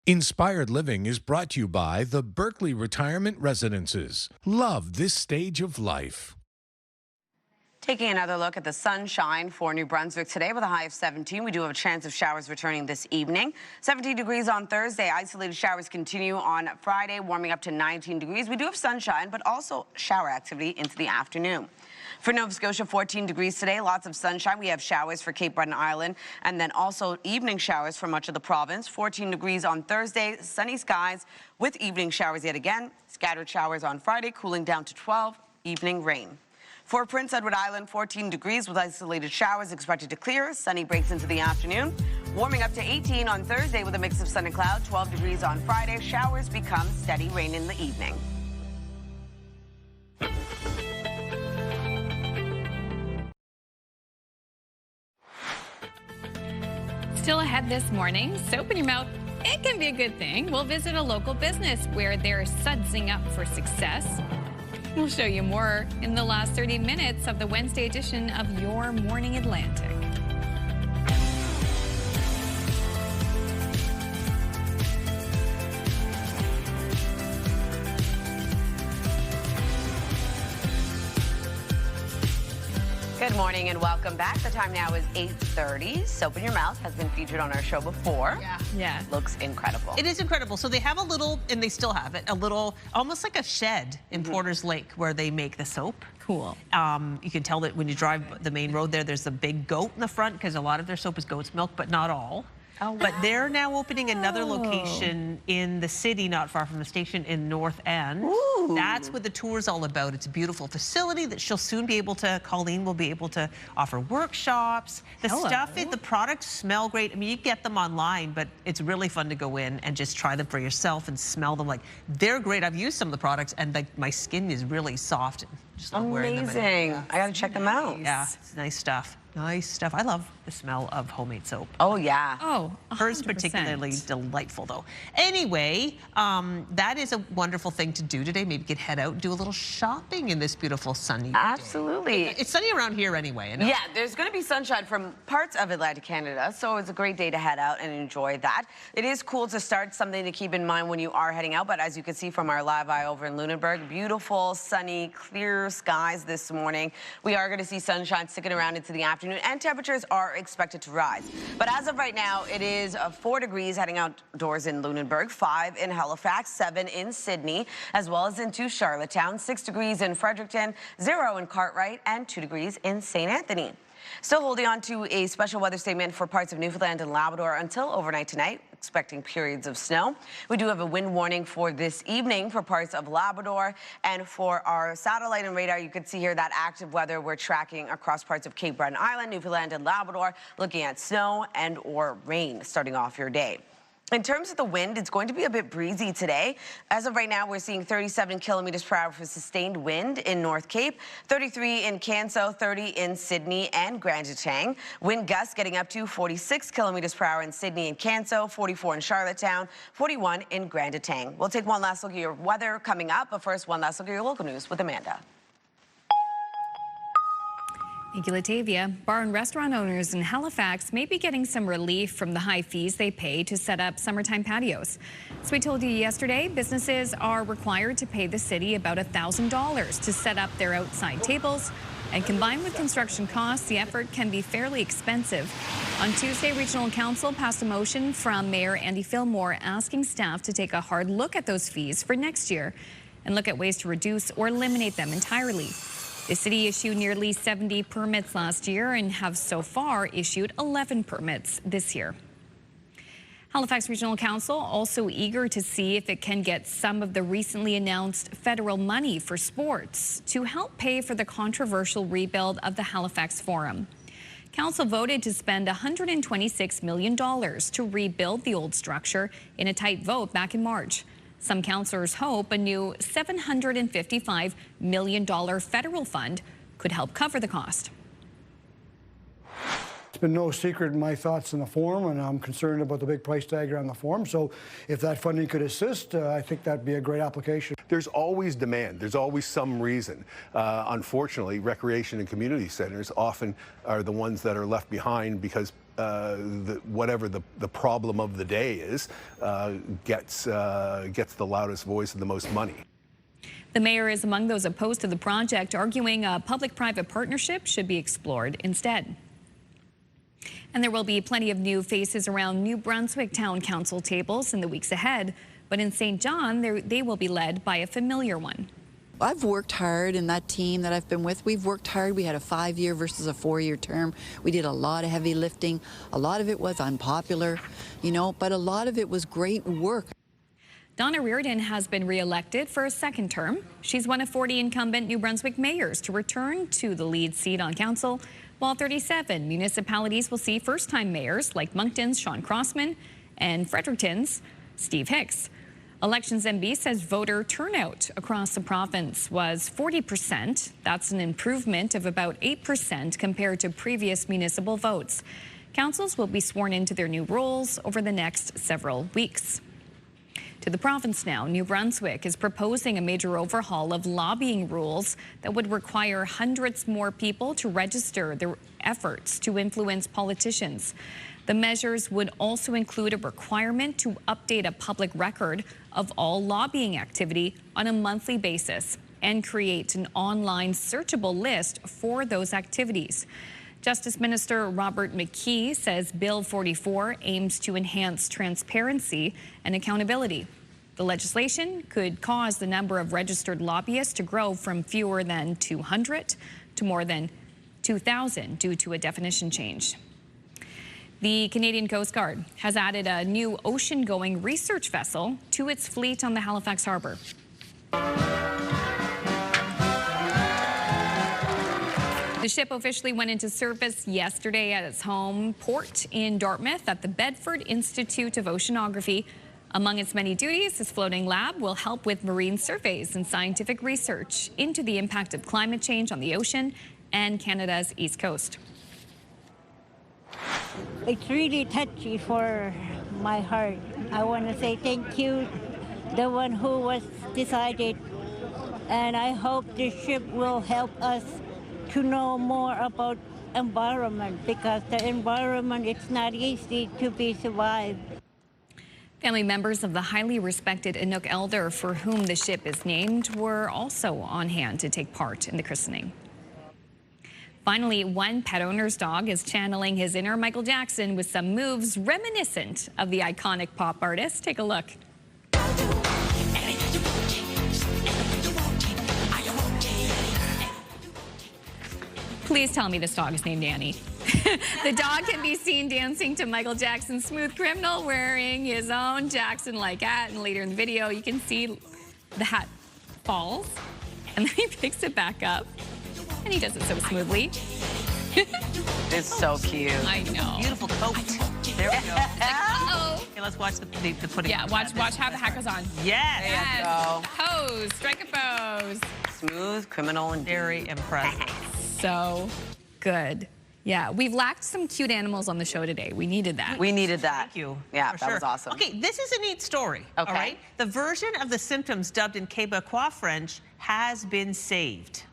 Inspired Living is brought to you by the Berkeley Retirement Residences. Love this stage of life. Taking another look at the sunshine for New Brunswick today with a high of 17. We do have a chance of showers returning this evening. 17 degrees on Thursday. Isolated showers continue on Friday, warming up to 19 degrees. We do have sunshine, but also shower activity into the afternoon. For Nova Scotia, 14 degrees today, lots of sunshine. We have showers for Cape Breton Island and then also evening showers for much of the province. 14 degrees on Thursday, sunny skies with evening showers yet again. Scattered showers on Friday, cooling down to 12, evening rain. For Prince Edward Island, 14 degrees with isolated showers expected to clear. Sunny breaks into the afternoon. Warming up to 18 on Thursday with a mix of sun and cloud. 12 degrees on Friday. Showers become steady rain in the evening. Still ahead this morning, soap in your mouth, it can be a good thing. We'll visit a local business where they're sudsing up for success. We'll show you more in the last 30 minutes of the Wednesday edition of Your Morning Atlantic. Good morning and welcome back. The time now is 8:30. Soap in Your Mouth has been featured on our show before. Yeah. Looks incredible. It is incredible. So they have a little, and they still have it, a little, almost like a shed in Porter's Lake where they make the soap. Cool. You can tell that when you drive the main road there's a big goat in the front because a lot of their soap is goat's milk, but not all. Oh, wow. But they're now opening another location in the city, not far from the station, in North End. Ooh. That's what the tour's all about. It's a beautiful facility that she'll soon be able to, Colleen will be able to offer workshops. The the products smell great. I mean, you get them online, but it's really fun to go in and just try them for yourself and smell them. Like, they're great. I've used some of the products, and like my skin is really soft. Just love wearing them. Amazing. I got to check them out. Yeah, it's nice stuff. Nice stuff. I love the smell of homemade soap. Oh, yeah. Oh, 100%. Hers particularly delightful, though. Anyway, that is a wonderful thing to do today. Maybe you could head out and do a little shopping in this beautiful sunny day. Absolutely. It's sunny around here anyway. I know. Yeah, there's going to be sunshine from parts of Atlantic Canada, so it's a great day to head out and enjoy that. It is cool to start, something to keep in mind when you are heading out, but as you can see from our live eye over in Lunenburg, beautiful, sunny, clear skies this morning. We are going to see sunshine sticking around into the afternoon, and temperatures are expected to rise. But as of right now, it is 4 degrees heading outdoors in Lunenburg, 5 in Halifax, 7 in Sydney, as well as into Charlottetown, 6 degrees in Fredericton, 0 in Cartwright, and 2 degrees in St. Anthony. Still holding on to a special weather statement for parts of Newfoundland and Labrador until overnight tonight, expecting periods of snow. We do have a wind warning for this evening for parts of Labrador, and for our satellite and radar, you can see here that active weather we're tracking across parts of Cape Breton Island, Newfoundland and Labrador, looking at snow and or rain starting off your day. In terms of the wind, it's going to be a bit breezy today. As of right now, we're seeing 37 kilometers per hour for sustained wind in North Cape, 33 in Canso, 30 in Sydney and Grand Etang. Wind gusts getting up to 46 kilometers per hour in Sydney and Canso, 44 in Charlottetown, 41 in Grand Etang. We'll take one last look at your weather coming up, but first, one last look at your local news with Amanda. Thank you, Latavia. Bar and restaurant owners in Halifax may be getting some relief from the high fees they pay to set up summertime patios. As we told you yesterday, businesses are required to pay the city about $1,000 to set up their outside tables. And combined with construction costs, the effort can be fairly expensive. On Tuesday, Regional Council passed a motion from Mayor Andy Fillmore asking staff to take a hard look at those fees for next year and look at ways to reduce or eliminate them entirely. The city issued nearly 70 permits last year and have so far issued 11 permits this year. Halifax Regional Council also eager to see if it can get some of the recently announced federal money for sports to help pay for the controversial rebuild of the Halifax Forum. Council voted to spend $126 million to rebuild the old structure in a tight vote back in March. Some councillors hope a new $755 million federal fund could help cover the cost. It's been no secret in my thoughts on the forum, and I'm concerned about the big price tag on the forum. So if that funding could assist, I think that'd be a great application. There's always demand. There's always some reason. Unfortunately, recreation and community centers often are the ones that are left behind because whatever the problem of the day is gets the loudest voice and the most money. The mayor is among those opposed to the project, arguing a public-private partnership should be explored instead. And there will be plenty of new faces around New Brunswick Town Council tables in the weeks ahead. But in St. John, they will be led by a familiar one. I've worked hard in that team that I've been with. We've worked hard. We had a 5-year versus a 4-year term. We did a lot of heavy lifting. A lot of it was unpopular, but a lot of it was great work. Donna Reardon has been re-elected for a second term. She's one of 40 incumbent New Brunswick mayors to return to the lead seat on council, while 37 municipalities will see first-time mayors like Moncton's Sean Crossman and Fredericton's Steve Hicks. Elections NB says voter turnout across the province was 40%. That's an improvement of about 8% compared to previous municipal votes. Councils will be sworn into their new roles over the next several weeks. To the province now, New Brunswick is proposing a major overhaul of lobbying rules that would require hundreds more people to register their efforts to influence politicians. The measures would also include a requirement to update a public record of all lobbying activity on a monthly basis and create an online searchable list for those activities. Justice Minister Robert McKee says Bill 44 aims to enhance transparency and accountability. The legislation could cause the number of registered lobbyists to grow from fewer than 200 to more than 2,000 due to a definition change. The Canadian Coast Guard has added a new ocean-going research vessel to its fleet on the Halifax Harbour. The ship officially went into service yesterday at its home port in Dartmouth at the Bedford Institute of Oceanography. Among its many duties, this floating lab will help with marine surveys and scientific research into the impact of climate change on the ocean and Canada's east coast. It's really touchy for my heart. I want to say thank you, the one who was decided, and I hope this ship will help us to know more about environment, because the environment, it's not easy to be survived. Family members of the highly respected Inuk elder for whom the ship is named were also on hand to take part in the christening. Finally, one pet owner's dog is channeling his inner Michael Jackson with some moves reminiscent of the iconic pop artist. Take a look. Please tell me this dog is named Annie. The dog can be seen dancing to Michael Jackson's Smooth Criminal, wearing his own Jackson-like hat. And later in the video, you can see the hat falls, and then he picks it back up, and he does it so smoothly. It's so cute. I know. Beautiful coat. There we go. Okay, let's watch the pudding. Yeah, watch how the hat goes on. Yes. Yes. Go. Pose. Strike a pose. Smooth criminal and very impressive. So good. Yeah, we've lacked some cute animals on the show today. We needed that. We needed that. Thank you. Yeah, for that sure. was awesome. Okay, this is a neat story. Okay. All right. The version of the symptoms dubbed in Quebecois French has been saved.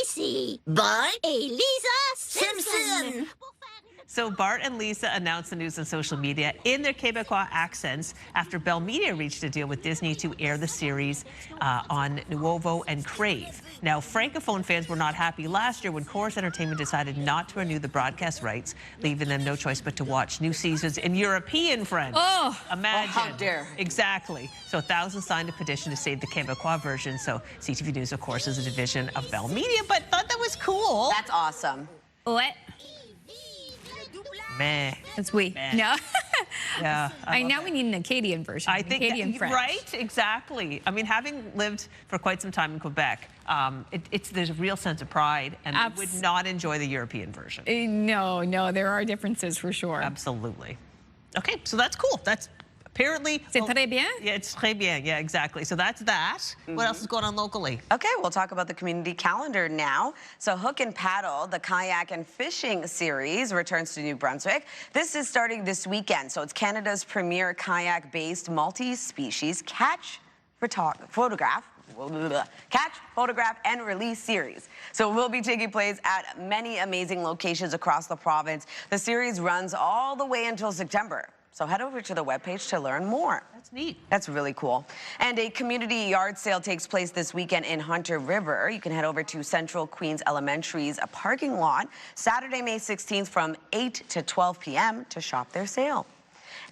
Ici, by Elisa Simpson. So Bart and Lisa announced the news on social media in their Quebecois accents after Bell Media reached a deal with Disney to air the series on Nuovo and Crave. Now, Francophone fans were not happy last year when Chorus Entertainment decided not to renew the broadcast rights, leaving them no choice but to watch new seasons in European French. Oh, imagine. how dare. Exactly. So thousands signed a petition to save the Quebecois version. So CTV News, of course, is a division of Bell Media, but thought that was cool. That's awesome. What? Meh. It's we. Meh. No. Yeah. I know we need an Acadian version. I think Acadian that, French. right? Exactly. I mean, having lived for quite some time in Quebec, there's a real sense of pride, and I would not enjoy the European version. No, there are differences for sure. Absolutely. Okay, so that's cool. That's apparently... C'est très bien? Yeah, it's très bien. Yeah, exactly. So that's that. What else is going on locally? Okay, we'll talk about the community calendar now. So Hook and Paddle, the kayak and fishing series, returns to New Brunswick. This is starting this weekend. So it's Canada's premier kayak-based multi-species catch, photograph, and release series. So it will be taking place at many amazing locations across the province. The series runs all the way until September. So head over to the webpage to learn more. That's neat. That's really cool. And a community yard sale takes place this weekend in Hunter River. You can head over to Central Queens Elementary's parking lot Saturday, May 16th from 8 to 12 p.m. to shop their sale.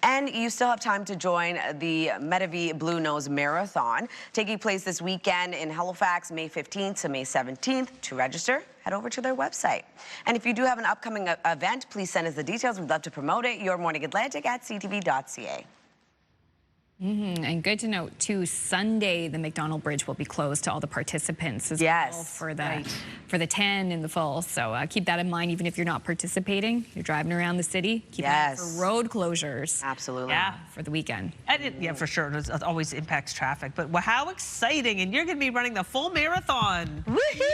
And you still have time to join the Medavie Blue Nose Marathon, taking place this weekend in Halifax, May 15th to May 17th. To register, head over to their website. And if you do have an upcoming event, please send us the details. We'd love to promote it. Your Morning Atlantic at ctv.ca. And good to note, too, Sunday, the McDonald Bridge will be closed to all the participants as well for the 10 and the full. So keep that in mind, even if you're not participating, you're driving around the city, keep an eye for road closures. Absolutely. Yeah. For the weekend. Yeah, for sure. It always impacts traffic. But how exciting. And you're going to be running the full marathon. Woohoo!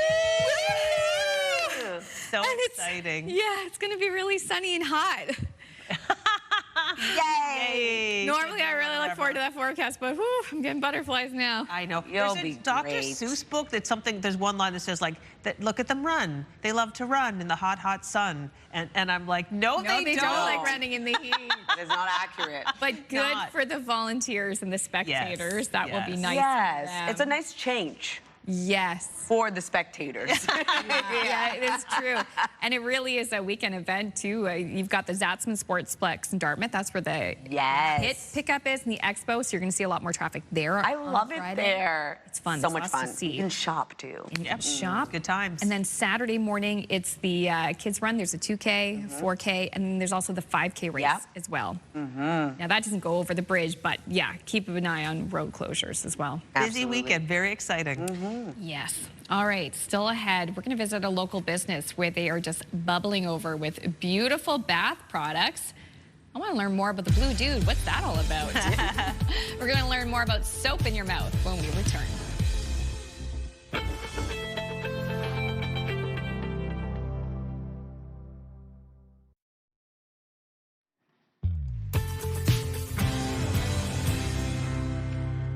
So exciting. Yeah, it's going to be really sunny and hot. Yay! Normally, I really look forward to that forecast, but whew, I'm getting butterflies now. I know. You'll There's be a Dr. great. Seuss book that's something, there's one line that says like, look at them run. They love to run in the hot, hot sun. And I'm like, no, they don't. Like running in the heat. That is not accurate. But good for the volunteers and the spectators. That will be nice. Yes, for them. it's a nice change. Yes. For the spectators. Yeah, it is true. And it really is a weekend event, too. You've got the Zatzman Sportsplex in Dartmouth. That's where the hit pickup is in the expo, so you're going to see a lot more traffic there. I love it there. It's fun. So There's much lots fun. to see. You can shop, too. And you can shop. Good times. And then Saturday morning, it's the kids run. There's a 2K, 4K, and then there's also the 5K race as well. Now, that doesn't go over the bridge, but yeah, keep an eye on road closures as well. Busy weekend. Very exciting. Yes. All right, still ahead, we're going to visit a local business where they are just bubbling over with beautiful bath products. I want to learn more about the Blue Dude. What's that all about? We're going to learn more about soap in your mouth when we return.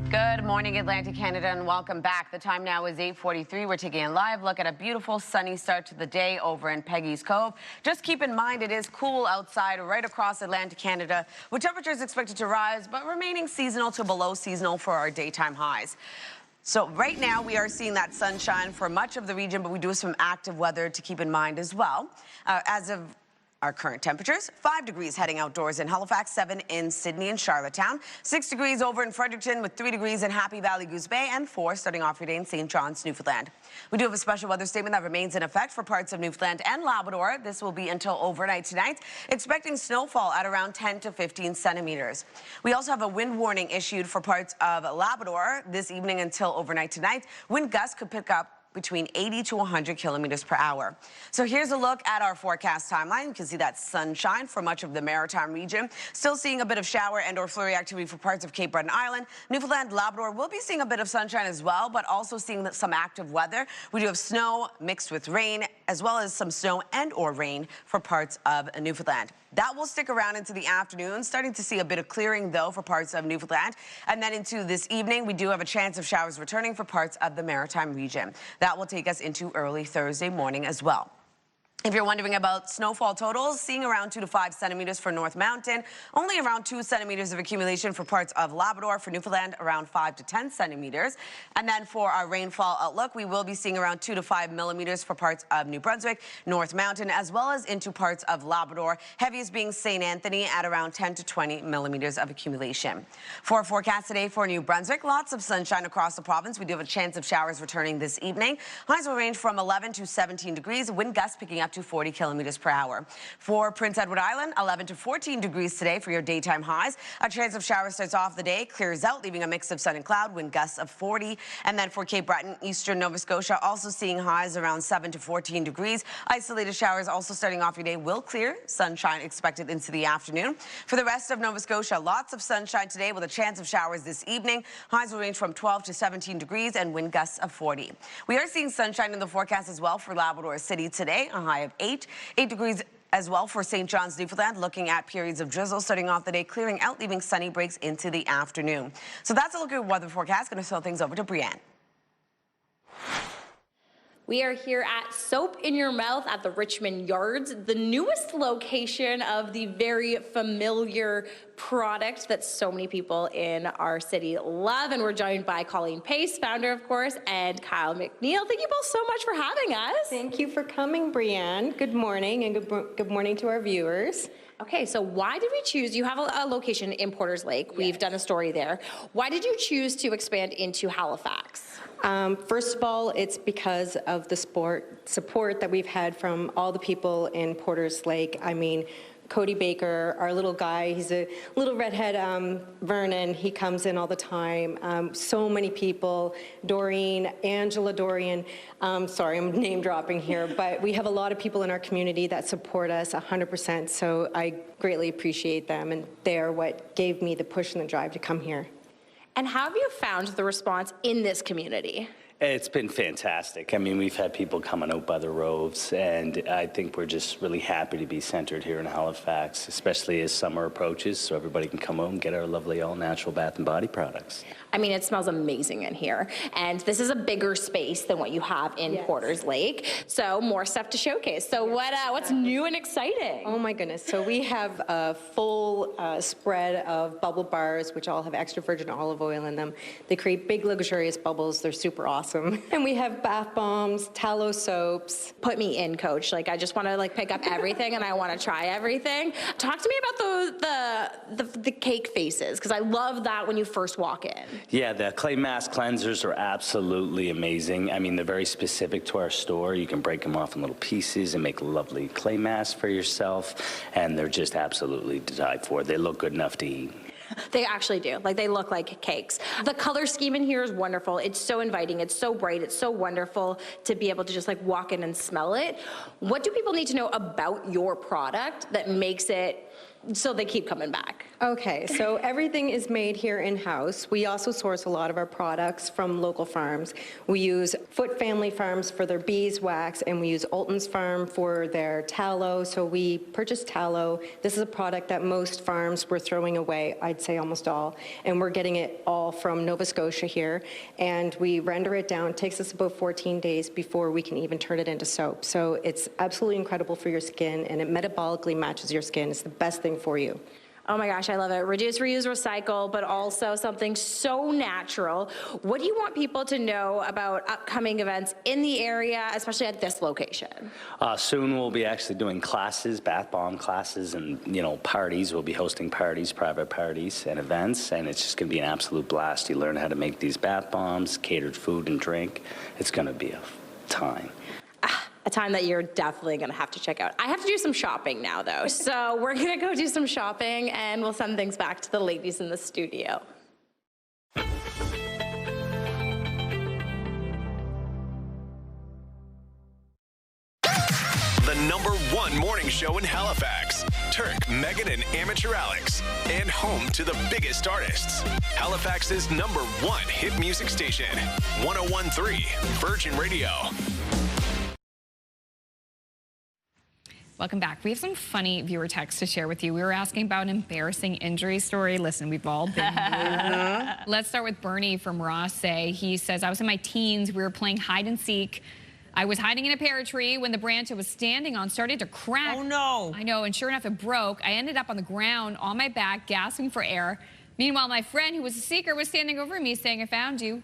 Good morning, Atlantic Canada, and welcome back. The time now is 8:43. We're taking a live look at a beautiful sunny start to the day over in Peggy's Cove. Just keep in mind it is cool outside right across Atlantic Canada, with temperatures expected to rise, but remaining seasonal to below seasonal for our daytime highs. So right now we are seeing that sunshine for much of the region, but we do have some active weather to keep in mind as well. As of our current temperatures, 5 degrees heading outdoors in Halifax, 7 in Sydney and Charlottetown, 6 degrees over in Fredericton with 3 degrees in Happy Valley, Goose Bay, and 4 starting off your day in St. John's, Newfoundland. We do have a special weather statement that remains in effect for parts of Newfoundland and Labrador. This will be until overnight tonight, expecting snowfall at around 10 to 15 centimeters. We also have a wind warning issued for parts of Labrador this evening until overnight tonight. Wind gusts could pick up between 80 to 100 kilometers per hour. So here's a look at our forecast timeline. You can see that sunshine for much of the maritime region. Still seeing a bit of shower and or flurry activity for parts of Cape Breton Island. Newfoundland, Labrador will be seeing a bit of sunshine as well, but also seeing some active weather. We do have snow mixed with rain, as well as some snow and or rain for parts of Newfoundland. That will stick around into the afternoon, starting to see a bit of clearing, though, for parts of Newfoundland. And then into this evening, we do have a chance of showers returning for parts of the maritime region. That will take us into early Thursday morning as well. If you're wondering about snowfall totals, seeing around 2 to 5 centimeters for North Mountain, only around 2 centimeters of accumulation for parts of Labrador. For Newfoundland, around 5 to 10 centimeters. And then for our rainfall outlook, we will be seeing around 2 to 5 millimeters for parts of New Brunswick, North Mountain, as well as into parts of Labrador. Heaviest being St. Anthony at around 10 to 20 millimeters of accumulation. For our forecast today for New Brunswick, lots of sunshine across the province. We do have a chance of showers returning this evening. Highs will range from 11 to 17 degrees. Wind gusts picking up to 40 kilometers per hour. For Prince Edward Island, 11 to 14 degrees today for your daytime highs. A chance of showers starts off the day, clears out, leaving a mix of sun and cloud, wind gusts of 40. And then for Cape Breton, eastern Nova Scotia, also seeing highs around 7 to 14 degrees. Isolated showers also starting off your day will clear. Sunshine expected into the afternoon. For the rest of Nova Scotia, lots of sunshine today with a chance of showers this evening. Highs will range from 12 to 17 degrees and wind gusts of 40. We are seeing sunshine in the forecast as well for Labrador City today, a high of 8 degrees as well for St. John's, Newfoundland, looking at periods of drizzle starting off the day, clearing out, leaving sunny breaks into the afternoon. So that's a look at weather forecast. Going to throw things over to Brianne. We are here at Soap in Your Mouth at the Richmond Yards, the newest location of the very familiar product that so many people in our city love. And we're joined by Colleen Pace, founder, of course, and Kyle McNeil. Thank you both so much for having us. Thank you for coming, Brianne. Good morning, and good morning to our viewers. Okay, so why did we choose, you have a location in Porters Lake. We've done a story there. Why did you choose to expand into Halifax? First of all, it's because of the support that we've had from all the people in Porters Lake. I mean, Cody Baker, our little guy, he's a little redhead, Vernon, he comes in all the time. So many people, Doreen, Angela Dorian, sorry, I'm name dropping here, but we have a lot of people in our community that support us 100%, so I greatly appreciate them, and they're what gave me the push and the drive to come here. And how have you found the response in this community? It's been fantastic. I mean, we've had people coming out by the roads, and I think we're just really happy to be centered here in Halifax, especially as summer approaches, so everybody can come out and get our lovely all-natural bath and body products. I mean, it smells amazing in here, and this is a bigger space than what you have in Porters Lake, so more stuff to showcase. So what's new and exciting? Oh my goodness, so we have a full spread of bubble bars, which all have extra virgin olive oil in them. They create big, luxurious bubbles. They're super awesome. And we have bath bombs, tallow soaps. Put me in, Coach. Like, I just want to pick up everything, and I want to try everything. Talk to me about the cake faces, because I love that when you first walk in. Yeah, the clay mask cleansers are absolutely amazing. I mean, they're very specific to our store. You can break them off in little pieces and make lovely clay masks for yourself, and they're just absolutely to die for. They look good enough to eat. They actually do. They look like cakes. The color scheme in here is wonderful. It's so inviting. It's so bright. It's so wonderful to be able to just walk in and smell it. What do people need to know about your product that makes it so they keep coming back? Okay, so everything is made here in-house. We also source a lot of our products from local farms. We use Foot Family Farms for their beeswax, and we use Olton's Farm for their tallow. So we purchase tallow. This is a product that most farms were throwing away, I'd say almost all, and we're getting it all from Nova Scotia here, and we render it down. It takes us about 14 days before we can even turn it into soap. So it's absolutely incredible for your skin, and it metabolically matches your skin. It's the best thing for you. Oh my gosh, I love it. Reduce, reuse, recycle, but also something so natural. What do you want people to know about upcoming events in the area, especially at this location? Soon we'll be actually doing classes, bath bomb classes, and parties. We'll be hosting parties, private parties and events, and it's just going to be an absolute blast. You learn how to make these bath bombs, catered food and drink. It's going to be a time. A time that you're definitely going to have to check out. I have to do some shopping now, though. So we're going to go do some shopping, and we'll send things back to the ladies in the studio. The #1 morning show in Halifax. Turk, Megan, and Amateur Alex. And home to the biggest artists. Halifax's #1 hit music station. 101.3 Virgin Radio. Welcome back. We have some funny viewer texts to share with you. We were asking about an embarrassing injury story. Listen, we've all been there. Let's start with Bernie from Ross. He says, I was in my teens. We were playing hide and seek I was hiding in a pear tree when the branch I was standing on started to crack. Oh, no. I know, and sure enough, it broke. I ended up on the ground on my back, gasping for air. Meanwhile, my friend, who was a seeker, was standing over me saying, I found you.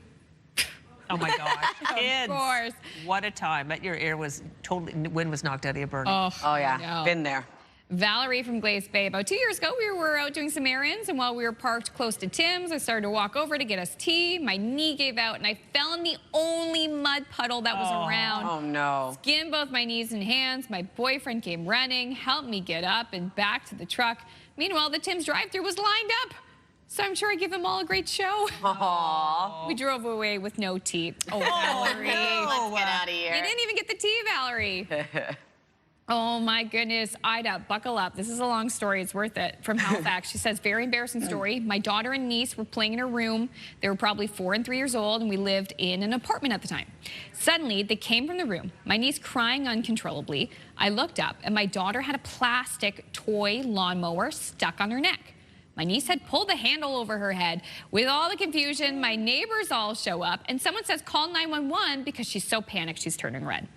Oh, my gosh. Kids. Of course. What a time. Bet your ear was totally, wind was knocked out of you, Bernie. Oh, yeah. Been there. Valerie from Glace Bay. About 2 years ago, we were out doing some errands, and while we were parked close to Tim's, I started to walk over to get us tea. My knee gave out, and I fell in the only mud puddle that was around. Oh, no. Skinned both my knees and hands. My boyfriend came running, helped me get up and back to the truck. Meanwhile, the Tim's drive-thru was lined up. So I'm sure I give them all a great show. Aww. We drove away with no tea. Oh, Valerie. No. Let's get out of here. You didn't even get the tea, Valerie. Oh, my goodness. Ida, buckle up. This is a long story. It's worth it. From Halifax. She says, very embarrassing story. My daughter and niece were playing in her room. They were probably 4 and 3 years old, and we lived in an apartment at the time. Suddenly, they came from the room, my niece crying uncontrollably. I looked up, and my daughter had a plastic toy lawnmower stuck on her neck. My niece had pulled the handle over her head. With all the confusion, my neighbors all show up, and someone says, call 911 because she's so panicked she's turning red.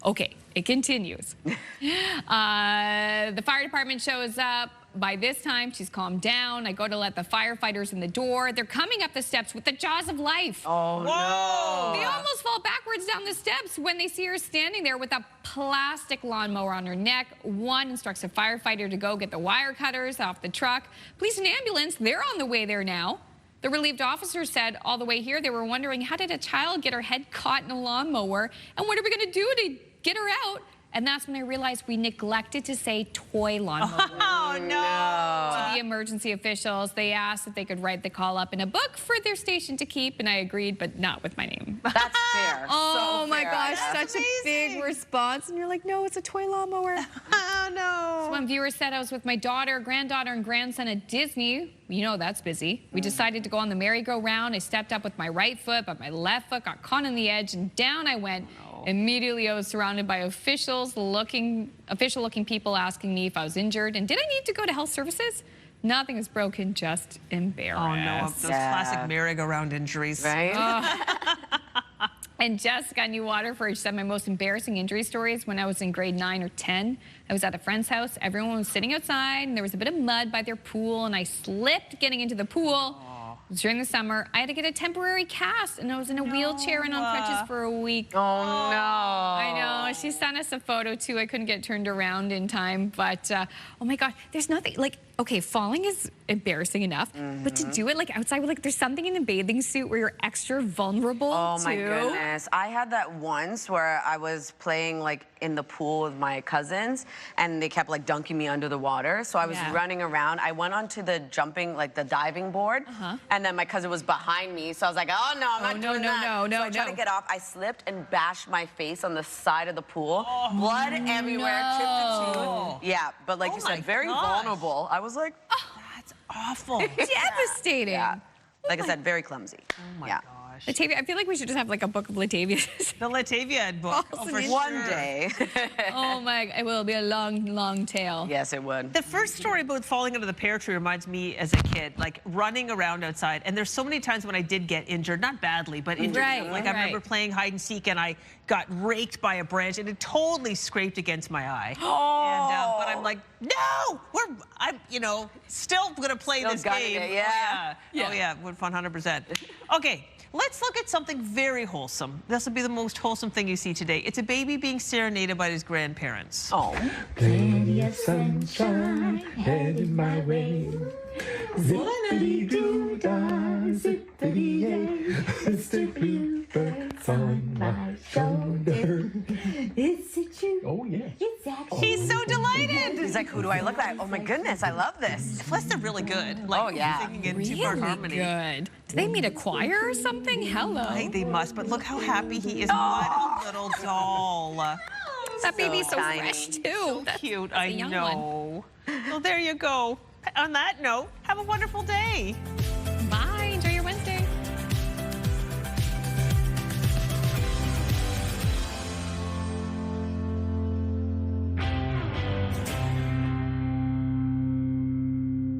Okay, it continues. The fire department shows up. By this time, she's calmed down. I go to let the firefighters in the door. They're coming up the steps with the jaws of life. Oh, no. They almost fall backwards down the steps when they see her standing there with a plastic lawnmower on her neck. One instructs a firefighter to go get the wire cutters off the truck. Police and ambulance, they're on the way there now. The relieved officer said all the way here they were wondering, how did a child get her head caught in a lawnmower? And what are we going to do to get her out? And that's when I realized we neglected to say toy lawnmower. Oh, no. To the emergency officials, they asked if they could write the call up in a book for their station to keep, and I agreed, but not with my name. That's fair. Oh, So my fair. gosh, That's such a big response. And you're like, no, it's a toy lawnmower. Oh, no. So one viewer said I was with my daughter, granddaughter, and grandson at Disney. You know that's busy. We decided to go on the merry-go-round. I stepped up with my right foot, but my left foot got caught on the edge, and down I went. Immediately, I was surrounded by official-looking people asking me if I was injured and did I need to go to health services? Nothing is broken, just embarrassed. Oh, no. Those classic merry-go-round injuries. Right? And Jessica in New Waterford said my most embarrassing injury stories when I was in grade 9 or 10. I was at a friend's house. Everyone was sitting outside, and there was a bit of mud by their pool, and I slipped getting into the pool. During the summer, I had to get a temporary cast, and I was in a wheelchair and on crutches for a week. Oh, no. I know. She sent us a photo, too. I couldn't get turned around in time, but, oh, my God. There's nothing, like, okay, falling is embarrassing enough, but to do it, like, outside, like, there's something in a bathing suit where you're extra vulnerable, Oh, my goodness. I had that once where I was playing, like, in the pool with my cousins, and they kept, like, dunking me under the water, so I was running around. I went onto the jumping, like, the diving board, and then my cousin was behind me, so I was like, oh, no, I'm not doing that. So I tried to get off. I slipped and bashed my face on the side of the pool. Blood everywhere, chipped a tooth. Yeah, but like you said, very vulnerable. I was like, that's awful. Devastating. Yeah. Like I said, very clumsy. Oh, my gosh. Latavia, I feel like we should just have like a book of Latavia's. The Latavia book. For one day. Oh my, it will be a long, long tale. Yes, it would. The first story about falling under the pear tree reminds me as a kid, like running around outside. And there's so many times when I did get injured, not badly, but injured. Like I remember playing hide and seek and I got raked by a branch and it totally scraped against my eye. And, but I'm like, no, I'm, you know, still gonna play this game. It, yeah. Oh yeah, 100%. Okay. Let's look at something very wholesome. This will be the most wholesome thing you see today. It's a baby being serenaded by his grandparents. Oh. Plenty of sunshine headed my way. Zippity-doo-dah, zippity-yay. Mr. Bluebird's on my shoulder. Is it you? Oh, yeah. It's actually He's so delighted. He's like, who do I look like? Oh, my goodness, I love this. Plus, they're really good. Like, singing in two-part harmony. Good. Do they meet a choir or something? Hello. Right, they must, but look how happy he is. What a little doll. That baby's so fresh, too. So cute, I know. Well, there you go. On that note, have a wonderful day.